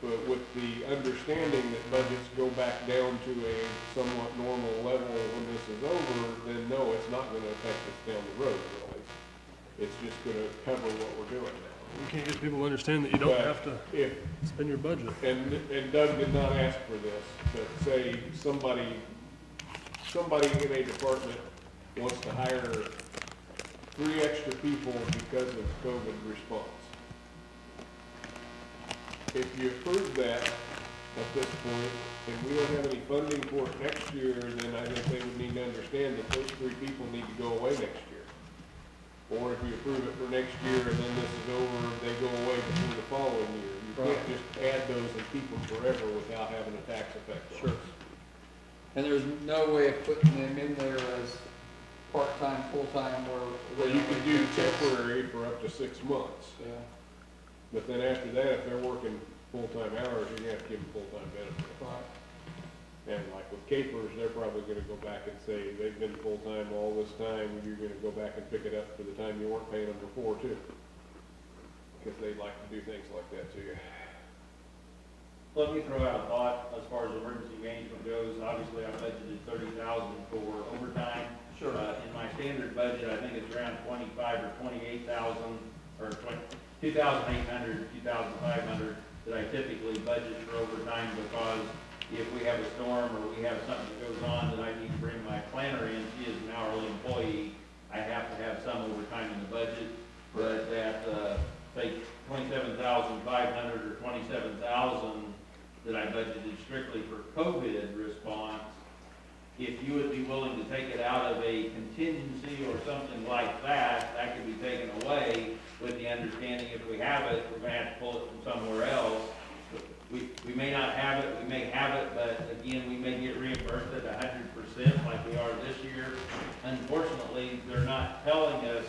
but with the understanding that budgets go back down to a somewhat normal level when this is over, then no, it's not gonna affect us down the road, really. It's just gonna cover what we're doing now. We can't get people to understand that you don't But have to if, spend your budget. and Doug did not ask for this, but say somebody in a department wants to hire 3 extra people because of COVID response. If you approve that at this point, and we don't have any funding for it next year, then I think they would need to understand that those 3 people need to go away next year. Or if you approve it for next year and then this is over, they go away before the following year. You can't just add those and keep them forever without having a tax effect on us. And there's no way of putting them in there as part-time, full-time, or. Well, you could do temporary for up to 6 months. Yeah. But then after that, if they're working full-time hours, you're gonna have to give them full-time benefits. Right. And like with Capers, they're probably gonna go back and say, they've been full-time all this time, you're gonna go back and pick it up for the time you weren't paying them before too. Because they'd like to do things like that to you. Let me throw out a thought as far as emergency management goes. Obviously, I budgeted 30,000 for overtime. Sure. In my standard budget, I think it's around 25 or 28,000, or 2,800, 2,500 that I typically budget for overtime, because if we have a storm or we have something that goes on that I need to bring my planner in, she is an hourly employee, I have to have some overtime in the budget. But at, say, 27,500 or 27,000 that I budgeted strictly for COVID response, if you would be willing to take it out of a contingency or something like that, that could be taken away with the understanding if we have it, we're gonna have to pull it from somewhere else. We may not have it, we may have it, but again, we may get reimbursed at 100% like we are this year. Unfortunately, they're not telling us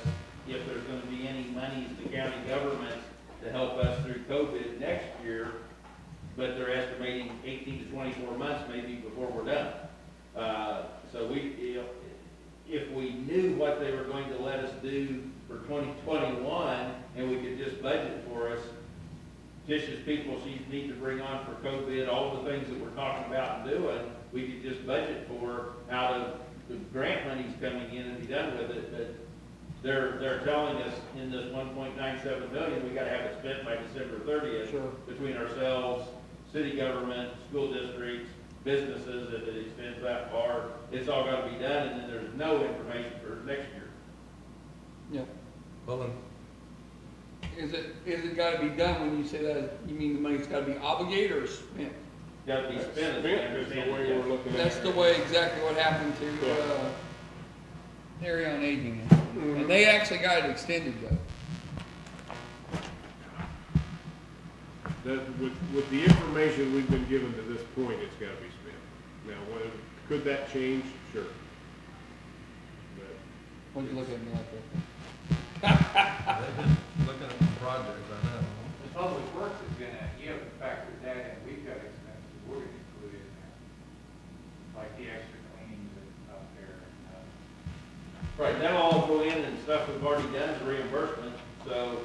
if there's gonna be any monies to county governments to help us through COVID next year, but they're estimating 18 to 24 months maybe before we're done. So if we knew what they were going to let us do for 2021, and we could just budget for us, just as people need to bring on for COVID, all the things that we're talking about and doing, we could just budget for out of the grant monies coming in and be done with it. But they're telling us in this 1.97 million, we gotta have it spent by December 30th. Sure. Between ourselves, city government, school districts, businesses, if it extends that far, it's all gotta be done, and then there's no information for next year. Yeah. Well, and Is it gotta be done when you say that, you mean the money's gotta be obligated or spent? Gotta be spent, as I Spent is the understand way it, we're looking at it. That's the way, exactly what happened to, Area on Aging. And they actually got it extended though. With the information we've been given to this point, it's gotta be spent. Now, could that change? Sure. But Why'd you look at me like that? they've been looking at the project, I know. The Public Works is gonna, you have to factor that in, we've got expenses, we're gonna include in there. Like the extra cleanings up there. Right, that'll all go in and stuff we've already done as reimbursement, so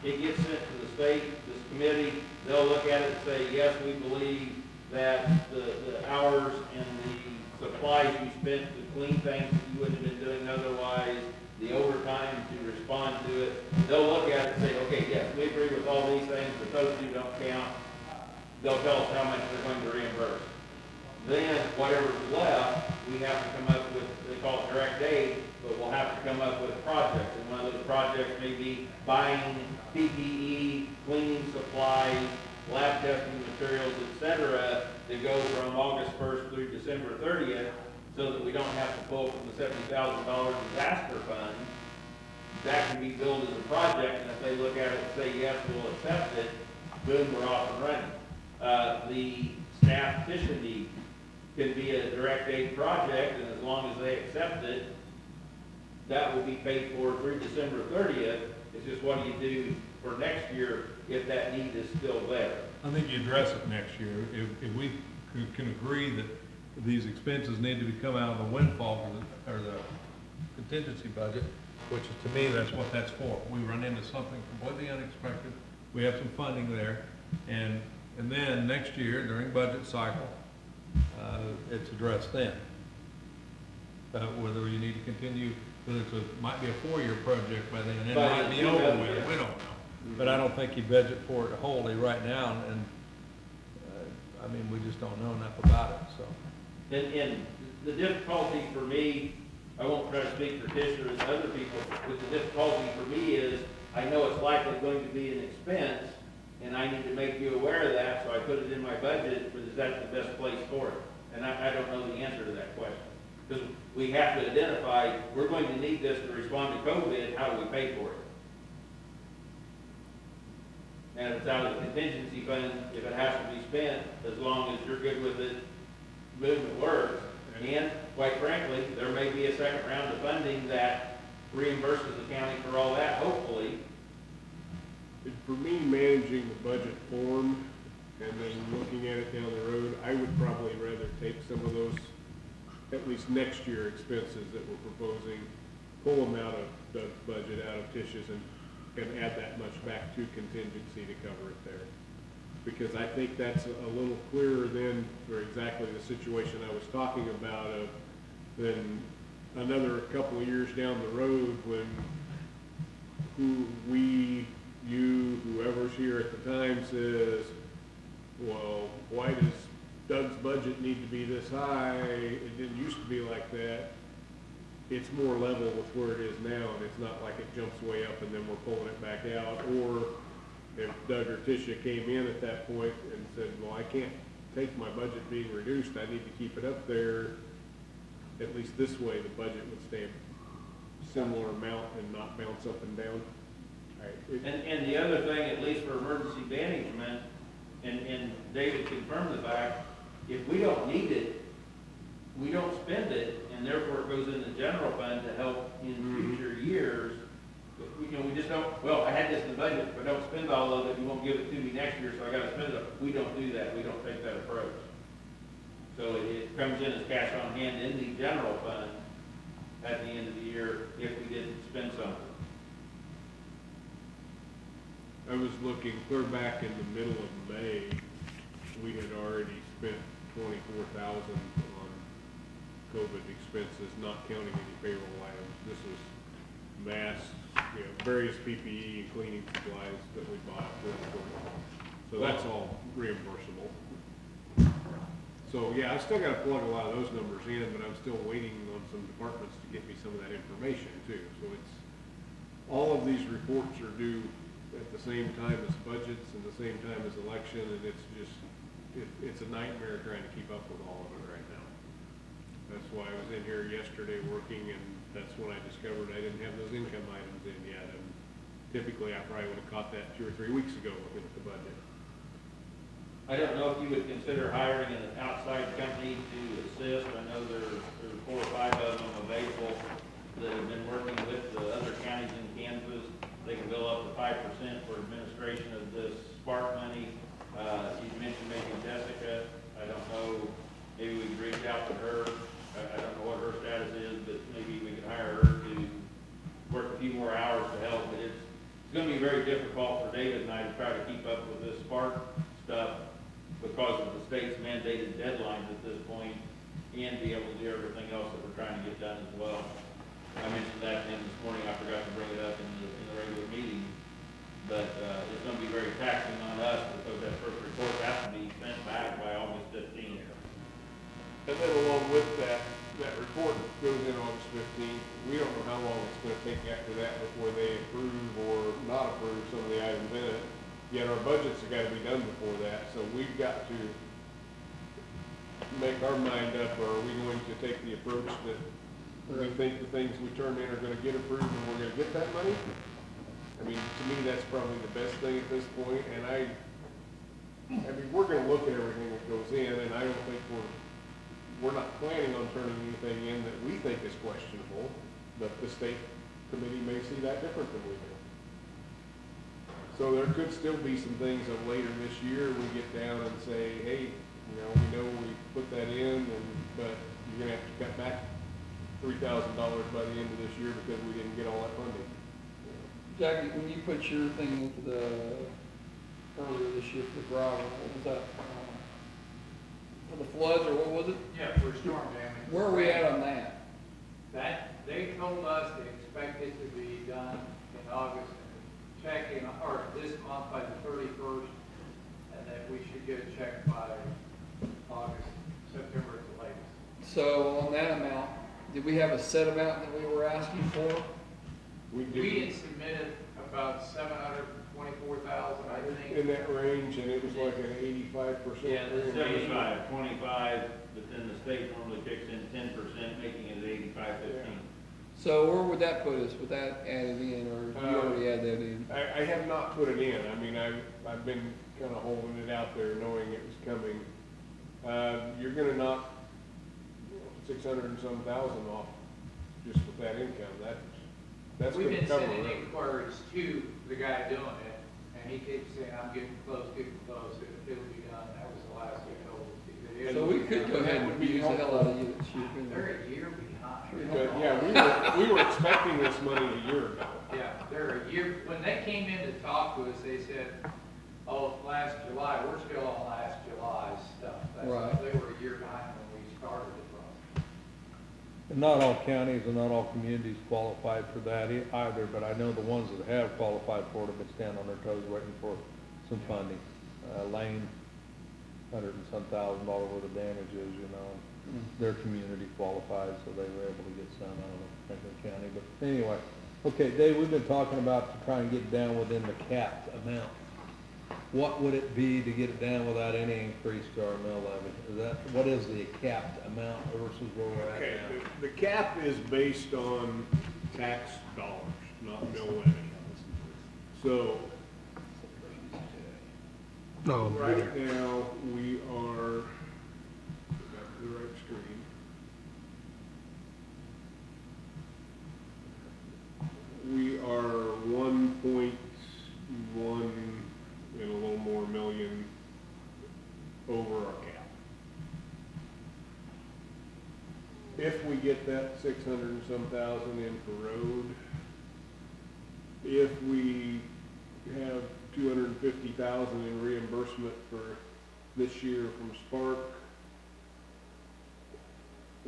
it gets sent to the state, this committee, they'll look at it and say, yes, we believe that the hours and the supplies you spent to clean things that you wouldn't have been doing otherwise, the overtime to respond to it, they'll look at it and say, okay, yes, we agree with all these things, but those two don't count. They'll tell us how much they're going to reimburse. Then, whatever's left, we have to come up with, they call it direct aid, but we'll have to come up with projects. And one of those projects may be buying PPE, cleaning supplies, lab testing materials, et cetera, to go from August 1st through December 30th, so that we don't have to pull from the $70,000 disaster fund. That can be billed as a project, and if they look at it and say, yes, we'll accept it, boom, we're off and running. The staff petition need can be a direct aid project, and as long as they accept it, that will be paid for through December 30th. It's just what do you do for next year if that need is still there? I think you address it next year. If we can agree that these expenses need to be come out of the windfall or the contingency budget, which is, to me, that's what that's for. We run into something completely unexpected, we have some funding there, and then next year, during budget cycle, it's addressed then. Whether you need to continue, whether might be a 4-year project by then, it might be over with, we don't know. But I don't think you budget for it wholly right now, and I mean, we just don't know enough about it, so. And the difficulty for me, I won't try to speak for Tisher and other people, but the difficulty for me is, I know it's likely going to be an expense, and I need to make you aware of that, so I put it in my budget, but is that the best place for it? And I don't know the answer to that question. Because we have to identify, we're going to need this to respond to COVID, how do we pay for it? And if it's out of the contingency fund, if it has to be spent, as long as you're good with it, boom, it works. And quite frankly, there may be a second round of funding that reimburses the county for all that, hopefully. for me, managing the budget form and then looking at it down the road, I would probably rather take at least next year expenses that we're proposing, pull them out of Doug's budget, out of Tish's, and add that much back to contingency to cover it there. Because I think that's a little clearer then for exactly the situation I was talking about of then another couple of years down the road when you, whoever's here at the time says, well, why does Doug's budget need to be this high? It didn't used to be like that. It's more level with where it is now, and it's not like it jumps way up and then we're pulling it back out. Or if Doug or Tisha came in at that point and said, well, I can't take my budget being reduced, I need to keep it up there, at least this way the budget would stay a similar amount and not bounce up and down. And the other thing, at least for emergency management, and David confirmed the fact, if we don't need it, we don't spend it, and therefore it goes in the general fund to help in future years. We just don't, well, I had this in the budget, if I don't spend all of it, you won't give it to me next year, so I gotta spend it. We don't do that, we don't take that approach. So it comes in as cash on hand in the general fund at the end of the year if we didn't spend something. I was looking clear back in the middle of May, we had already spent $24,000 on COVID expenses, not counting any payroll items. This was masks, various PPE and cleaning supplies that we bought. So that's all reimbursable. So yeah, I still gotta plug a lot of those numbers in, but I'm still waiting on some departments to get me some of that information too. So it's, all of these reports are due at the same time as budgets and the same time as election, and it's just, it's a nightmare trying to keep up with all of it right now. That's why I was in here yesterday working, and that's when I discovered I didn't have those income items in yet. And typically I probably would have caught that 2 or 3 weeks ago looking at the budget. I don't know if you would consider hiring an outside company to assist. I know there's 4 or 5 of them available that have been working with the other counties in Kansas. They can bill up to 5% for administration of this spark money. You mentioned maybe Jessica. I don't know, maybe we could reach out to her. I don't know what her status is, but maybe we could hire her to work a few more hours to help. But it's gonna be very difficult for David and I to try to keep up with this spark stuff because of the state's mandated deadlines at this point, and be able to do everything else that we're trying to get done as well. I mentioned that to him this morning. I forgot to bring it up in the regular meeting, but it's going to be very taxing on us because that first report has to be sent back by August 15th. And then along with that report goes in August 15th. We don't know how long it's going to take after that before they approve or not approve some of the items in it. Yet our budgets have got to be done before that, so we've got to make our mind up. Or are we going to take the approach that we think the things we turn in are going to get approved and we're going to get that money? I mean, to me, that's probably the best thing at this point. And I mean, we're going to look at everything that goes in, and I don't think we're not planning on turning anything in that we think is questionable, but the state committee may see that different than we do. So there could still be some things of later this year we get down and say, hey, we know we put that in, but you're going to have to cut back $3,000 by the end of this year because we didn't get all that funding. Jackie, when you put your thing into earlier this year for the gravel, what was that? For the floods, or what was it? Yeah, for storm damage. Where are we at on that? They told us they expect it to be done in August, or this month by the 31st, and that we should get a check by August, September at the latest. So on that amount, did we have a set amount that we were asking for? We We had submitted about 724,000, I think. in that range, and it was like an 85%. Yeah, range. 75, 25, but then the state normally kicks in 10%, making it 85, 15. So where would that put us with that added in, or did you already add that in? I have not put it in. I mean, I've been kind of holding it out there, knowing it was coming. You're going to knock 600 and some thousand off just with that income. That's We've going to been cover sending it. inquiries to the guy doing it, and he keeps saying, I'm getting close, it'll be done. That was the last he told us. So we could go ahead and use the hell out of you this They're a year behind. But, yeah, we were expecting this money a year ago. Yeah, they're a year, when they came in to talk to us, they said, oh, last July, we're still on last July's stuff. That's why Right. they were a year behind when we started the process. And not all counties and not all communities qualified for that either, but I know the ones that have qualified for it have been standing on their toes waiting for some funding. Lane, $100 and some thousand worth of damages, you know, and their community qualified, so they were able to get some out of Franklin County. But anyway, okay, Dave, we've been talking about to try and get down within the capped amount. What would it be to get it down without any increase to our mill levy? What is the capped amount versus where we're at Okay, now? the cap is based on tax dollars, not mill levy. So, No, right now, we are, back to the right screen. We are 1.1 and a little more million over our cap. If we get that 600 and some thousand in for road, if we have 250,000 in reimbursement for this year from Spark,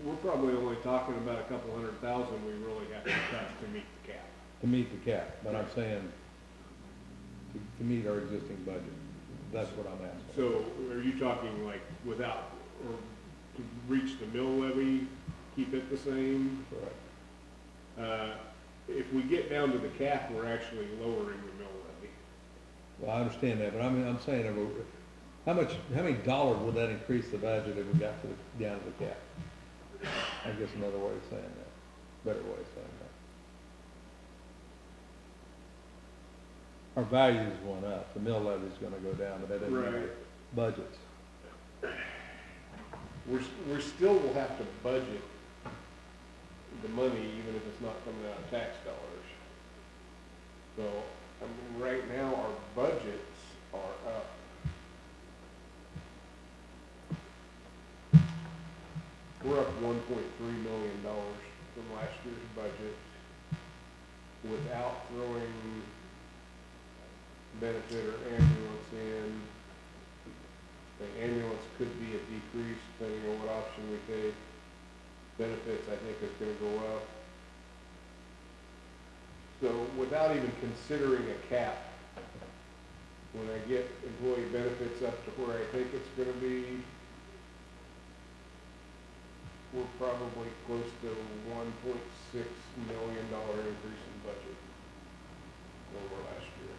we're probably only talking about a couple 100,000 we really have to touch to meet the cap. To meet the cap, but I'm saying to meet our existing budget. That's what I'm asking. So are you talking like without, or to reach the mill levy, keep it the same? Correct. If we get down to the cap, we're actually lowering the mill levy. Well, I understand that, but I'm saying, how many dollars would that increase the budget if we got down to the cap? I guess another way of saying that, better way of saying that. Our values went up, the mill levy's gonna go down, but that doesn't Right. matter. Budgets. We're still will have to budget the money even if it's not coming out of tax dollars. So, I mean, right now, our budgets are up. We're up $1.3 million from last year's budget without throwing benefit or ambulance in. The ambulance could be a decrease depending on what option we take. Benefits, I think, is gonna go up. So without even considering a cap, when I get employee benefits up to where I think it's gonna be, we're probably close to $1.6 million increase in budget over last year.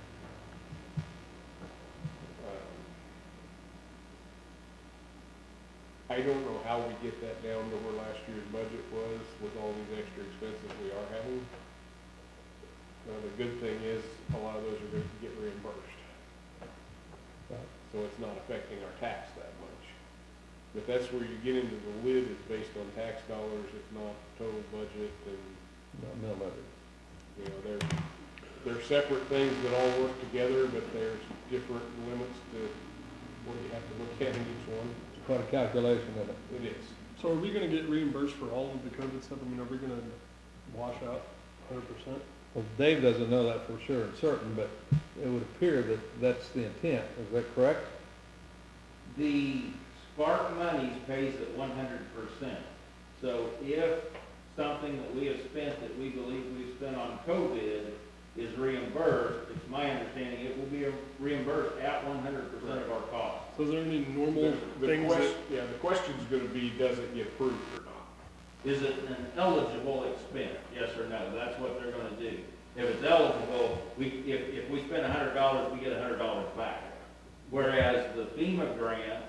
I don't know how we get that down to where last year's budget was with all these extra expenses we are having. The good thing is, a lot of those are going to get reimbursed. So it's not affecting our tax that much. But that's where you get into the lid, is based on tax dollars, it's not total budget, and, Mill levy. you know, they're separate things that all work together, but there's different limits to what you have to look at in each one. It's quite a calculation, isn't it? It is. So are we gonna get reimbursed for all of the COVID stuff? I mean, are we gonna wash out 100%? Well, Dave doesn't know that for sure and certain, but it would appear that that's the intent. Is that correct? The Spark monies pays at 100%. So if something that we have spent that we believe we've spent on COVID is reimbursed, it's my understanding it will be reimbursed at 100% of our costs. So is there any normal The things that, the question's gonna be, does it get approved or not? Is it an eligible expense, yes or no? That's what they're gonna do. If it's eligible, if we spend $100, we get $100 back. Whereas the FEMA grant,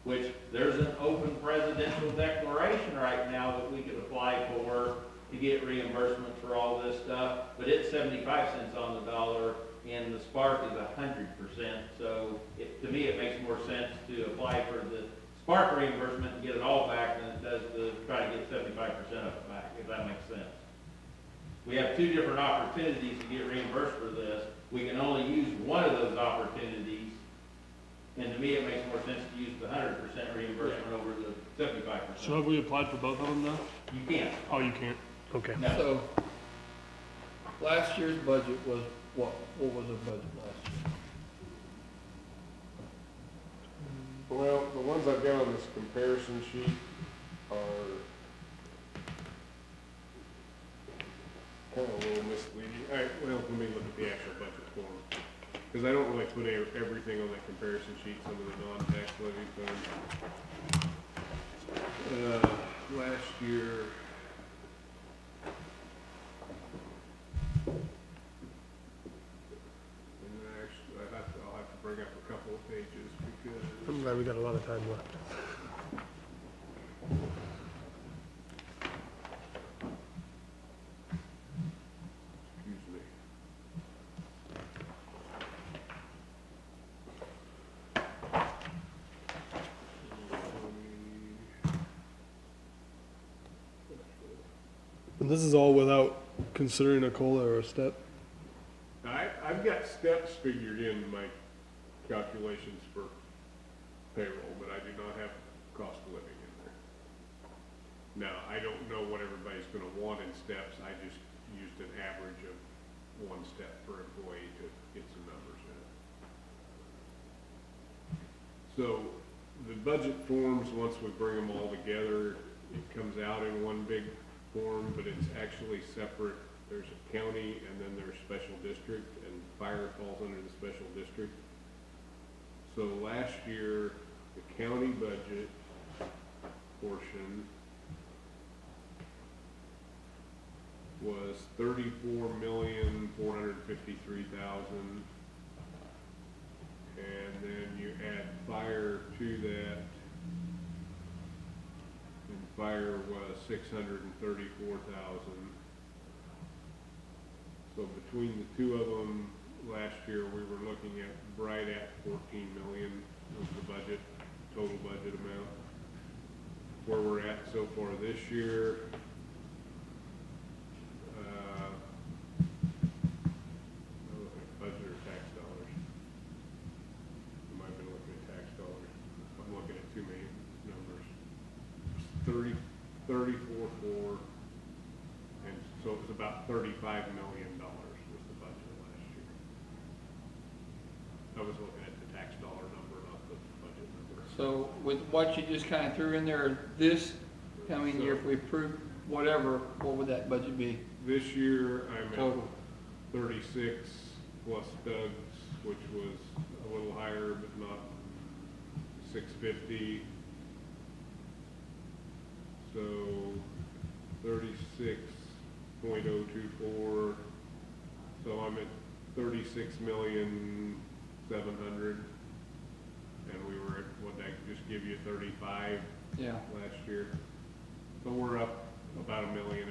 which there's an open presidential declaration right now that we could apply for to get reimbursement for all this stuff, but it's 75 cents on the dollar, and the Spark is 100%. So to me, it makes more sense to apply for the Spark reimbursement and get it all back than it does to try to get 75% of it back, if that makes sense. We have two different opportunities to get reimbursed for this. We can only use one of those opportunities And to me, it makes more sense to use the 100% reimbursement over the 75%. So have we applied for both of them now? You can't. Oh, you can't? Okay. No. So, last year's budget was, what was the budget last year? Well, the ones I've got on this comparison sheet are kind of a little misleading. Well, let me look at the actual budget form, because I don't really put everything on that comparison sheet, some of the non-tax levy funds. Last year, and actually, I'll have to bring up a couple of pages because. I'm glad we got a lot of time left. Excuse me. And this is all without considering a COLA or a step? I've got steps figured in my calculations for payroll, but I do not have cost of living in there. Now, I don't know what everybody's gonna want in steps, I just used an average of one step per employee to get some numbers in. So, the budget forms, once we bring them all together, it comes out in one big form, but it's actually separate. There's a county and then there's special district, and fire falls under the special district. So last year, the county budget portion was $34,453,000. And then you add fire to that, and fire was 634,000. So between the two of them, last year, we were looking at right at 14 million was the budget, total budget amount. Where we're at so far this year, budget or tax dollars? I might have been looking at tax dollars. I'm looking at too many numbers. 34.4, and so it was about $35 million was the budget last year. I was looking at the tax dollar number, not the budget number. So with what you just kind of threw in there, this coming year, if we approve whatever, what would that budget be? This year, I'm at Total. 36 plus Doug's, which was a little higher, but not 650. So 36.024. So I'm at 36,700,000, and we were at, what did I just give you, 35 Yeah. last year. So we're up about $1.5 million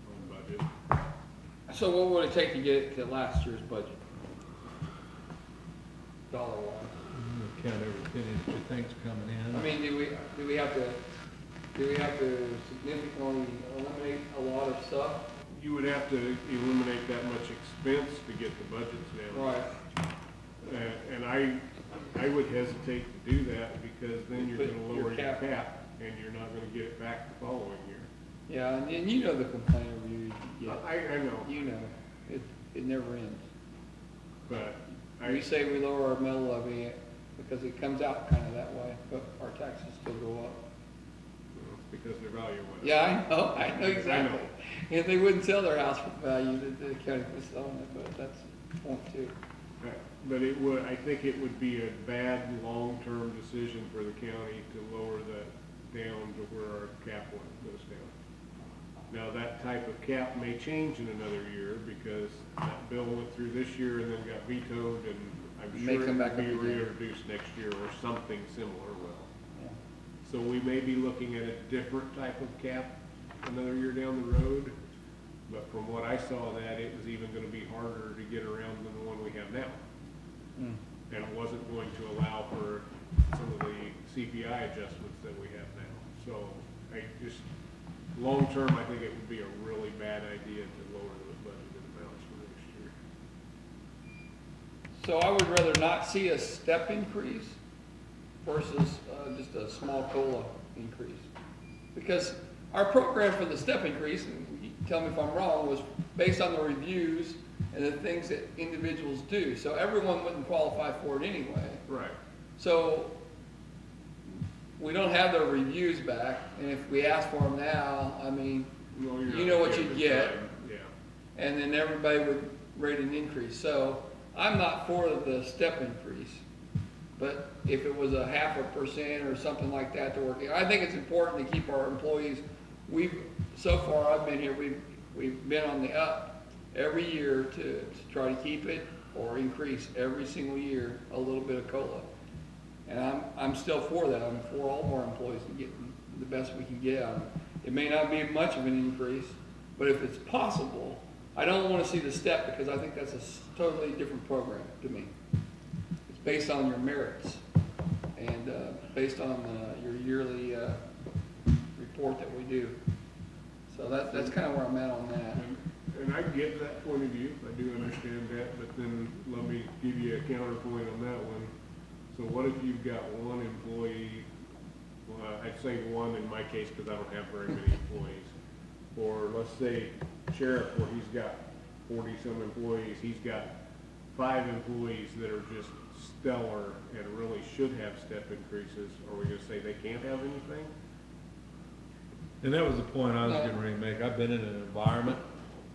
on budget. So what would it take to get it to last year's budget? Dollar wise. Count every penny that you think's coming in. I mean, do we have to significantly eliminate a lot of stuff? You would have to eliminate that much expense to get the budgets down. Right. And I would hesitate to do that, because then you're Put gonna your lower your cap. cap, and you're not gonna get it back the following year. Yeah, and you know the complaint reviews you get. I know, You know, it never ends. but We say we lower our mill levy because it comes out kind of that way, but our taxes still go up. it's because their value went up. Yeah, I know exactly. If they wouldn't sell their house for value, the county was selling it, but that's the point too. But I think it would be a bad long-term decision for the county to lower that down to where our cap goes down. Now, that type of cap may change in another year, because that bill went through this year and then got vetoed, and I'm May sure it come back will be up again. reintroduced next year, or something similar will. Yeah. So we may be looking at a different type of cap another year down the road, but from what I saw, that it was even gonna be harder to get around than the one we have now. Mm. And it wasn't going to allow for some of the CPI adjustments that we have now. So long-term, I think it would be a really bad idea to lower those budgeted amounts for next year. So I would rather not see a step increase versus just a small COLA increase. Because our program for the step increase, and you tell me if I'm wrong, was based on the reviews and the things that individuals do. So everyone wouldn't qualify for it anyway. Right. So we don't have their reviews back, and if we ask for them now, I mean, No, you're you not know what getting you the get, time. Yeah. and then everybody would rate an increase. So I'm not for the step increase, but if it was a 0.5% or something like that to work, I think it's important to keep our employees. So far I've been here, we've been on the up every year to try to keep it or increase every single year a little bit of COLA. And I'm still for that. I'm for all of our employees to get the best we can get out of them. It may not be much of an increase, but if it's possible, I don't want to see the step because I think that's a totally different program to me. It's based on your merits and based on your yearly report that we do. So that's kind of where I'm at on that. And I get that point of view, I do understand that, but then let me give you a counterpoint on that one. So what if you've got one employee, well, I'd say one in my case because I don't have very many employees. Or let's say sheriff where he's got 40-some employees, he's got 5 employees that are just stellar and really should have step increases. Are we gonna say they can't have anything? And that was the point I was getting ready to make. I've been in an environment,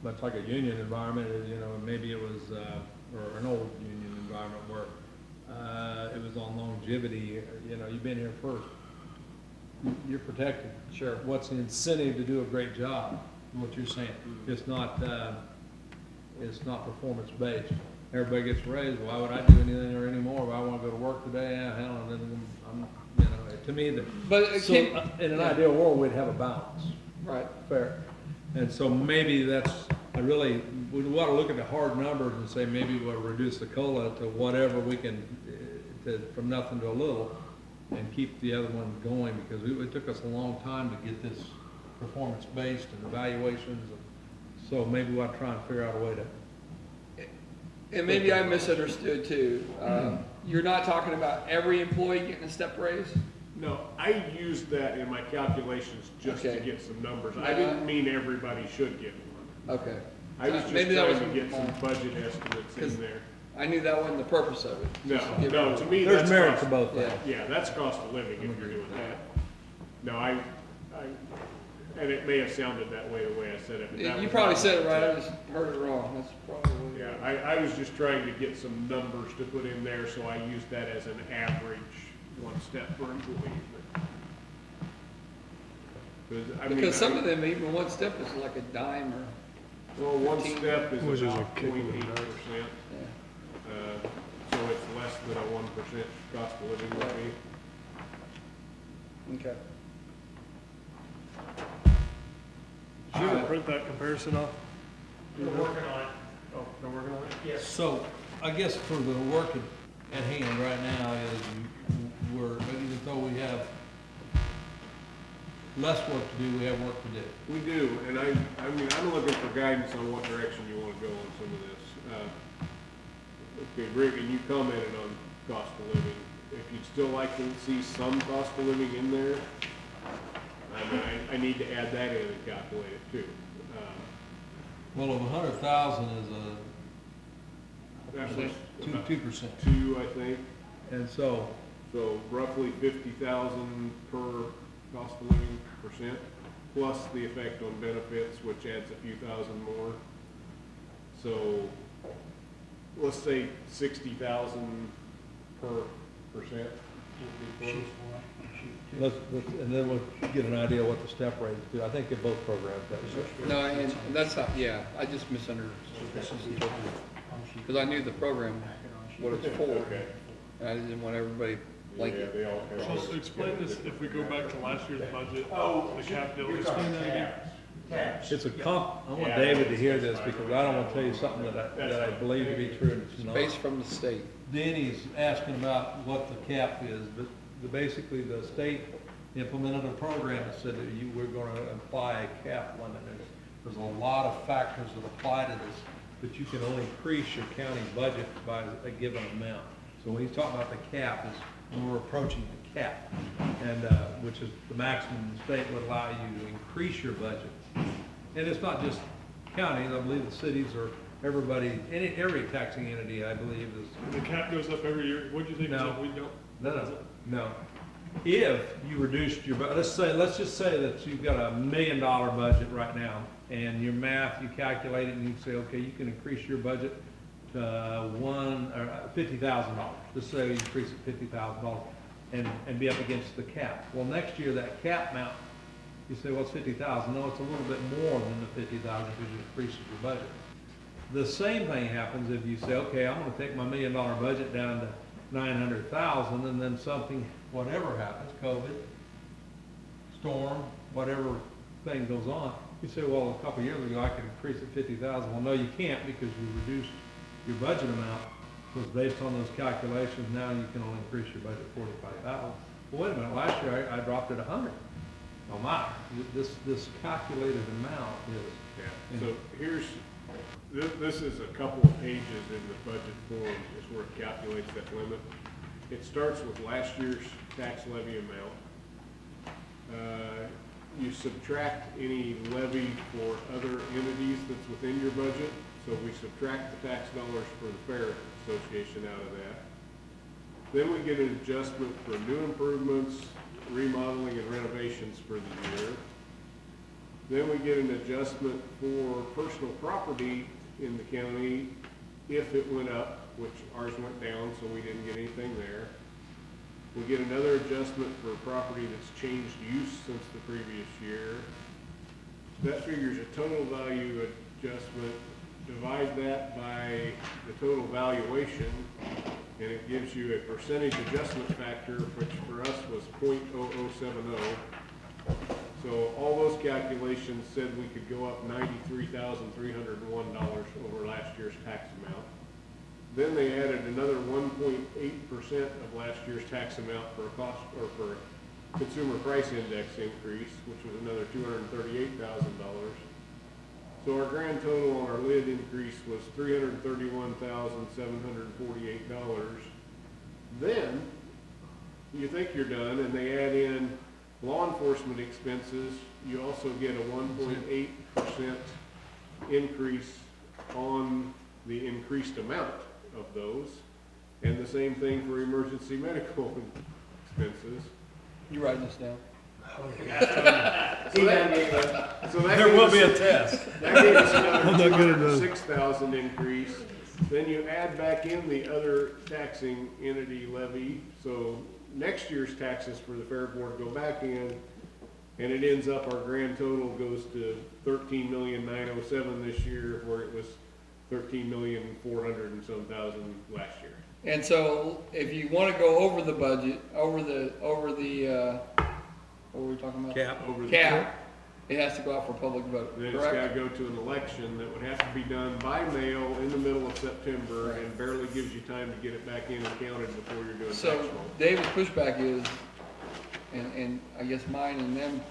much like a union environment, you know, maybe it was, or an old union environment where it was on longevity. You know, you've been here first. You're protected. Sure. What's the incentive to do a great job? What you're saying. It's not performance based. Everybody gets raised. Why would I do anything or anymore? If I want to go to work today, hell, and then I'm, you know, to me, in an ideal world, we'd have a balance. Right. Fair. And so maybe we want to look at the hard numbers and say maybe we'll reduce the COLA to whatever we can, from nothing to a little, and keep the other one going, because it took us a long time to get this performance-based and evaluations. So maybe we'll try and figure out a way to. And maybe I misunderstood too. You're not talking about every employee getting a step raise? No, I used that in my calculations just to Okay. get some numbers. I didn't mean everybody should get one. Okay. I was just Maybe that trying was to get some my- budget estimates in there. I knew that wasn't the purpose of it. No, Just to give no, it- to me, There's that's merit cost. to both. Yeah. Yeah, that's cost of living if you're doing that. No, and it may have sounded that way the way I said it. But that You was probably not said it what I right, I just heard it wrong. That's probably. Yeah, I was just trying to get some numbers to put in there, so I used that as an average one step per employee. Because some of them, even one step is like a dime or, Well, one 15, step is which is a about kick in the 0.8%, yeah. so it's less than a 1% cost of living would be. Okay. Did you ever print that comparison off? We're working on it. Oh, they're working on it? Yes. So I guess for the work at hand right now is even though we have less work to do, we have work to do. We do, and I mean, I'm looking for guidance on what direction you want to go on some of this. Okay, Rick, and you commented on cost of living. If you'd still like to see some cost of living in there, I mean, I need to add that in and calculate it too. Well, of 100,000 is That was 2%. 2, I think. And so, So roughly 50,000 per cost of living %, plus the effect on benefits, which adds a few thousand more. So let's say 60,000 per %. and then we'll get an idea what the step rate is. I think in both programs that. No, and that's not, yeah, I just misunderstood. Because I knew the program, what it's for, Okay. and I didn't want everybody Yeah, blanket. they all have. So explain this, if we go back to last year's budget, the cap deal, explain that again. It's a I want David to hear this because I don't want to tell you something that I believe to be true and it's not. Based from the state. Danny's asking about what the cap is, but basically the state implemented a program that said that we're going to apply a cap limit. There's a lot of factors that apply to this but you can only increase your county budget by a given amount. So when he's talking about the cap, is when we're approaching the cap, and, which is the maximum the state would allow you to increase your budget. And it's not just counties, I believe the cities or everybody, every taxing entity, I believe, is. The cap goes up every year. What'd you think? No. We don't. No. If you reduced your, let's just say that you've got $1 million budget right now, and your math, you calculate it, and you say, okay, you can increase your budget to $50,000. Just say you increase it $50,000 and be up against the cap. Well, next year, that cap amount, you say, well, it's 50,000. No, it's a little bit more than the 50,000 because you increased your budget. The same thing happens if you say, okay, I'm gonna take my $1 million budget down to 900,000, and then something, whatever happens, COVID, storm, whatever thing goes on, you say, well, a couple years ago, I could increase it 50,000. Well, no, you can't, because you reduced your budget amount, was based on those calculations. Now you can only increase your budget 45,000. Well, wait a minute, last year I dropped it 100. Oh my, this calculated amount is. Yeah, so here's, this is a couple of pages in the budget form is where it calculates that limit. It starts with last year's tax levy amount. You subtract any levy for other entities that's within your budget. So we subtract the tax dollars for the Fair Association out of that. Then we get an adjustment for new improvements, remodeling and renovations for the year. Then we get an adjustment for personal property in the county if it went up, which ours went down, so we didn't get anything there. We get another adjustment for property that's changed use since the previous year. That figures a total value adjustment. Divide that by the total valuation, and it gives you a percentage adjustment factor, which for us was 0.0070. So all those calculations said we could go up $93,301 over last year's tax amount. Then they added another 1.8% of last year's tax amount for a cost, or for a consumer price index increase, which was another $238,000. So our grand total on our lid increase was $331,748. Then you think you're done, and they add in law enforcement expenses. You also get a 1.8% increase on the increased amount of those, and the same thing for emergency medical expenses. You writing this down? So that There will be a test. That gave us another not good at those. 6,000 increase. Then you add back in the other taxing entity levy, so next year's taxes for the Fair Board go back in, and it ends up, our grand total goes to 13,907,000 this year, where it was 13,400,000 and some thousand last year. And so if you want to go over the budget, over the, what were we talking about? Cap. Over the Cap, it has to go out for public vote, Then it's gotta correct? go to an election that would have to be done by mail in the middle of September, and barely gives you time to get it back in and counted before you're doing tax So roll. David's pushback is, and I guess mine and them,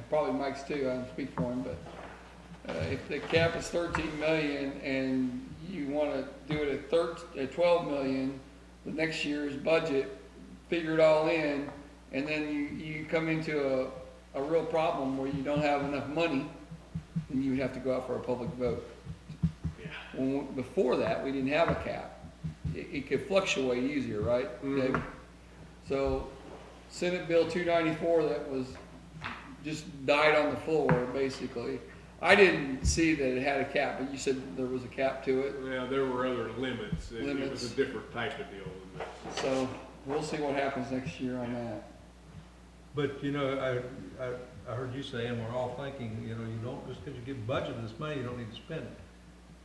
probably Mike's too, I don't speak for him, but if the cap is 13 million and you want to do it at 12 million, the next year's budget, figure it all in, and then you come into a real problem where you don't have enough money, then you would have to go out for a public vote. Yeah. Before that, we didn't have a cap. It could fluctuate easier, right, Dave? So Senate Bill 294 that was, just died on the floor, basically. I didn't see that it had a cap, but you said there was a cap to it. Yeah, there were other limits. It was Limits. a different type of deal than this. So we'll see what happens next year on that. But, you know, I heard you say, and we're all thinking, you know, you don't, just because you give budget this money, you don't need to spend it.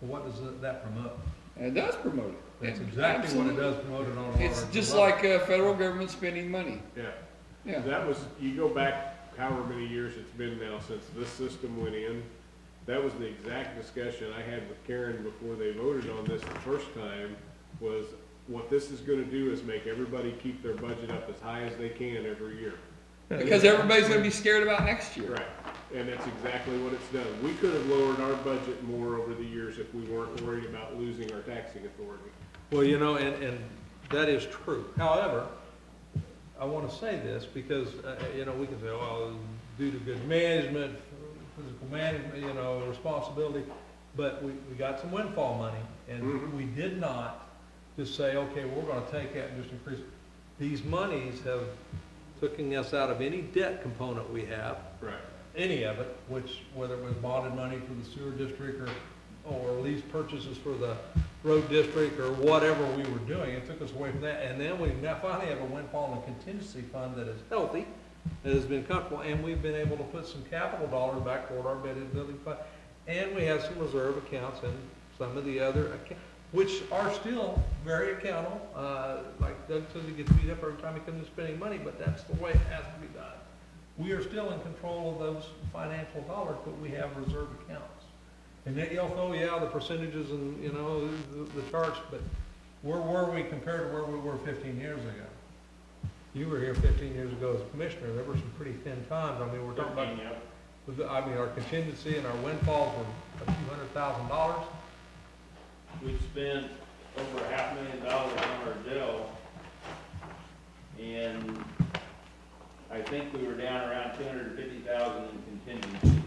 Well, what does that promote? And it does promote it. That's exactly what it does promote it on a larger It's just level. like federal government spending money. Yeah. Yeah. That was, you go back however many years it's been now since this system went in, that was the exact discussion I had with Karen before they voted on this the first time, was what this is gonna do is make everybody keep their budget up as high as they can every year. Because everybody's gonna be scared about next year. Right, and that's exactly what it's done. We could have lowered our budget more over the years if we weren't worried about losing our taxing authority. Well, and that is true. However, I want to say this because, we can say, well, due to good management, physical management, responsibility, but we got some windfall money, and we did not just say, okay, we're gonna take that and just increase it. These monies have taken us out of any debt component we have. Right. Any of it, whether it was bonded money for the sewer district or lease purchases for the road district or whatever we were doing, it took us away from that. And then we now finally have a windfall in a contingency fund that is healthy, that has been comfortable, and we've been able to put some capital dollars back toward our building fund. And we have some reserve accounts and some of the other accounts, which are still very accountable. Like Doug says, he gets beat up every time he comes to spending money, but that's the way it has to be done. We are still in control of those financial dollars, but we have reserve accounts. And then you'll know, the percentages and, the charts, but where were we compared to where we were 15 years ago? You were here 15 years ago as a commissioner. There were some pretty thin times. I mean, we're talking about, our contingency and our windfalls were a few $100,000. We spent over $500,000 on our jail, and I think we were down around $250,000 in contingency.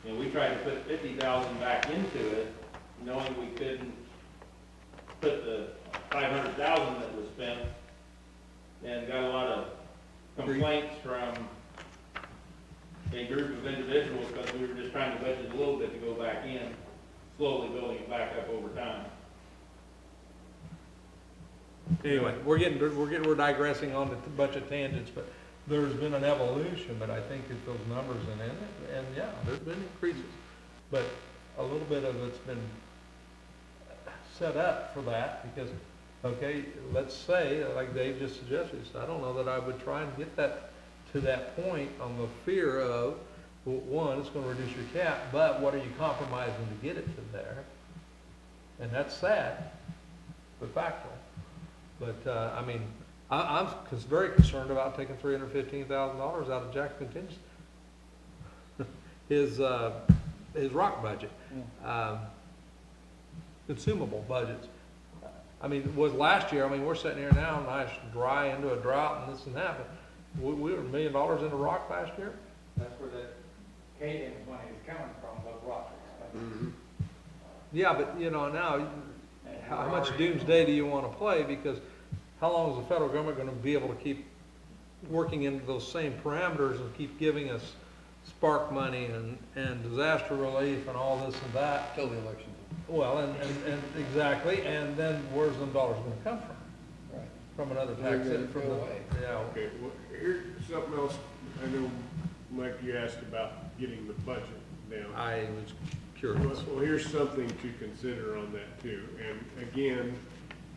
And we tried to put $50,000 back into it, knowing we couldn't put the $500,000 that was spent, and got a lot of complaints from a group of individuals because we were just trying to budget a little bit to go back in, slowly building it back up over time. Anyway, we're digressing on the budget tangents, but there's been an evolution, but I think that those numbers and yeah, there's been increases. But a little bit of it's been set up for that because, okay, let's say, like Dave just suggested, I don't know that I would try and get that to that point on the fear of, well, one, it's gonna reduce your cap, but what are you compromising to get it to there? And that's sad, but factual. But, I'm very concerned about taking $315,000 out of Jack's contingency. His rock budget, consumable budgets. Was last year, we're sitting here now, nice, dry into a drought and this and that, but we were $1 million into rock last year. That's where that cadence money is coming from, was rock expenses. Yeah, but now, how much doomsday do you want to play? Because how long is the federal government going to be able to keep working into those same parameters and keep giving us spark money and disaster relief and all this and that? Till the election. Well, and exactly, and then where's them dollars going to come from? Right. From another They're tax, gonna from go the, away. yeah. Okay, well, here's something else. I know, Mike, you asked about getting the budget down. I was curious. Well, here's something to consider on that too. And again,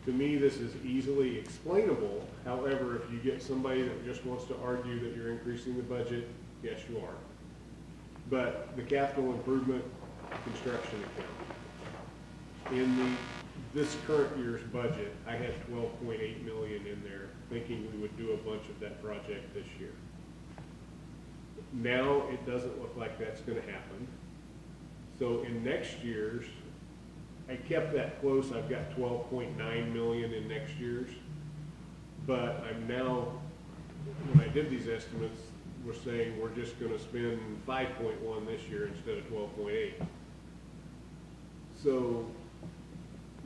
to me, this is easily explainable. However, if you get somebody that just wants to argue that you're increasing the budget, yes, you are. But the capital improvement construction account, in this current year's budget, I had 12.8 million in there, thinking we would do a bunch of that project this year. Now, it doesn't look like that's gonna happen. So in next year's, I kept that close. I've got 12.9 million in next year's. But I'm now, when I did these estimates, we're saying we're just gonna spend 5.1 this year instead of 12.8. So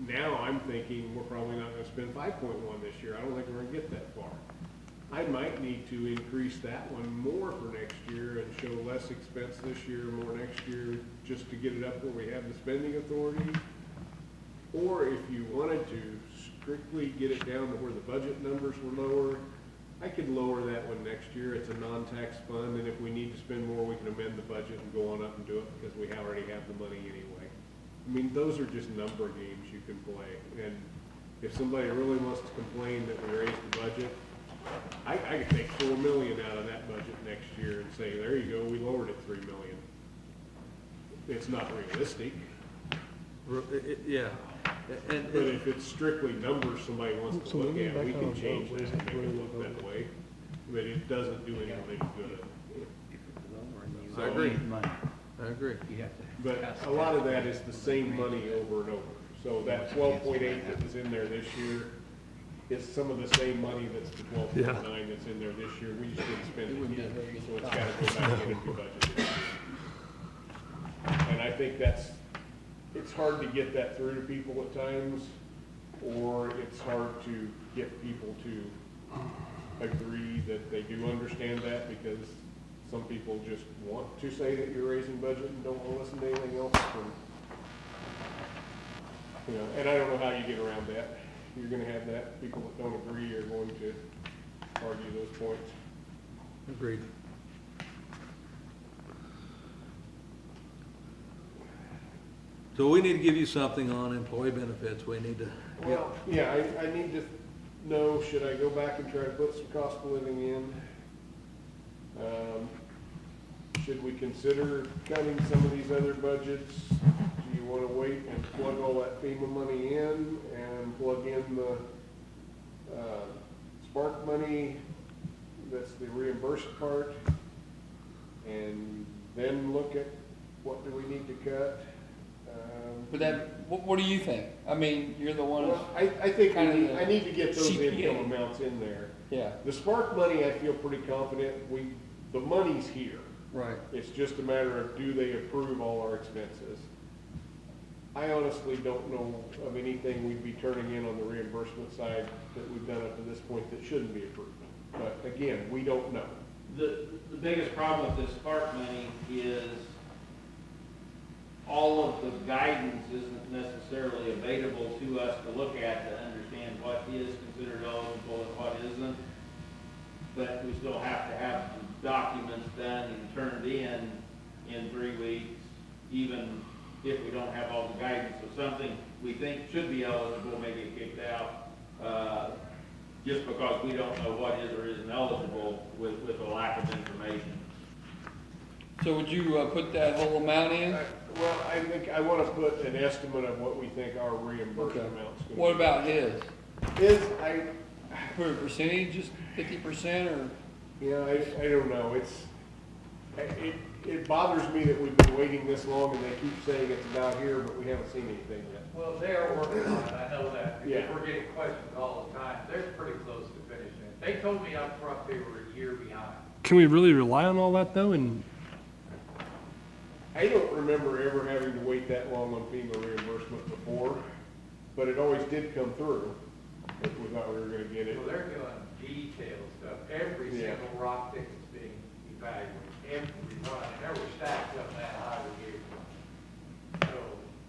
now I'm thinking we're probably not gonna spend 5.1 this year. I don't think we're gonna get that far. I might need to increase that one more for next year and show less expense this year, more next year, just to get it up where we have the spending authority. Or if you wanted to strictly get it down to where the budget numbers were lower, I could lower that one next year. It's a non-tax fund, and if we need to spend more, we can amend the budget and go on up and do it because we already have the money anyway. Those are just number games you can play. And if somebody really wants to complain that we raised the budget, I could take 4 million out of that budget next year and say, there you go, we lowered it 3 million. It's not realistic. Yeah. But if it's strictly numbers somebody wants to look at, we can change that and make it look that way. but it doesn't do anybody good. So, I agree. I agree. But a lot of that is the same money over and over. So that 12.8 that was in there this year is some of the same money that's the 12.9 that's in there this year. We just didn't spend it yet, so it's gotta go back into budget this year. And I think it's hard to get that through to people at times, or it's hard to get people to agree that they do understand that, because some people just want to say that you're raising budget and don't want to listen to anything else. And I don't know how you get around that. You're gonna have that. People that don't agree are going to argue those points. Agreed. So we need to give you something on employee benefits. We need to. Well, yeah, I need to know, should I go back and try to put some cost of living in? Should we consider cutting some of these other budgets? Do you want to wait and plug all that FEMA money in and plug in the Spark money, that's the reimbursed part, and then look at what do we need to cut? But what do you think? I mean, you're the one. Well, I think kinda I need to get those CPA. income amounts in there. Yeah. The Spark money, I feel pretty confident, the money's here. Right. It's just a matter of, do they approve all our expenses? I honestly don't know of anything we'd be turning in on the reimbursement side that we've done up to this point that shouldn't be approved. But again, we don't know. The biggest problem with this Spark money is all of the guidance isn't necessarily available to us to look at to understand what is considered eligible and what isn't. But we still have to have the documents done and turned in 3 weeks, even if we don't have all the guidance. So something we think should be eligible may get kicked out, just because we don't know what is or isn't eligible with a lack of information. So would you put that whole amount in? Well, I think I want to put an estimate of what we think our reimbursement amount's going to be. What about his? I Put a percentage, just 50% or? I don't know. It bothers me that we've been waiting this long and they keep saying it's about here, but we haven't seen anything yet. Well, they are working on it, I know that, because Yeah. we're getting questions all the time. They're pretty close to finishing it. They told me up front they were a year behind. Can we really rely on all that though? And I don't remember ever having to wait that long on FEMA reimbursement before, but it always did come through. If we thought we were gonna get it. Well, they're doing detailed stuff. Every Yeah. single rock ticket's being evaluated, every one, and there were stacks up that high we gave them. So,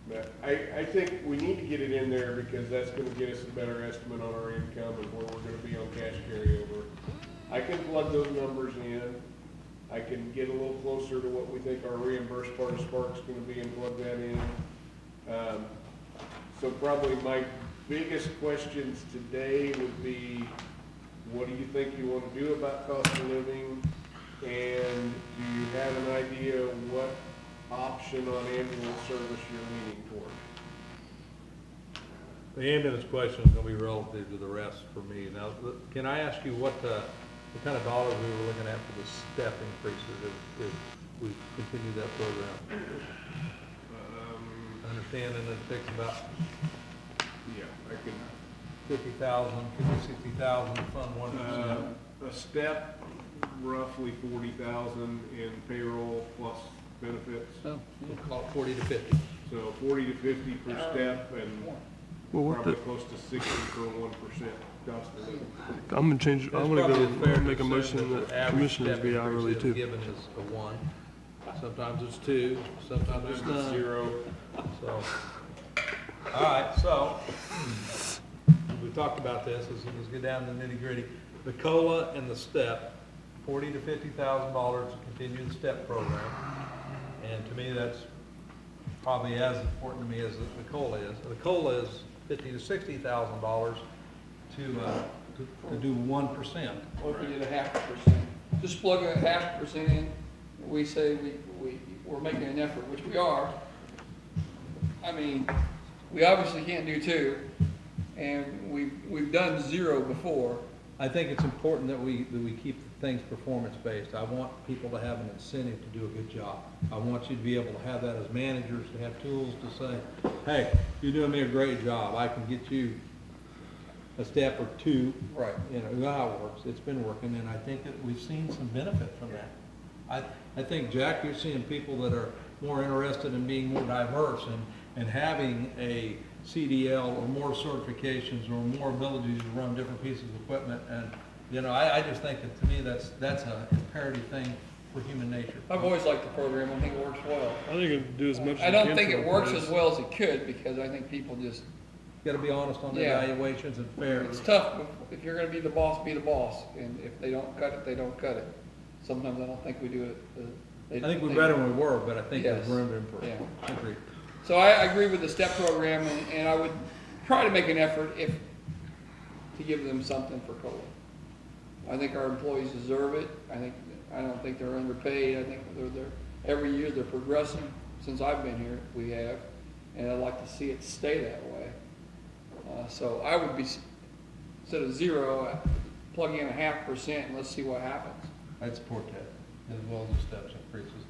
But I think we need to get it in there because that's gonna get us a better estimate on our income and where we're gonna be on cash carryover. I can plug those numbers in. I can get a little closer to what we think our reimbursed part of Spark's gonna be and plug that in. So probably my biggest questions today would be, what do you think you wanna do about cost of living? And do you have an idea what option on annual service you're leaning toward? The ambulance question is gonna be relative to the rest for me. Now, can I ask you what kind of dollars we were looking at for the step increases if we continue that program? Understanding that it takes about Yeah, I can. 60,000 to fund 1%. A step, roughly 40,000 in payroll plus benefits. So we'll call it 40 to 50. So 40 to 50 per step and well, what probably the, close to 60 for 1% cost of living. I'm gonna change. I'm gonna It's go probably fair to make a assume motion the that average commissioners step be increase hourly is too. Given is a 1, sometimes it's 2, sometimes it's 9. 0. So, all right, so, we talked about this, let's get down to the nitty gritty. The COLA and the STEP, $40,000 to $50,000 to continue the STEP program. And to me, that's probably as important to me as the COLA is. The COLA is $50,000 to $60,000 to do 1%. What if we did a 0.5%? Just plug a 0.5% in. We say we're making an effort, which we are. I mean, we obviously can't do 2, and we've done 0 before. I think it's important that we keep things performance-based. I want people to have an incentive to do a good job. I want you to be able to have that as managers, to have tools to say, hey, you're doing me a great job. I can get you a step or two. Right. You know how it works. It's been working, and I think that we've seen some benefit from that. I think, Jack, you're seeing people that are more interested in being more diverse and having a CDL or more certifications or more ability to run different pieces of equipment. And, you know, I just think that, to me, that's an imperative thing for human nature. I've always liked the program, I think it works well. I think it'd do as much as I it don't can think for it the works place. as well as it could, because I think people just, You gotta be honest on the Yeah. evaluations and fair. it's tough, if you're gonna be the boss, and if they don't cut it, they don't cut it. Sometimes I don't think we do it. I think we're better than we were, but I think there's Yes. room to improve. Yeah. Agreed. So I agree with the STEP program, and I would try to make an effort to give them something for COLA. I think our employees deserve it. I don't think they're underpaid. I think every year they're progressing. Since I've been here, we have, and I'd like to see it stay that way. So I would be, instead of 0, plug in 0.5% and let's see what happens. I'd support that, as well as the steps increases.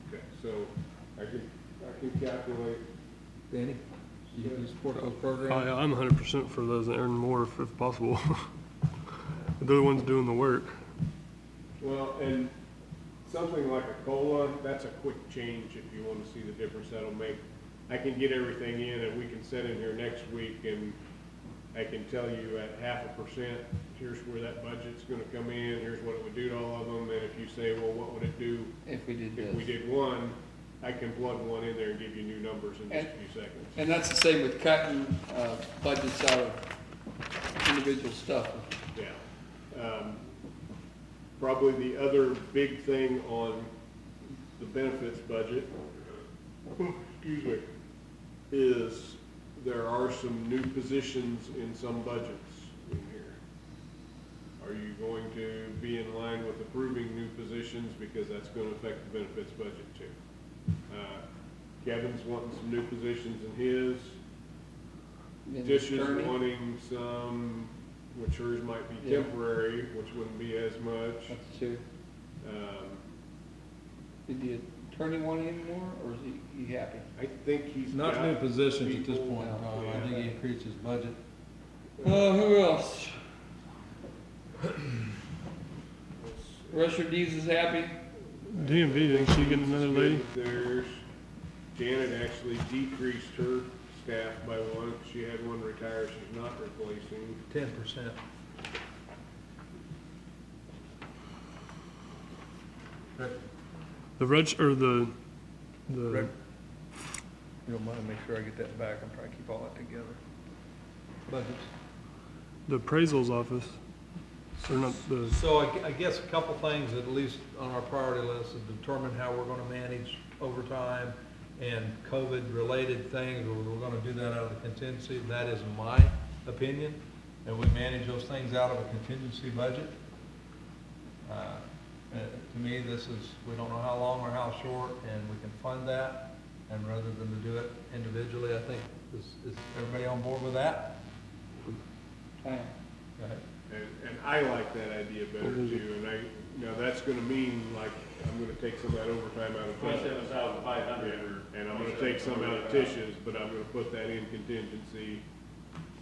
Okay, so I can calculate, Danny, you support those Oh, programs? yeah, I'm 100% for those that earn more if possible. They're the ones doing the work. well, and something like a COLA, that's a quick change if you want to see the difference that'll make. I can get everything in and we can sit in here next week and I can tell you at 0.5%, here's where that budget's gonna come in, here's what it would do to all of them, and if you say, well, what would it do If we did if we this. did one, I can plug one in there and give you new numbers in just a few seconds. And that's the same with cutting budgets out of individual stuff. Yeah. Probably the other big thing on the benefits budget, excuse me, is there are some new positions in some budgets in here. Are you going to be in line with approving new positions, because that's gonna affect the benefits budget too? Kevin's wanting some new positions in his. And Tish is attorney, wanting some, which hers might be Yeah. temporary, which wouldn't be as much. that's two. Um, Did the attorney want any more, or is he happy? I think he's Not got new positions at this people- point in time. I Yeah. think he increased his budget. Who else? Let's- Rusher Dees is happy? DMV, didn't she get another Good lady? with theirs. Janet actually decreased her staff by one, she had one retire, she's not replacing. 10%. The or the, Rick? You don't mind, make sure I get that back. I'm trying to keep all that together. Budgets. the appraisal's office, or not the, So I guess a couple things, at least on our priority list, is determine how we're gonna manage overtime and COVID-related things, or we're gonna do that out of the contingency. That is my opinion, and we manage those things out of a contingency budget. To me, this is, we don't know how long or how short, and we can fund that, and rather than to do it individually, I think, is everybody on board with that? Fine. Go ahead. And I like that idea better too, and that's gonna mean, like, I'm gonna take some of that overtime out of. 27,500. And I'm gonna take some out of Tish's, but I'm gonna put that in contingency.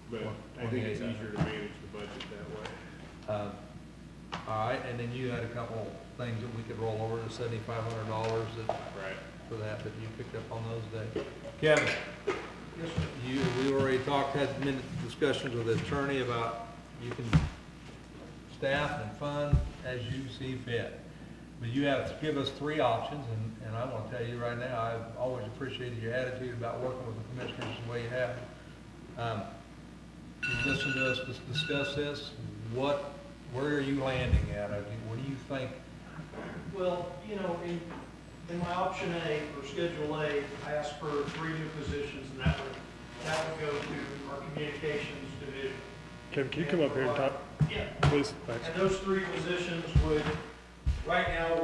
But I think it's easier to manage the budget that way. All right, and then you had a couple things that we could roll over to $7,500 Right. for that, but you picked up on those days. Kevin? We already had minute discussions with the attorney about you can staff and fund as you see fit. But you have to give us 3 options, and I want to tell you right now, I've always appreciated your attitude about working with the commissioners the way you have. You listened to us discuss this. Where are you landing at? What do you think? Well, in my option A, or Schedule A, I asked for 3 new positions, and that would go to our communications division. Kevin, can you come up here and talk, Yeah. please? Thanks. And those 3 positions would, right now,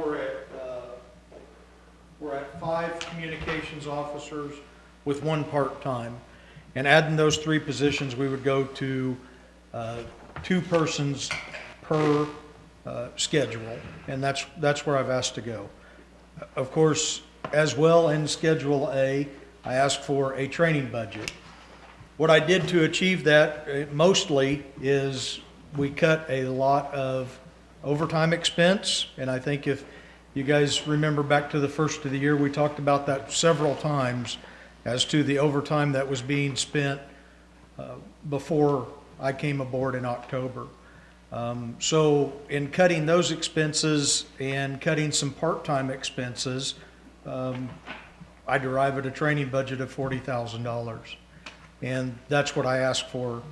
we're at 5 communications officers with 1 part-time. And adding those 3 positions, we would go to 2 persons per schedule, and that's where I've asked to go. Of course, as well in Schedule A, I asked for a training budget. What I did to achieve that mostly is we cut a lot of overtime expense, and I think if you guys remember back to the first of the year, we talked about that several times as to the overtime that was being spent before I came aboard in October. So in cutting those expenses and cutting some part-time expenses, I derive at a training budget of $40,000. And that's what I asked for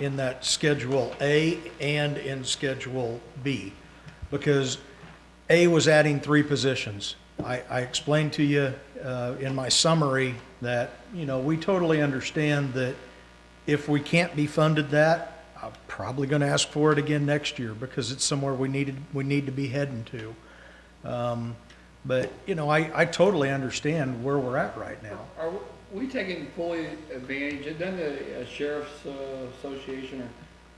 in that Schedule A and in Schedule B. Because A was adding 3 positions. I explained to you in my summary that, we totally understand that if we can't be funded that, I'm probably going to ask for it again next year because it's somewhere we need to be heading to. But, I totally understand where we're at right now. Are we taking fully advantage, doesn't the Sheriff's Association or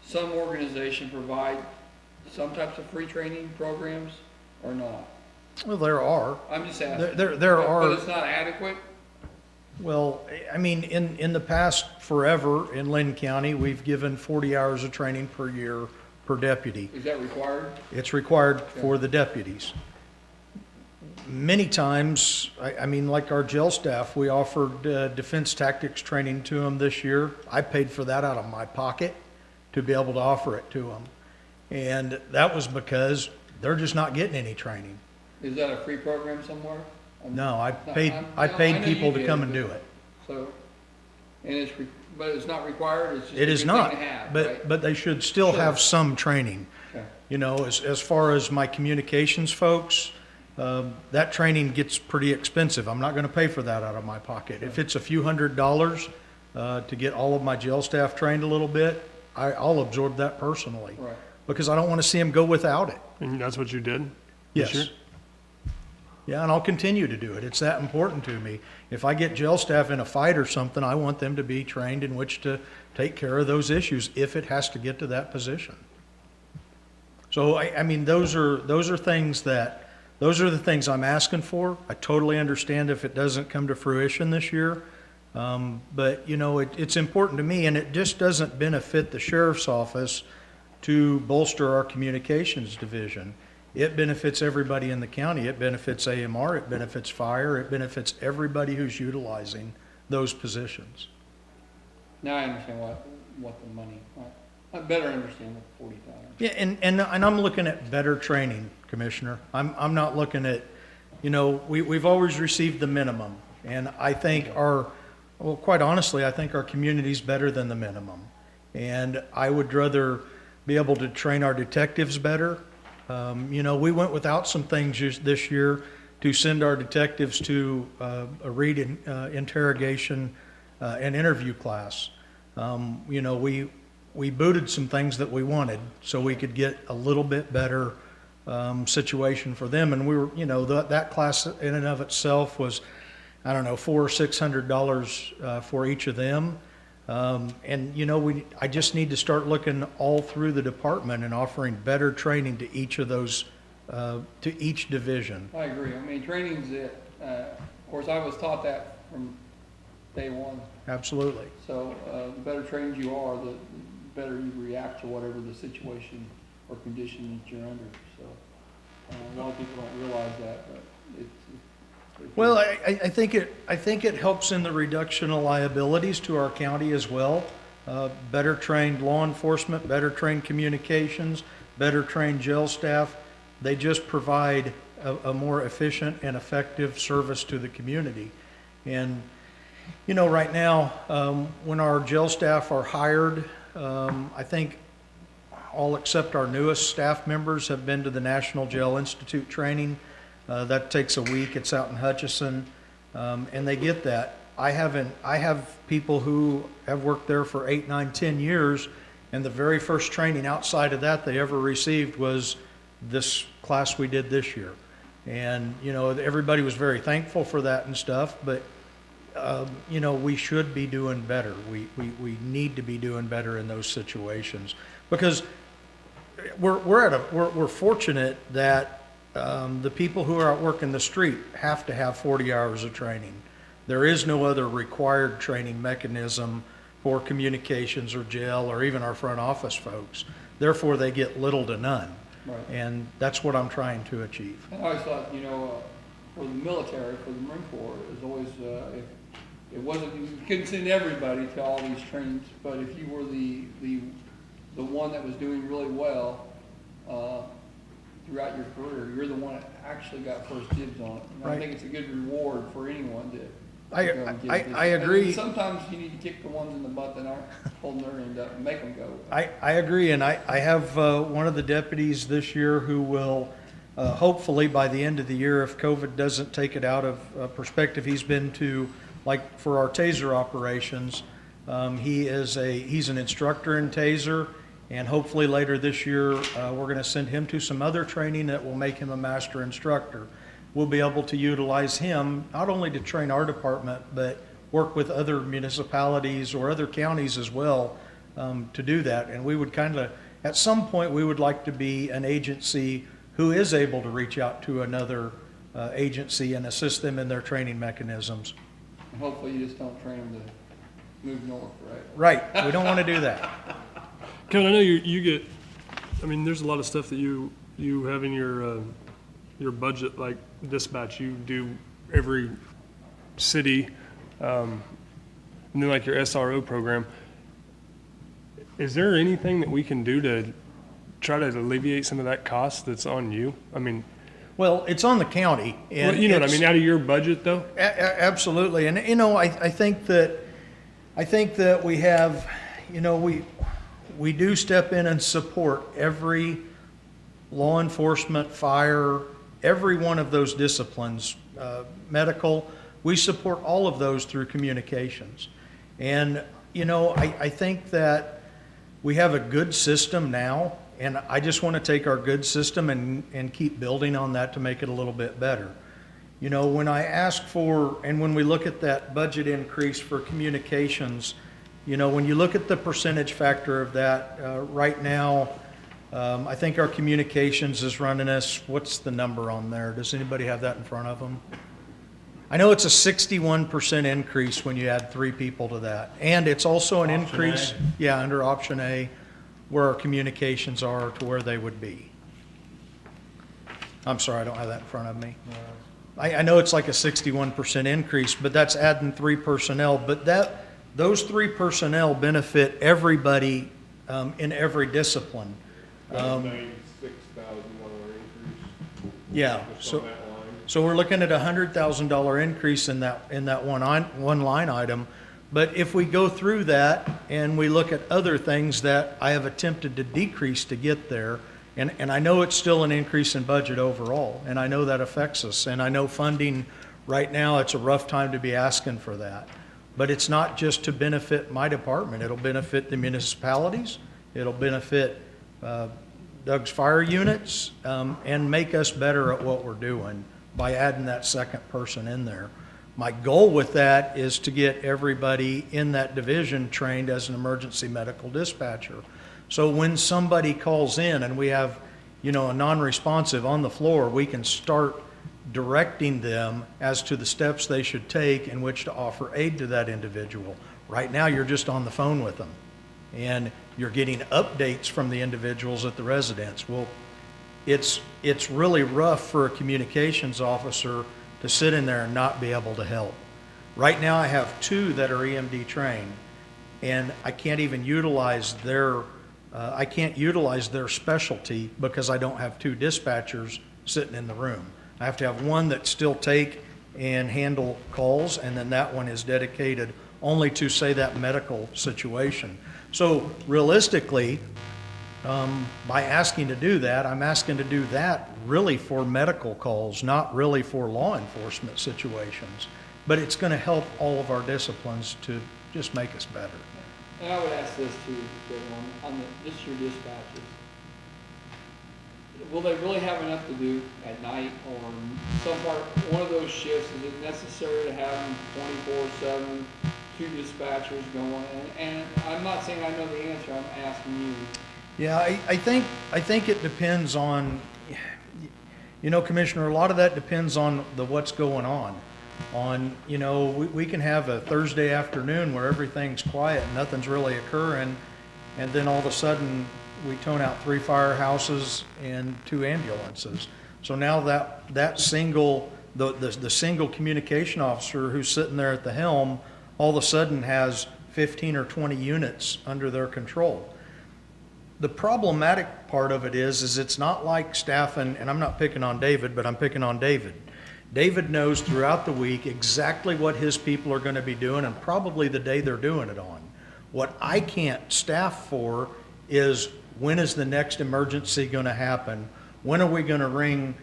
some organization provide some types of free training programs or not? Well, there are. I'm just asking. There are. But it's not adequate? Well, I mean, in the past forever in Linn County, we've given 40 hours of training per year per deputy. Is that required? It's required for the deputies. Many times, I mean, like our jail staff, we offered defense tactics training to them this year. I paid for that out of my pocket to be able to offer it to them. And that was because they're just not getting any training. Is that a free program somewhere? No, I I paid know people you to did, come and but- do it. So, and but it's not required, it's just a It good is thing not, to have, but, right? but they should still Sure. have some training. Okay. As far as my communications folks, that training gets pretty expensive. I'm not gonna pay for that out of my pocket. If it's a few $100s to get all of my jail staff trained a little bit, I'll absorb that personally. Right. Because I don't wanna see them go without it. And that's what you did? this year? Yes. Yeah, and I'll continue to do it. It's that important to me. If I get jail staff in a fight or something, I want them to be trained in which to take care of those issues if it has to get to that position. So, I mean, those are things those are the things I'm asking for. I totally understand if it doesn't come to fruition this year. But, it's important to me, and it just doesn't benefit the sheriff's office to bolster our communications division. It benefits everybody in the county. It benefits AMR, it benefits fire, it benefits everybody who's utilizing those positions. Now I understand what the money, I better understand the 40,000. Yeah, and I'm looking at better training, Commissioner. I'm not looking at, we've always received the minimum. And I think quite honestly, I think our community's better than the minimum. And I would rather be able to train our detectives better. We went without some things this year to send our detectives to a interrogation and interview class. We booted some things that we wanted so we could get a little bit better situation for them. And we were, that class in and of itself was, I don't know, $400 or $600 for each of them. I just need to start looking all through the department and offering better training to each of those, to each division. I agree. I mean, training's it. Of course, I was taught that from day one. Absolutely. So, the better trained you are, the better you react to whatever the situation or condition that you're under. So, a lot of people don't realize that, but it's Well, I think it helps in the reduction of liabilities to our county as well. Better trained law enforcement, better trained communications, better trained jail staff. They just provide a more efficient and effective service to the community. And, right now, when our jail staff are hired, I think all except our newest staff members have been to the National Jail Institute training. That takes a week. It's out in Hutchinson, and they get that. I have people who have worked there for 8, 9, 10 years, and the very first training outside of that they ever received was this class we did this year. And, everybody was very thankful for that and stuff, but you know, we should be doing better. We need to be doing better in those situations, because we're fortunate that the people who are out working the street have to have 40 hours of training. There is no other required training mechanism for communications or jail or even our front office folks. Therefore, they get little to none. Right. And that's what I'm trying to achieve. I always thought, you know, for the military, for the Marine Corps, it was always, if it wasn't, you couldn't send everybody to all these trainings, but if you were the one that was doing really well, throughout your career, you're the one that actually got first dibs on it. And I Right. think it's a good reward for anyone to. I And agree. sometimes you need to kick the ones in the butt that aren't holding their end up and make them go. I agree, and I have one of the deputies this year who will, hopefully by the end of the year, if COVID doesn't take it out of perspective, he's been to, like for our taser operations, he's an instructor in taser, and hopefully later this year, we're going to send him to some other training that will make him a master instructor. We'll be able to utilize him not only to train our department, but work with other municipalities or other counties as well to do that. And we would kind of, at some point, we would like to be an agency who is able to reach out to another agency and assist them in their training mechanisms. And hopefully you just don't train them to move north, right? Right, we don't want to do that. Kevin, I know you get, I mean, there's a lot of stuff that you have in your budget, like dispatch, you do every city, and then like your SRO program. Is there anything that we can do to try to alleviate some of that cost that's on you? I mean, Well, it's on the county. And well, you know what I it's- mean, out of your budget though? Absolutely, and you know, I think that we have, you know, we do step in and support every law enforcement, fire, every one of those disciplines, medical. We support all of those through communications, and you know, I think that we have a good system now, and I just want to take our good system and keep building on that to make it a little bit better. You know, when I ask for, and when we look at that budget increase for communications, you know, when you look at the percentage factor of that, right now, I think our communications is running us, what's the number on there? Does anybody have that in front of them? I know it's a 61% increase when you add 3 people to that. And it's also an increase, yeah, under option A, where our communications are to where they would be. I'm sorry, I don't have that in front of me. I know it's like a 61% increase, but that's adding 3 personnel. But those 3 personnel benefit everybody in every discipline. $96,000 increase. Yeah, Just so, on that line. so we're looking at a $100,000 increase in that one line item. But if we go through that and we look at other things that I have attempted to decrease to get there, and I know it's still an increase in budget overall, and I know that affects us, and I know funding right now, it's a rough time to be asking for that. But it's not just to benefit my department, it'll benefit the municipalities, it'll benefit Doug's fire units, and make us better at what we're doing by adding that second person in there. My goal with that is to get everybody in that division trained as an emergency medical dispatcher. So when somebody calls in and we have, you know, a non-responsive on the floor, we can start directing them as to the steps they should take in which to offer aid to that individual. Right now, you're just on the phone with them, and you're getting updates from the individuals at the residence. Well, it's really rough for a communications officer to sit in there and not be able to help. Right now, I have 2 that are EMD trained, and I can't even utilize their specialty because I don't have 2 dispatchers sitting in the room. I have to have one that still take and handle calls, and then that one is dedicated only to, say, that medical situation. So realistically, by asking to do that, I'm asking to do that really for medical calls, not really for law enforcement situations. But it's going to help all of our disciplines to just make us better. And I would ask this too, Kevin, on just your dispatches. will they really have enough to do at night or some part, one of those shifts? Is it necessary to have them 24/7, two dispatchers going? And I'm not saying I know the answer, I'm asking you. Yeah, I think it depends on, Commissioner, a lot of that depends on what's going on. We can have a Thursday afternoon where everything's quiet and nothing's really occurring, and then all of a sudden, we tone out 3 firehouses and 2 ambulances. So now that single, the single communication officer who's sitting there at the helm, all of a sudden has 15 or 20 units under their control. The problematic part of it is it's not like staff, and I'm not picking on David, but I'm picking on David. David knows throughout the week exactly what his people are going to be doing and probably the day they're doing it on. What I can't staff for is, when is the next emergency going to happen? When are we going to ring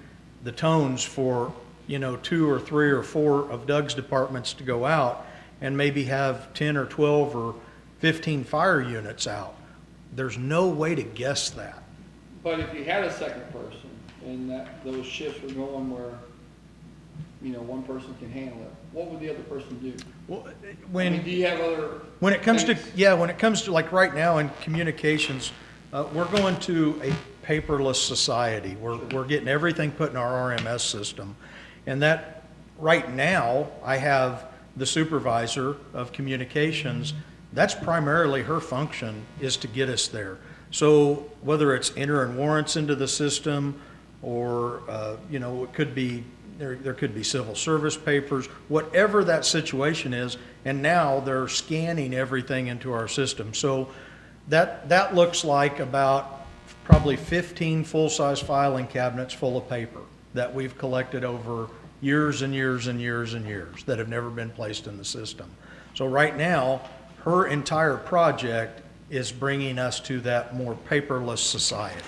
the tones for, 2 or 3 or 4 of Doug's departments to go out and maybe have 10 or 12 or 15 fire units out? There's no way to guess that. But if you had a second person and those shifts were going where, one person can handle it, what would the other person do? Well, Do you have other? when it comes things? to like right now in communications, we're going to a paperless society. We're getting everything put in our RMS system. And that, right now, I have the supervisor of communications. That's primarily her function, is to get us there. So whether it's entering warrants into the system or, it could be, there could be civil service papers, whatever that situation is, and now they're scanning everything into our system. So that looks like about probably 15 full-size filing cabinets full of paper that we've collected over years and years and years and years that have never been placed in the system. So right now, her entire project is bringing us to that more paperless society,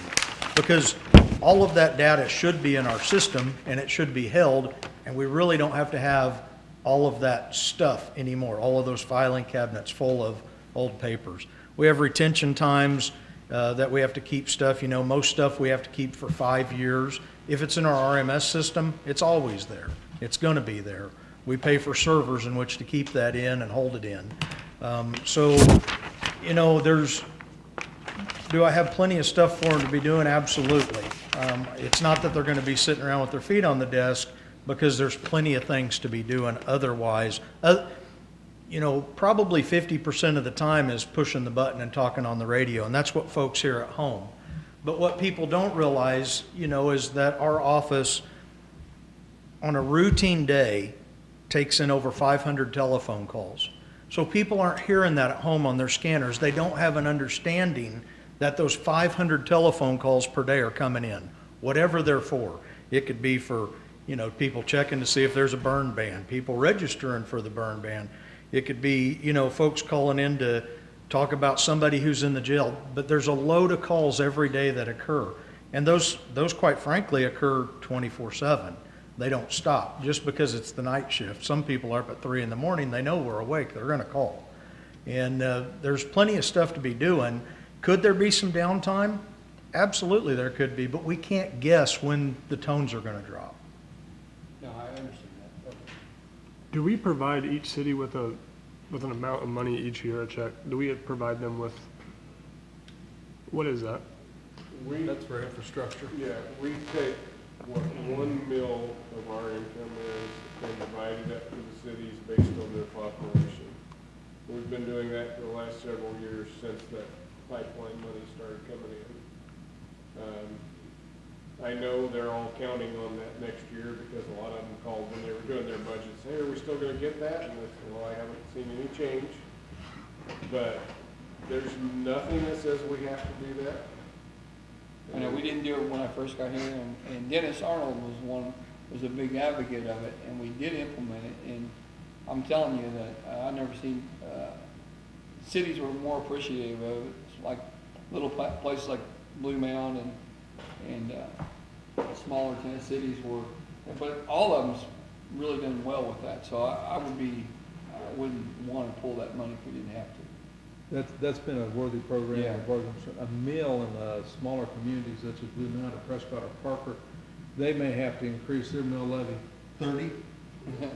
because all of that data should be in our system and it should be held, and we really don't have to have all of that stuff anymore, all of those filing cabinets full of old papers. We have retention times that we have to keep stuff. Most stuff we have to keep for 5 years. If it's in our RMS system, it's always there. It's going to be there. We pay for servers in which to keep that in and hold it in. Do I have plenty of stuff for them to be doing? Absolutely. It's not that they're going to be sitting around with their feet on the desk, because there's plenty of things to be doing otherwise. Probably 50% of the time is pushing the button and talking on the radio, and that's what folks hear at home. But what people don't realize, is that our office, on a routine day, takes in over 500 telephone calls. So people aren't hearing that at home on their scanners. They don't have an understanding that those 500 telephone calls per day are coming in, whatever they're for. It could be for, people checking to see if there's a burn ban, people registering for the burn ban. It could be, folks calling in to talk about somebody who's in the jail. But there's a load of calls every day that occur. And those quite frankly, occur 24/7. They don't stop just because it's the night shift. Some people are up at 3 in the morning. They know we're awake. They're going to call. And there's plenty of stuff to be doing. Could there be some downtime? Absolutely there could be, but we can't guess when the tones are going to drop. No, I understand that. Do we provide each city with an amount of money each year, a check? Do we provide them with, what is that? That's for infrastructure. Yeah, we take what 1 mil of our income is and divide it up to the cities based on their population. We've been doing that for the last several years since that pipeline money started coming in. I know they're all counting on that next year, because a lot of them called when they were doing their budgets, hey, are we still gonna get that? And I said, well, I haven't seen any change. But there's nothing that says we have to do that. I know we didn't do it when I first got here, and Dennis Arnold was a big advocate of it, and we did implement it. And I'm telling you that I've never seen cities were more appreciative of it. It's like little places like Blue Mound and smaller tennis cities were, but all of them's really done well with that. So I wouldn't want to pull that money if we didn't have to. That's been a worthy program. Yeah. A mill in smaller communities such as Blue Mountain, Prescott, or Parker, they may have to increase their mill levy 30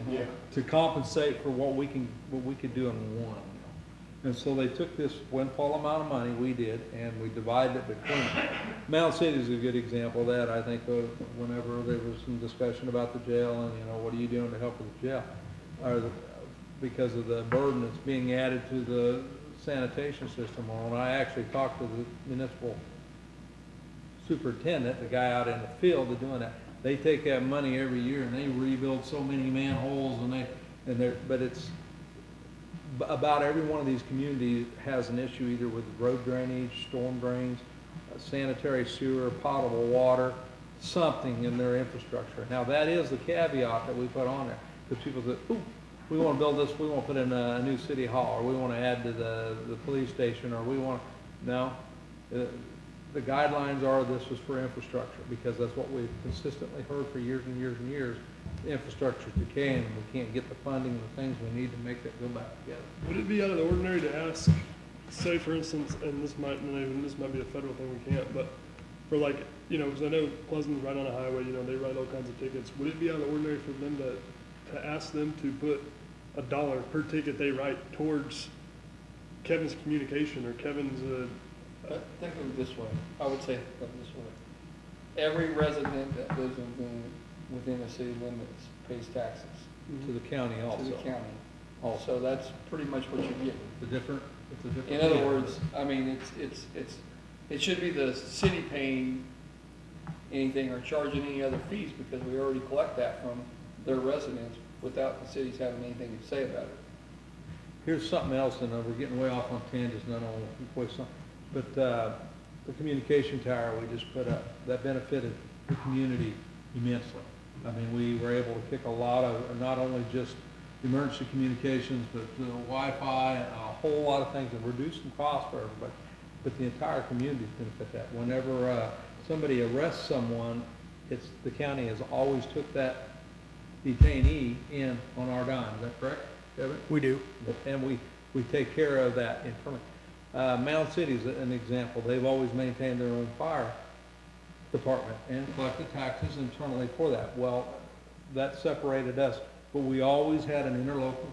Yeah. to compensate for what we could do in one. And so they took this windfall amount of money, we did, and we divided it between them. Mound City is a good example of that. I think whenever there was some discussion about the jail and, what are you doing to help with the jail? Because of the burden that's being added to the sanitation system. When I actually talked to the municipal superintendent, the guy out in the field that's doing that, they take that money every year and they rebuild so many manholes but it's about every one of these communities has an issue either with road drainage, storm drains, sanitary sewer, potable water, something in their infrastructure. Now that is the caveat that we put on there, because people say, ooh, we want to build this, we want to put in a new city hall, or we want to add to the police station, or we want, no. The guidelines are this was for infrastructure, because that's what we've consistently heard for years and years and years. The infrastructure's decaying, and we can't get the funding and the things we need to make that go back together. Would it be out of the ordinary to ask, say for instance, and this might be a federal thing, we can't, but for like, because I know Pleasant's right on a highway, they write all kinds of tickets. Would it be out of the ordinary for them to ask them to put $1 per ticket they write towards Kevin's communication or Kevin's, Think of it this way, I would say, think of it this way. Every resident that lives within the city limits pays taxes To the county also. to the county. Also, that's pretty much what you get. It's a different In other words, I mean, it should be the city paying anything or charging any other fees, because we already collect that from their residents without the cities having anything to say about it. Here's something else, and we're getting way off on tangents, and I don't want to waste some. But the communication tower we just put up, that benefited the community immensely. I mean, we were able to kick a lot of, not only just emergency communications, but Wi-Fi and a whole lot of things, and reducing costs for everybody. But the entire community benefit that. Whenever somebody arrests someone, the county has always took that detainee in on our dime. Is that correct, Kevin? We do. And we take care of that internally. Mound City is an example. They've always maintained their own fire department and collected taxes internally for that. Well, that separated us, but we always had an interlocal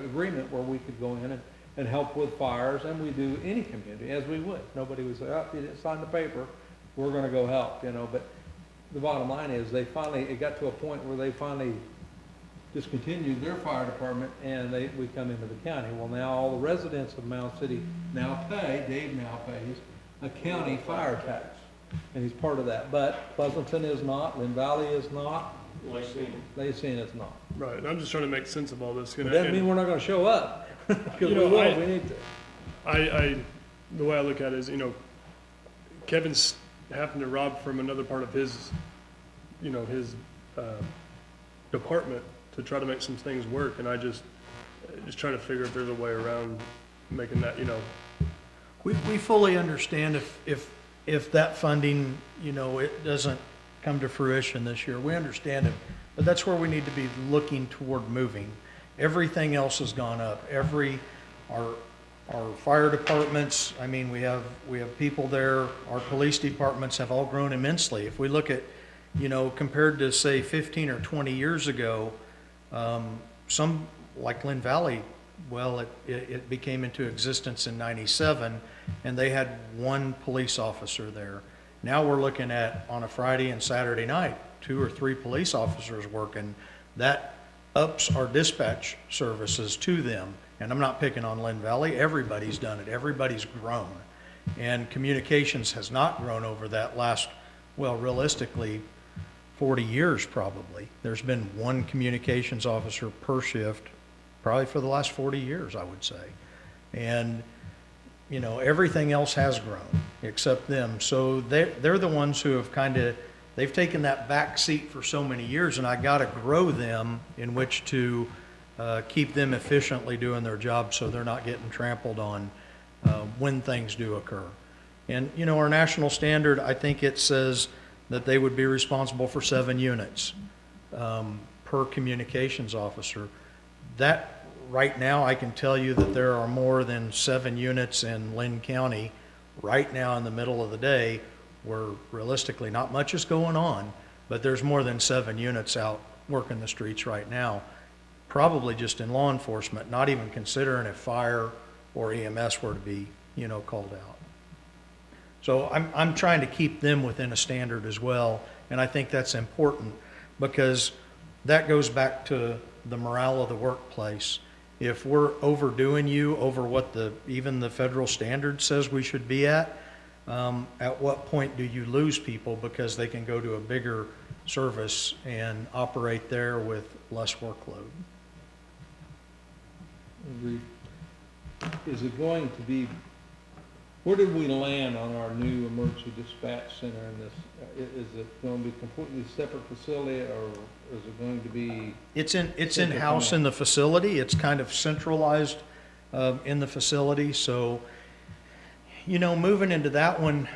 agreement where we could go in and help with fires, and we do any community as we would. Nobody would say, oh, if you didn't sign the paper, we're going to go help, But the bottom line is, it got to a point where they finally discontinued their fire department, and we come into the county. Well, now all the residents of Mound City Dave now pays a county fire tax, and he's part of that. But Pleasanton is not, Linn Valley is not, Lacey is not. right, and I'm just trying to make sense of all this. But that doesn't mean we're not going to show up, because we will, we need to. The way I look at it is, Kevin's happened to rob from another part of his department to try to make some things work, and I just trying to figure if there's a way around making that, We fully understand if that funding, it doesn't come to fruition this year. We understand it, but that's where we need to be looking toward moving. Everything else has gone up. Our fire departments, I mean, we have people there. Our police departments have all grown immensely. If we look at, compared to say 15 or 20 years ago, some like Linn Valley, well, it became into existence in '97, and they had one police officer there. Now we're looking at, on a Friday and Saturday night, 2 or 3 police officers working. That ups our dispatch services to them. And I'm not picking on Linn Valley. Everybody's done it. Everybody's grown. And communications has not grown over that last, well, realistically, 40 years probably. There's been one communications officer per shift probably for the last 40 years, I would say. And, everything else has grown except them. So they're the ones who have they've taken that back seat for so many years, and I got to grow them in which to keep them efficiently doing their job so they're not getting trampled on when things do occur. And, our national standard, I think it says that they would be responsible for 7 units per communications officer. That right now, I can tell you that there are more than 7 units in Linn County right now in the middle of the day where realistically not much is going on, but there's more than 7 units out working the streets right now, probably just in law enforcement, not even considering if fire or EMS were to be, called out. So I'm trying to keep them within a standard as well, and I think that's important because that goes back to the morale of the workplace. If we're overdoing you over what even the federal standard says we should be at what point do you lose people because they can go to a bigger service and operate there with less workload? Agreed. Is it going to be, where did we land on our new emergency dispatch center in this? Is it going to be completely separate facility, or is it going to be? It's in-house in the facility. It's kind of centralized in the facility. So, moving into that one,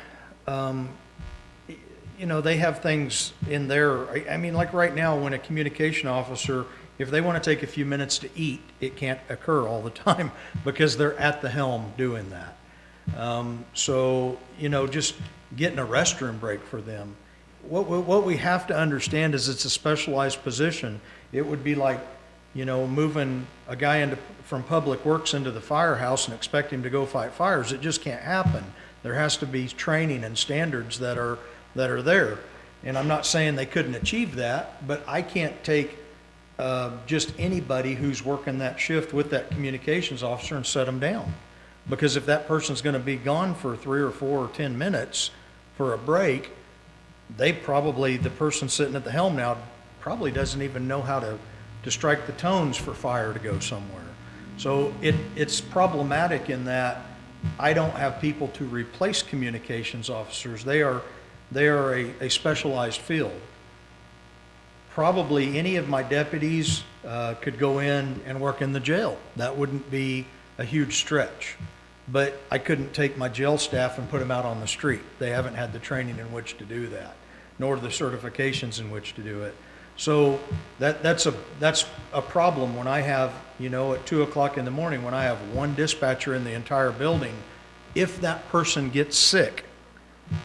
they have things in there. I mean, like right now, when a communication officer, if they want to take a few minutes to eat, it can't occur all the time because they're at the helm doing that. So, just getting a restroom break for them. What we have to understand is it's a specialized position. It would be like, moving a guy from Public Works into the firehouse and expect him to go fight fires. It just can't happen. There has to be training and standards that are there. And I'm not saying they couldn't achieve that, but I can't take just anybody who's working that shift with that communications officer and set them down. Because if that person's going to be gone for 3 or 4 or 10 minutes for a break, the person sitting at the helm now probably doesn't even know how to strike the tones for fire to go somewhere. So it's problematic in that I don't have people to replace communications officers. They are a specialized field. Probably any of my deputies could go in and work in the jail. That wouldn't be a huge stretch. But I couldn't take my jail staff and put them out on the street. They haven't had the training in which to do that, nor the certifications in which to do it. So that's a problem when I have, at 2 o'clock in the morning, when I have one dispatcher in the entire building. If that person gets sick,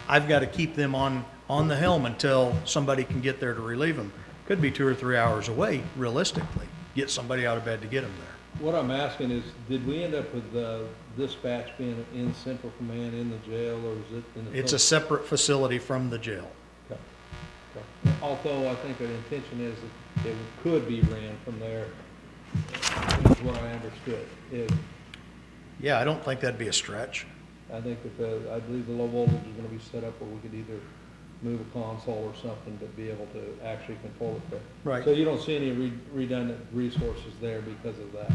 I've got to keep them on the helm until somebody can get there to relieve them. Could be 2 or 3 hours away, realistically. Get somebody out of bed to get them there. What I'm asking is, did we end up with the dispatch being in central command in the jail, or is it in the? It's a separate facility from the jail. Okay. Okay. Although I think the intention is that it could be ran from there, is what I understood. Yeah, I don't think that'd be a stretch. I think that I believe the low voltage is going to be set up where we could either move a console or something to be able to actually control it there. Right. So you don't see any redundant resources there because of that?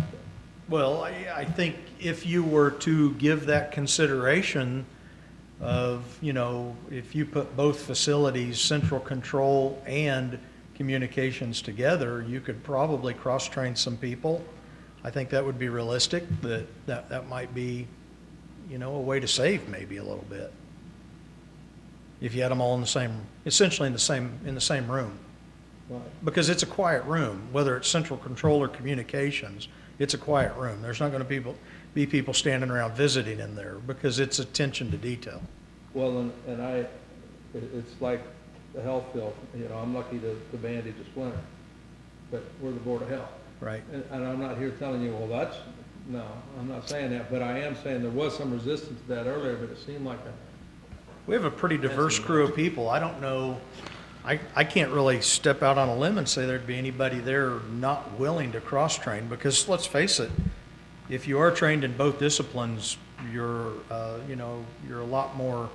Well, I think if you were to give that consideration of, if you put both facilities, central control and communications together, you could probably cross-train some people. I think that would be realistic, that might be, a way to save maybe a little bit. If you had them all essentially in the same room. Right. Because it's a quiet room, whether it's central control or communications, it's a quiet room. There's not going to be people standing around visiting in there because it's attention to detail. Well, it's like the health field, I'm lucky to bandage a splinter, but we're the Board of Health. Right. And I'm not here telling you, no, I'm not saying that, but I am saying there was some resistance to that earlier, but it seemed like We have a pretty diverse crew of people. I don't know, I can't really step out on a limb and say there'd be anybody there not willing to cross-train, because let's face it, if you are trained in both disciplines, you're a lot more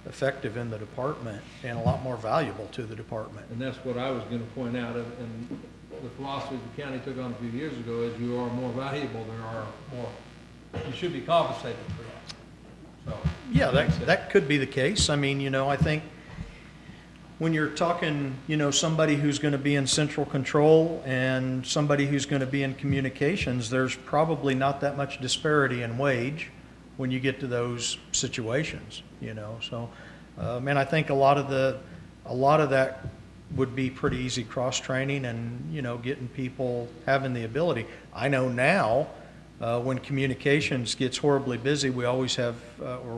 effective in the department and a lot more valuable to the department. And that's what I was going to point out, and the philosophy the county took on a few years ago is you are more valuable, you should be compensated for that. So. Yeah, that could be the case. I mean, I think when you're talking, somebody who's going to be in central control and somebody who's going to be in communications, there's probably not that much disparity in wage when you get to those situations, So, man, I think a lot of that would be pretty easy cross-training and, you know, getting people having the ability. I know now, when communications gets horribly busy, we always have, or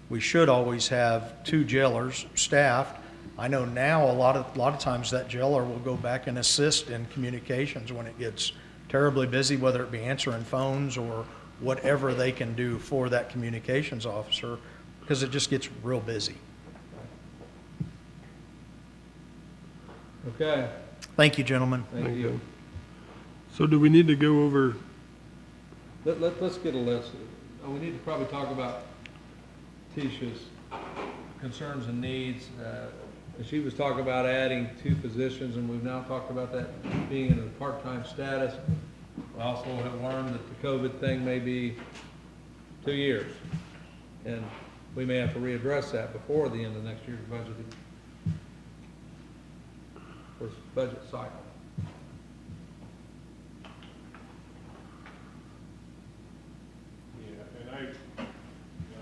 we should always have 2 jailers staffed. I know now a lot of times that jailer will go back and assist in communications when it gets terribly busy, whether it be answering phones or whatever they can do for that communications officer, because it just gets real busy. Okay, Thank you, gentlemen. thank you. So do we need to go over, Let's get a list. We need to probably talk about Tisha's concerns and needs. She was talking about adding 2 positions, and we've now talked about that being in a part-time status. We also have learned that the COVID thing may be 2 years, and we may have to readdress that before the end of next year's budget cycle. Yeah, and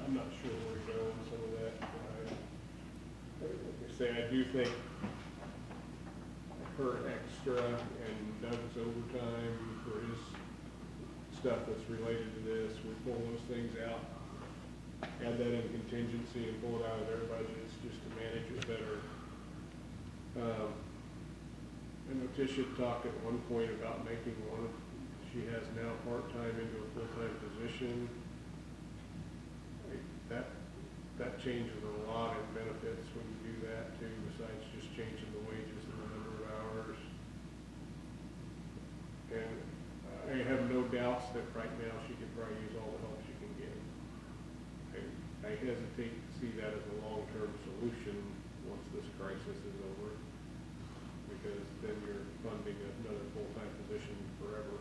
I'm not sure where to go on some of that. Like I say, I do think her extra and Doug's overtime for his stuff that's related to this, we pull those things out, add that in contingency and pull it out of their budgets just to manage it better. I know Tisha talked at one point about making one she has now part-time into a full-time position. That changes a lot in benefits when you do that too, besides just changing the wages and the number of hours. And I have no doubts that right now she could probably use all the help she can get. I hesitate to see that as a long-term solution once this crisis is over, because then you're funding another full-time position forever.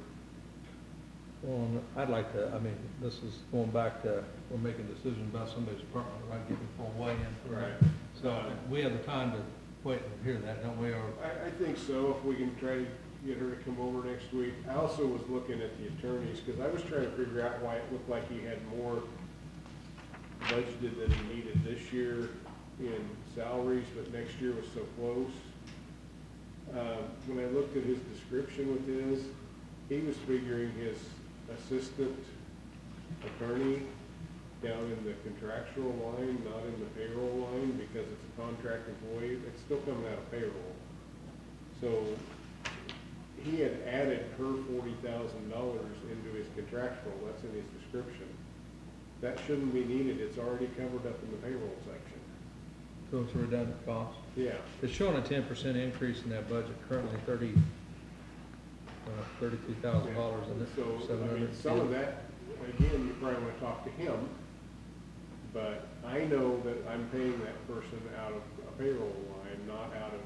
Well, I'd like to, I mean, this is going back to, we're making decisions about somebody's apartment, right, getting full weigh-in for that. Right. So we have the time to wait and hear that, don't we? Or I think so, if we can try to get her to come over next week. I also was looking at the attorneys, because I was trying to figure out why it looked like he had more budgeted than he needed this year in salaries, but next year was so close. When I looked at his description with his, he was figuring his assistant attorney down in the contractual line, not in the payroll line, because it's a contract employee. It's still coming out of payroll. So he had added her $40,000 into his contractual. That's in his description. That shouldn't be needed. It's already covered up in the payroll section. so it's a redundant cost. Yeah. It's showing a 10% increase in that budget, currently $32,000, isn't it? So, I mean, some of that, again, you probably want to talk to him, but I know that I'm paying that person out of a payroll line, not out of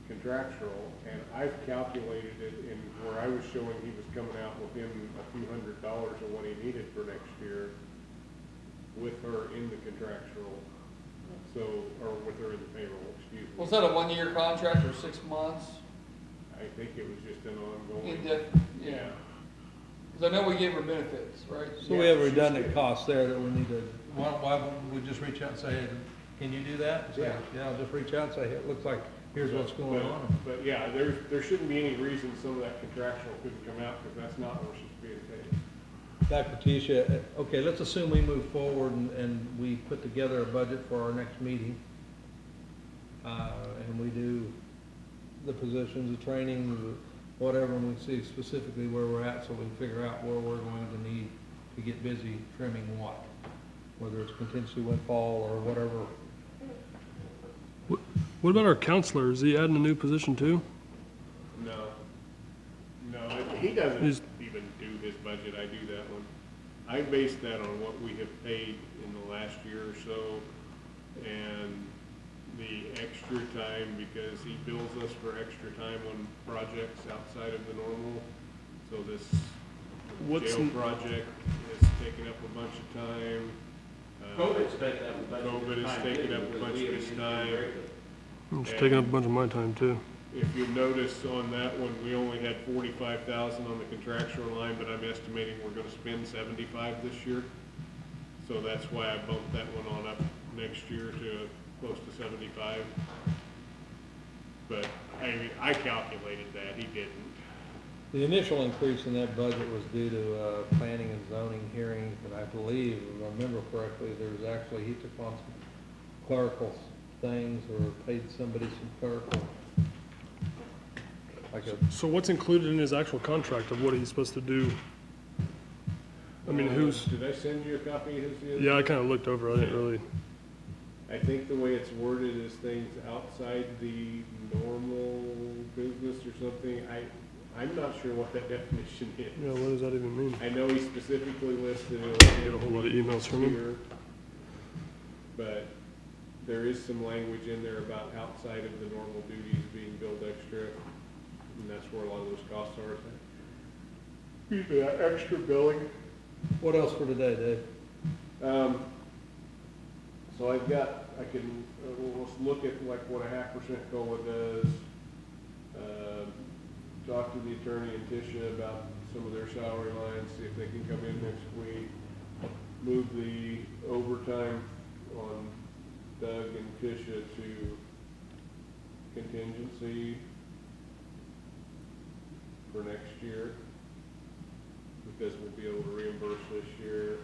contractual, and I've calculated it in where I was showing he was coming out within a few $100s of what he needed for next year with her in the contractual, so, or with her in the payroll, excuse me. Was that a 1-year contract or 6 months? I think it was just an ongoing. Yeah. Because I know we gave her benefits, right? So we have redundant costs there that we need to, why wouldn't we just reach out and say, hey, can you do that? Say, Yeah. I'll just reach out and say, hey, it looks like, here's what's going on. But yeah, there shouldn't be any reason some of that contractual couldn't come out, because that's not where she's being paid. Back to Tisha, okay, let's assume we move forward and we put together a budget for our next meeting. And we do the positions, the training, whatever, and we see specifically where we're at, so we can figure out where we're going to need to get busy trimming what, whether it's contingency windfall or whatever. what about our counselor? Is he adding a new position too? No, he doesn't Is- even do his budget, I do that one. I base that on what we have paid in the last year or so, and the extra time, because he bills us for extra time on projects outside of the normal. So this What's jail n- project is taking up a bunch of time. COVID's taking up a bunch of COVID his is time, taking too, up a because bunch we of haven't his used time. it. It's taking up a bunch of my time too. If you notice on that one, we only had 45,000 on the contractual line, but I'm estimating we're gonna spend 75 this year. So that's why I bumped that one on up next year to close to 75. But, I mean, I calculated that, he didn't. The initial increase in that budget was due to planning and zoning hearings, and I believe, if I remember correctly, there was actually, he took on some clerical things or paid somebody some clerical, like a, So what's included in his actual contract of what he's supposed to do? I mean, who's, Did I send you a copy of his? the other yeah, I day? kinda looked over, I didn't really, I think the way it's worded is things outside the normal business or something. I'm not sure what that definition is. yeah, what does that even mean? I know he specifically listed I it. get a whole lot of emails from him. here, but there is some language in there about outside of the normal duties being billed extra, and that's where a lot of those costs are. Yeah, extra billing. what else for today, Dave? So I've got, I can, let's look at like what a 0.5% COLA does. Talk to the attorney and Tisha about some of their salary lines, see if they can come in next week. Move the overtime on Doug and Tisha to contingency for next year, because we'll be able to reimburse this year.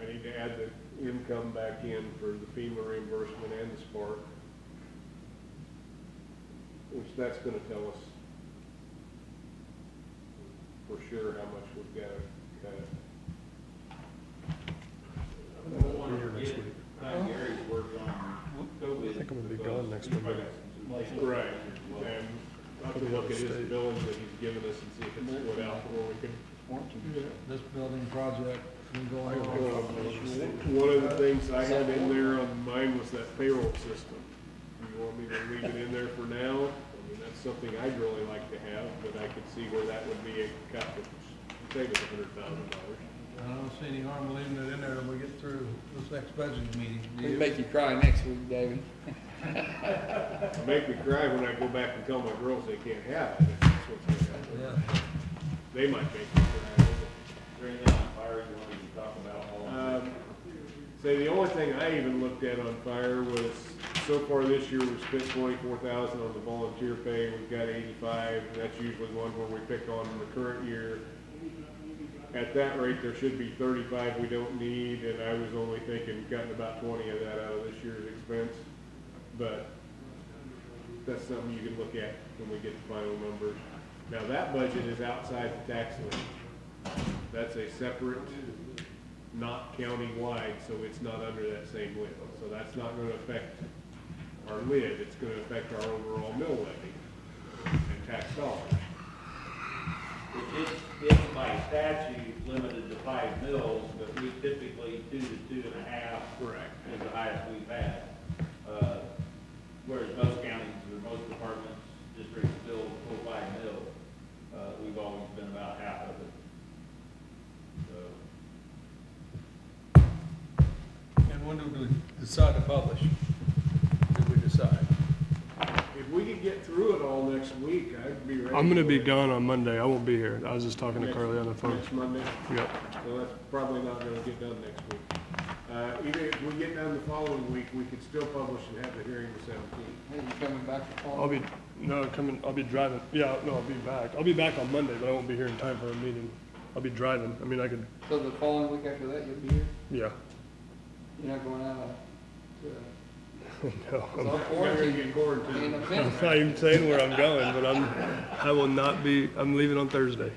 I need to add the income back in for the FEMA reimbursement and the Spark, which that's gonna tell us for sure how much we've got to cut. I'll be here next week. Gary's work on COVID. I think I'm gonna be gone next Monday. Right, and I'll have to look at his billings that he's given us and see if it's split out where we can. This building project, One of the things I had in there on mine was that payroll system. You want me to leave it in there for now? I mean, that's something I'd really like to have, but I could see where that would be a cut, save us $100,000. I don't see any harm leaving it in there when we get through this next budget meeting. It'll make you cry next week, David. It'll make me cry when I go back and tell my girls they can't have it. If that's what's gonna happen. Yeah. They might make me cry. Is there anything on fire you wanted to talk about? Say, the only thing I even looked at on fire was, so far this year, we've spent 24,000 on the volunteer pay, we've got 85, and that's usually one where we pick on the current year. At that rate, there should be 35 we don't need, and I was only thinking cutting about 20 of that out of this year's expense. But that's something you can look at when we get the final numbers. Now, that budget is outside the tax lid. That's a separate, not county-wide, so it's not under that same lid. So that's not gonna affect our lid, it's gonna affect our overall mill levy and tax dollars. It's by statute limited to 5 mills, but we typically 2 to 2.5 Correct. is the highest we've had. Whereas most counties or most departments, districts still full 5 mil. We've always been about half of it. So, And when do we decide to publish? Did we decide? If we could get through it all next week, I'd be ready. I'm gonna for be it. gone on Monday, I won't be here, I was just talking to Next- Carly on the phone. Next Monday, Yep, so that's probably not gonna get done next week. Even if we get done the following week, we could still publish and have the hearing the 17th. Hey, you coming back to fall? I'll be driving, yeah, no, I'll be back, I'll be back on Monday, but I won't be here in time for a meeting. I'll be driving, I mean, I could, So the following week after that, you'll be here? yeah, You're not going out no, it's I'm all You're gonna quarantine. get quarantined. Being a I'm fence. not even saying where I'm going, but I will not be, I'm leaving on Thursday.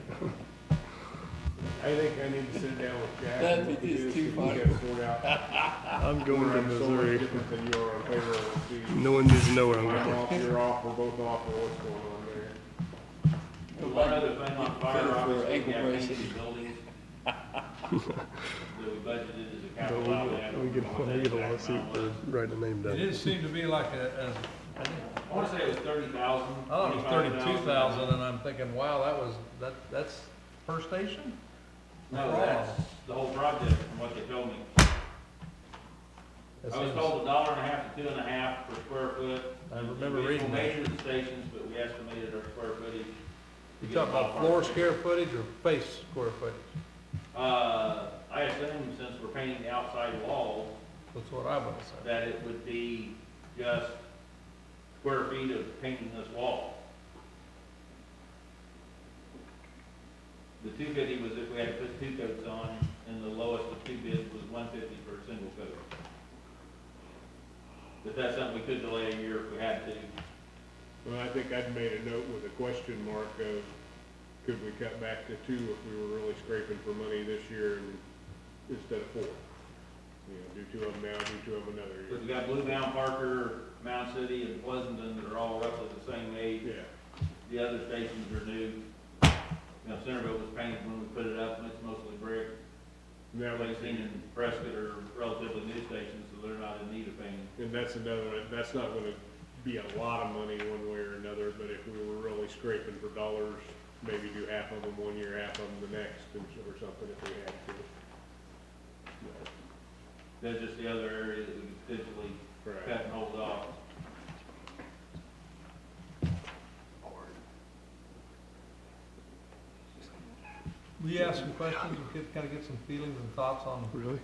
I think I need to sit down with Jack. That and look at is this, too and we funny. gotta sort out I'm going where to I'm so much Missouri. different than you are on payroll and fees. No one needs to know where I'm I'm going. off, you're off, we're both off, or what's going on there? one other thing on fire, For obviously, ankle we have braces. painted buildings. That we budgeted as a But capital outlay. we get a lawsuit for writing a name It down. did seem to be like I wanna say it was 30,000. I thought it was 32,000, and I'm thinking, wow, that's per station? No, that's the whole project from what they told me. That I was seems- told $1.50 to $2.50 per square foot. I remember We reading that. measured the stations, but we estimated our square footage. You talking about floor square footage or face square footage? I assume since we're painting the outside walls, That's what I would say. that it would be just square feet of painting this wall. The 250 was if we had to put 2 coats on, and the lowest of 2 bids was 150 for a single coat. But that's something we could delay a year if we had to. Well, I think I'd made a note with a question mark of, could we cut back to 2 if we were really scraping for money this year and instead of 4? You know, do 2 of them now, do 2 of them another Because we year. got Blue Mound, Parker, Mound City, and Pleasanton that are all roughly the same age. Yeah, The other stations are new. You know, Centerville was painted when we put it up, and it's mostly brick. and that was, Lansing and Prescott are relatively new stations, so they're not in need of painting. and that's another one, that's not gonna be a lot of money one way or another, but if we were really scraping for dollars, maybe do half of them one year, half of them the next, or something if we had to. But, That's just the other area that we could potentially right. cut and hold off. We asked some questions and kind of get some feelings and thoughts on Really?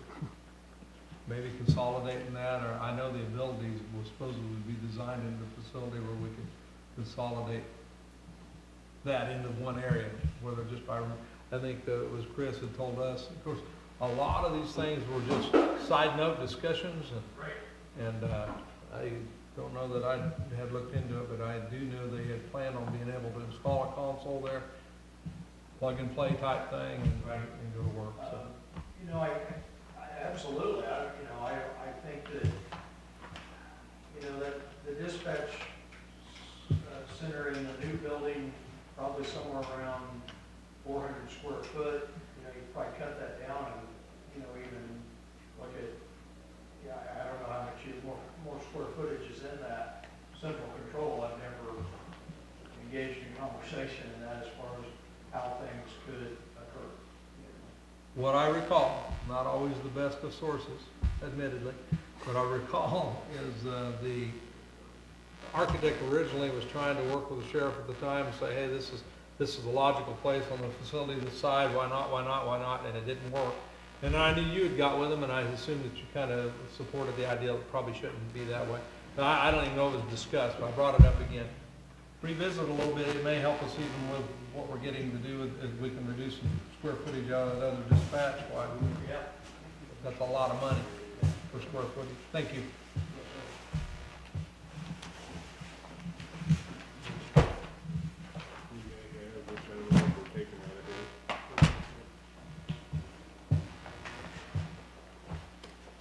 maybe consolidating that, or I know the abilities will supposedly be designed into the facility where we can consolidate that into one area, whether just by, I think it was Chris that told us, of course, a lot of these things were just side note discussions, and I don't know that I had looked into it, but I do know they had planned on being able to install a console there, plug and play type thing, and go to work, so. You know, I absolutely, I think that, that the dispatch center in the new building, probably somewhere around 400 square foot, you probably cut that down and, even look at, I don't know how much more square footage is in that central control. I've never engaged in conversation in that as far as how things could occur. What I recall, not always the best of sources, admittedly, what I recall is the architect originally was trying to work with the sheriff at the time and say, hey, this is a logical place on the facility this side, why not, and it didn't work. And I knew you had got with him, and I assumed that you kind of supported the idea that it probably shouldn't be that way. Now, I don't even know if it was discussed, but I brought it up again. Revisit a little bit, it may help us even with what we're getting to do, if we can reduce some square footage out of that other dispatch, why, that's a lot of money for square footage. Thank you. Which I don't know if we're taking out of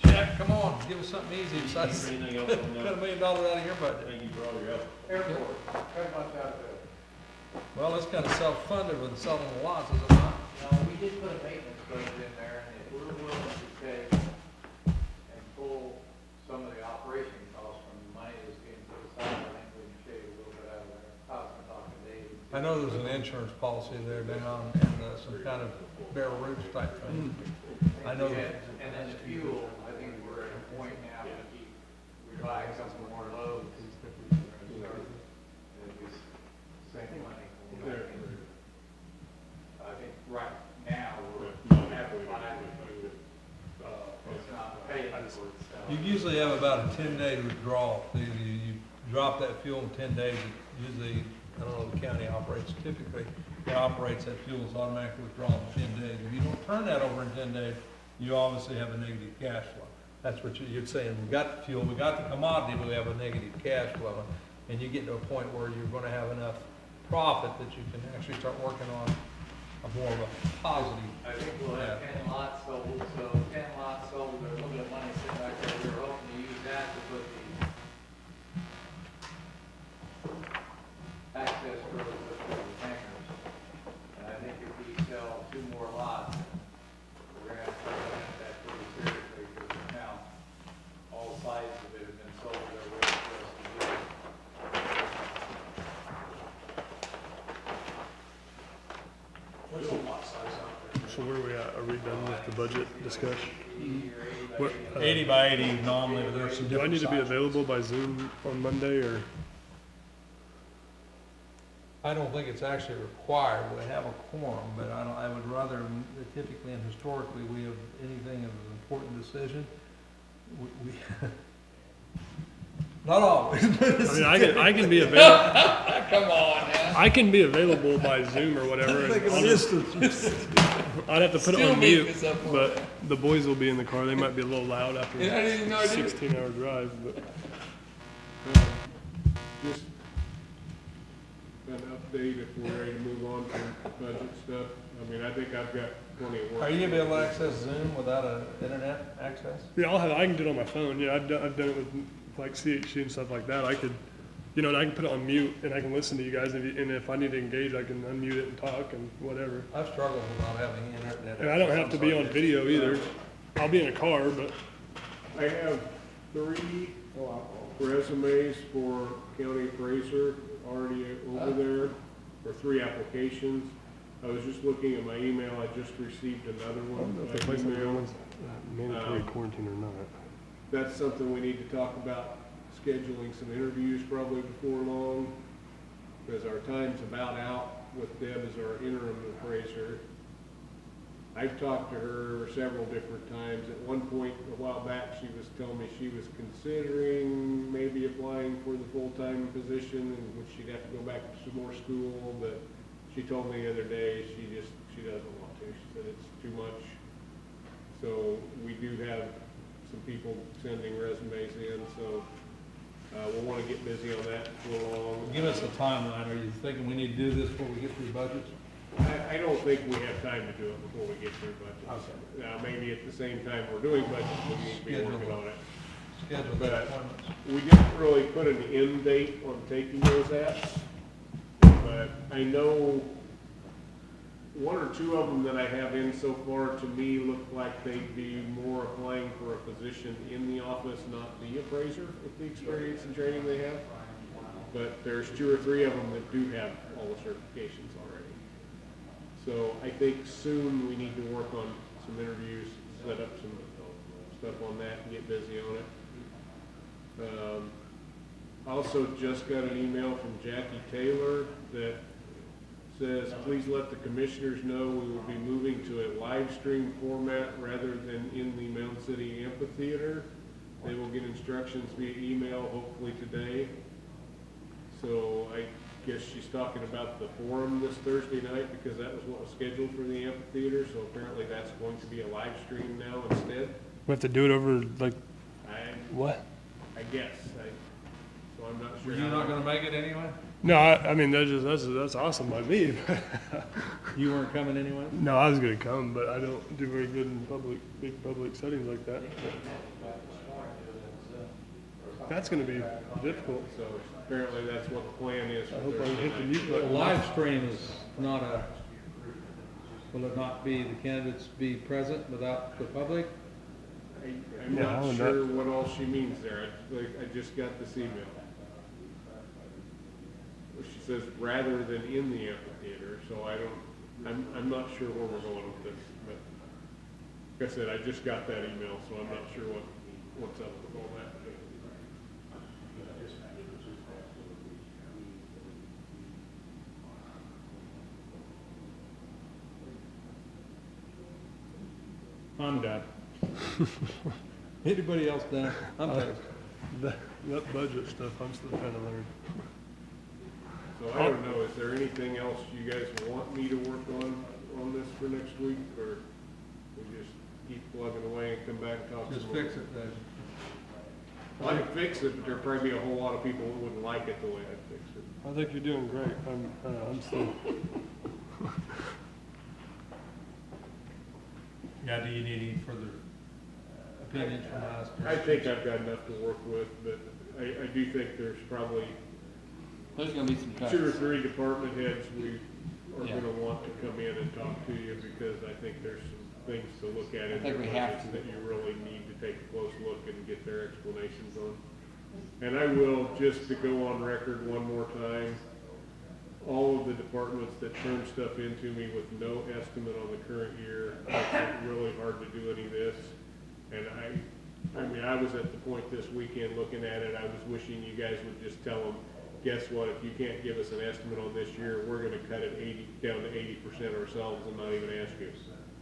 here. Jack, come on, give us something easy besides Anything else cut on $1 that? million out of your budget. Thank you for all your help. Airport, how much out there? Well, it's kind of self-funded with selling the lots, is it not? No, we did put a maintenance budget in there, and if we're willing to take and pull some of the operation costs from the money that's being put aside, I think we can shave a little bit out of there. I was gonna talk to Dave. I know there's an insurance policy there down and some kind of bare roots type thing. I know that. And then the fuel, I think we're at a point now to keep, we buy a couple more loads. Same money. I think right now, we're at a line, it's not paying for itself. You usually have about a 10-day withdrawal. You drop that fuel in 10 days. It usually, I don't know, the county operates typically, it operates that fuel is automatically withdrawn in 10 days. If you don't turn that over in 10 days, you obviously have a negative cash flow. That's what you're saying. We got the fuel, we got the commodity, but we have a negative cash flow. And you get to a point where you're going to have enough profit that you can actually start working on a more of a positive. I think we'll have 10 lots sold, so 10 lots sold, there's a little bit of money sitting back there, we were hoping to use that to put the access roads up to the tankers. And I think if we sell 2 more lots, we're gonna have to look at that pretty seriously, because now all sides of it have been sold, they're ready for us to do. What's the lot size out there? So where are we at? Are we done with the budget discussion? What, 80 by 80 nominally, but there's some do I different need to be sizes. available by Zoom on Monday, or? I don't think it's actually required, we have a quorum, but I would rather, typically and historically, we have anything of an important decision, we not always. I mean, I can be available, Come on, man. I can be available by Zoom or whatever. and I'll just- I'd have to put it Still on make mute, this up for but the boys will be in the car. They might be a little loud after Yeah, I didn't know I a did. 16-hour drive, but. Just an update if we're ready to move on to budget stuff. I mean, I think I've got plenty of work. Are you gonna be able to access Zoom without internet access? Yeah, I can do it on my phone. Yeah, I've done it with like CHC and stuff like that. I could, you know, and I can put it on mute and I can listen to you guys. And if I need to engage, I can unmute it and talk and whatever. I've struggled with not having internet. And I don't have to be on video either. I'll be in a car, but I have 3 resumes for county appraiser already over there, or 3 applications. I was just looking at my email, I just received another one if the by place email. is mandatory quarantine or not. That's something we need to talk about, scheduling some interviews probably before long, because our time's about out with Deb as our interim appraiser. I've talked to her several different times. At one point, a while back, she was telling me she was considering maybe applying for the full-time position, in which she'd have to go back to some more school, but she told me the other day she doesn't want to. She said it's too much. So we do have some people sending resumes in, so we'll want to get busy on that before long. Give us a timeline, are you thinking we need to do this before we get through budgets? I don't think we have time to do it before we get through budgets. Now, maybe at the same time we're doing budgets, we need to be working on it. Schedule the But appointments. we didn't really put an end date on taking those apps, but I know 1 or 2 of them that I have in so far, to me, look like they'd be more applying for a position in the office, not the appraiser with the experience and training they have. But there's 2 or 3 of them that do have all the certifications already. So I think soon we need to work on some interviews, set up some stuff on that and get busy on it. Also just got an email from Jackie Taylor that says, please let the commissioners know we will be moving to a live stream format rather than in the Mound City Amphitheater. They will get instructions via email hopefully today. So I guess she's talking about the forum this Thursday night, because that was what was scheduled for the amphitheater. So apparently that's going to be a live stream now instead. We have to do it over like what? I guess. So I'm not sure. Were you not gonna make it anyway? No, I mean that's awesome by me. You weren't coming anyway? No, I was gonna come, but I don't do very good in big public settings like that. That's gonna be difficult. So apparently that's what the plan is. I hope I can hit the mute A button. live stream is not will it not be, the candidates be present without the public? I'm Yeah, not how would sure what all she means there. I just got this email. She says rather than in the amphitheater, so I'm not sure where we're going with this. But like I said, I just got that email, so I'm not sure what's up with all that. I'm done. Anybody else done? I'm done. That budget stuff, I'm still trying to learn. So I don't know, is there anything else you guys want me to work on this for next week, or we just keep plugging away and come back and talk? Just some more? fix it, Dave. Well, I can fix it, but there'd probably be a whole lot of people who wouldn't like it the way I fix it. I think you're doing great. I'm still. Yeah, do you need any further opinions from us? I think I've got enough to work with, but I do think there's probably There's gonna be some cuts. 2 or 3 department heads we are Yeah. gonna want to come in and talk to you, because I think there's some things to look at in I think their we have budgets to. that you really need to take a close look and get their explanations on. And I will, just to go on record one more time, all of the departments that turn stuff into me with no estimate on the current year, makes it really hard to do any of this. And I mean, I was at the point this weekend looking at it, I was wishing you guys would just tell them, guess what, if you can't give us an estimate on this year, we're gonna cut it down to 80% ourselves and not even ask you.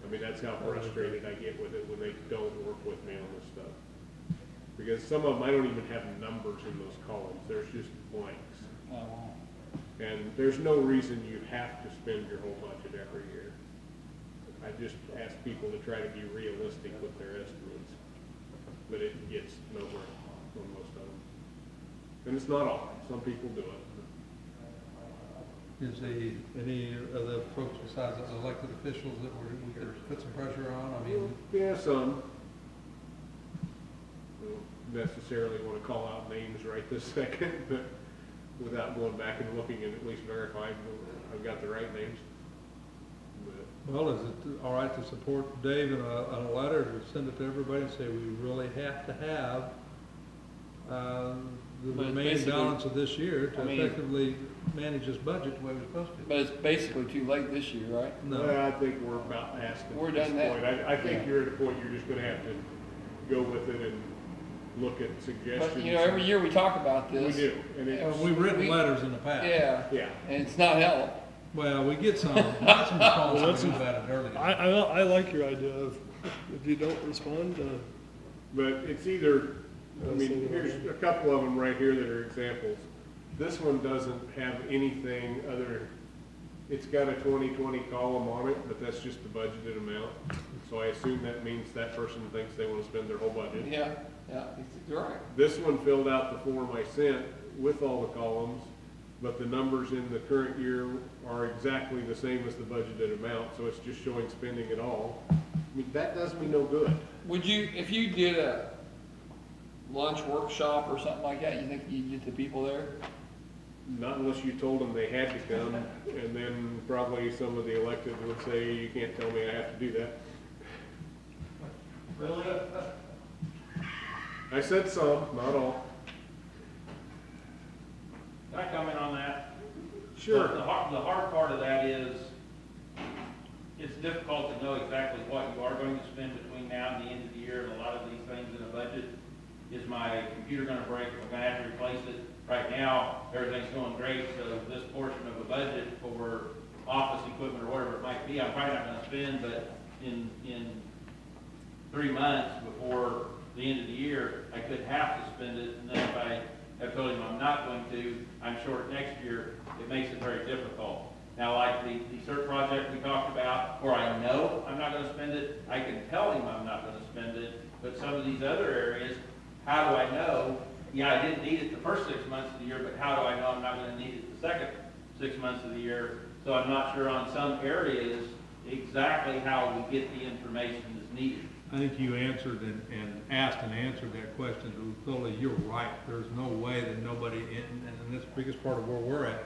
I mean, that's how frustrated I get with it when they don't work with me on this stuff. Because some of them, I don't even have numbers in those columns, there's just blanks. And there's no reason you have to spend your whole budget every year. I just ask people to try to be realistic with their estimates, but it gets nowhere on most of them. And it's not all, some people do it. Is any of the folks besides the elected officials that we could put some pressure on? I mean, Yeah, some. Don't necessarily want to call out names right this second, but without going back and looking and at least verifying I've got the right names. But well, is it all right to support Dave in a letter to send it to everybody and say we really have to have the But remaining basically, balance of this year to I mean, effectively manage this budget the way we're supposed to? But it's basically too late this year, right? No. I think we're about past it We're at this done that. point. I think Yeah. you're at a point you're just gonna have to go with it and look at suggestions. But, you know, every year we talk about We this. do, and it's, We've written we- letters in the past. Yeah, yeah. and it's not helping. Well, we get some response Well, that's when we about it earlier. I like your idea of, if you don't respond, But it's either, I mean, here's a couple of them right here that are examples. This one doesn't have anything other, it's got a 2020 column on it, but that's just the budgeted amount. So I assume that means that person thinks they want to spend their whole budget. Yeah, you're right. This one filled out the form I sent with all the columns, but the numbers in the current year are exactly the same as the budgeted amount, so it's just showing spending it all. I mean, that does me no good. Would you, if you did a lunch workshop or something like that, you think you'd get the people there? Not unless you told them they had to come, and then probably some of the elected would say, you can't tell me I have to do that. Really? I said some, not all. Can I comment on that? Sure. The hard part of that is, it's difficult to know exactly what you are going to spend between now and the end of the year, and a lot of these things in a budget. Is my computer gonna break, am I gonna have to replace it? Right now, everything's going great, so this portion of a budget for office equipment or whatever it might be, I'm probably not gonna spend, but in 3 months before the end of the year, I could have to spend it, and then if I have told him I'm not going to, I'm short next year, it makes it very difficult. Now, like the CERT project we talked about, where I know I'm not gonna spend it, I can tell him I'm not gonna spend it, but some of these other areas, how do I know? Yeah, I didn't need it the first 6 months of the year, but how do I know I'm not gonna need it the second 6 months of the year? So I'm not sure on some areas exactly how we get the information that's needed. I think you answered and asked and answered that question totally. You're right. There's no way that nobody, and that's the biggest part of where we're at.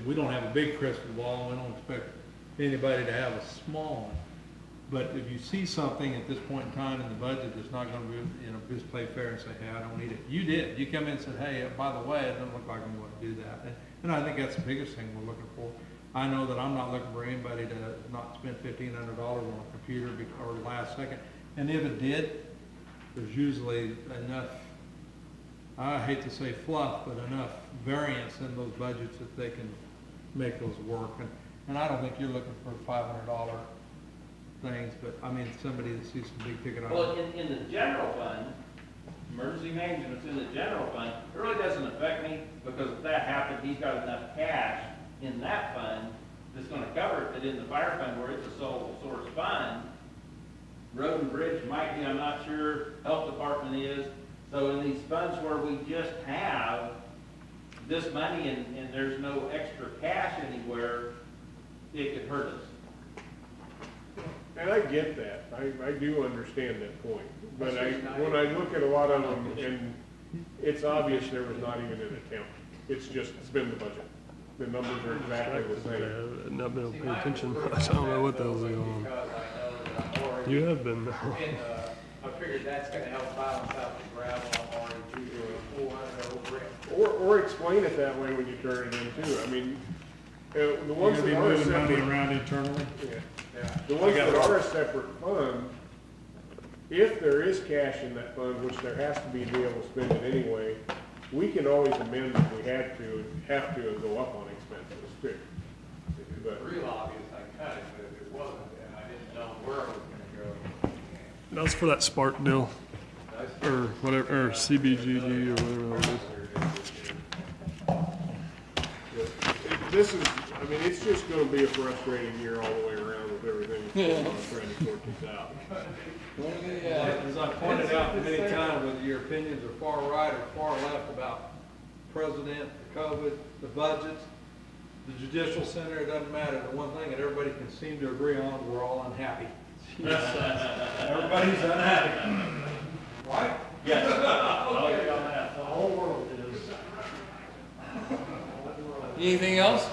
We don't have a big crystal ball. We don't expect anybody to have a small one. But if you see something at this point in time in the budget that's not gonna be, just play fair and say, hey, I don't need it. You did. You come in and said, hey, by the way, it doesn't look like I'm gonna do that. And I think that's the biggest thing we're looking for. I know that I'm not looking for anybody to not spend $1,500 on a computer or last second. And if it did, there's usually enough, I hate to say fluff, but enough variance in those budgets that they can make those work. And I don't think you're looking for $500 things, but I mean, somebody that sees some big ticket items. Well, in the general fund, emergency management's in the general fund, it really doesn't affect me, because if that happened, he's got enough cash in that fund that's gonna cover it, but in the fire fund where it's a sole source fund, road and bridge might be, I'm not sure, health department is, so in these funds where we just have this money and there's no extra cash anywhere, it could hurt us. And I get that, I do understand that point, but when I look at a lot of them, and it's obvious there was not even an attempt, it's just spend the budget. The numbers are exactly the same. I've not been able to pay attention. I don't know what the hell's going on. You have been. I figured that's gonna help balance out the gravel I'm already through the 400 over it. Or explain it that way when you turn it in too, I mean, the ones that are moving money separate. around internally? Yeah. The ones that are a separate fund, if there is cash in that fund, which there has to be to be able to spend it anyway, we can always amend if we have to and go up on expenses too. But Real obvious, I cut it, but if it wasn't, and I didn't know where it was gonna go. That was for that Spark deal, or whatever, or CBGG or whatever that is. this is, I mean, it's just gonna be a frustrating year all the way around with everything that's going on, trying to sort this out. As I pointed out many times, whether your opinions are far right or far left about president, the COVID, the budgets, the judicial center, it doesn't matter. The one thing that everybody can seem to agree on, we're all unhappy. Everybody's unhappy. Right? Yes. I'll agree on that. The whole world is. Anything else?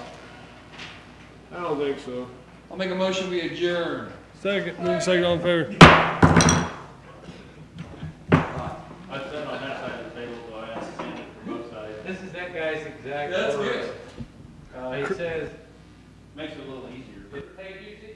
I don't think so. I'll make a motion, we adjourn. Second, move second, all in favor. I said on that side of the table, so I asked Sandy for both sides. This is that guy's exact That's words. good. He says, Makes it a little easier. "Hey, you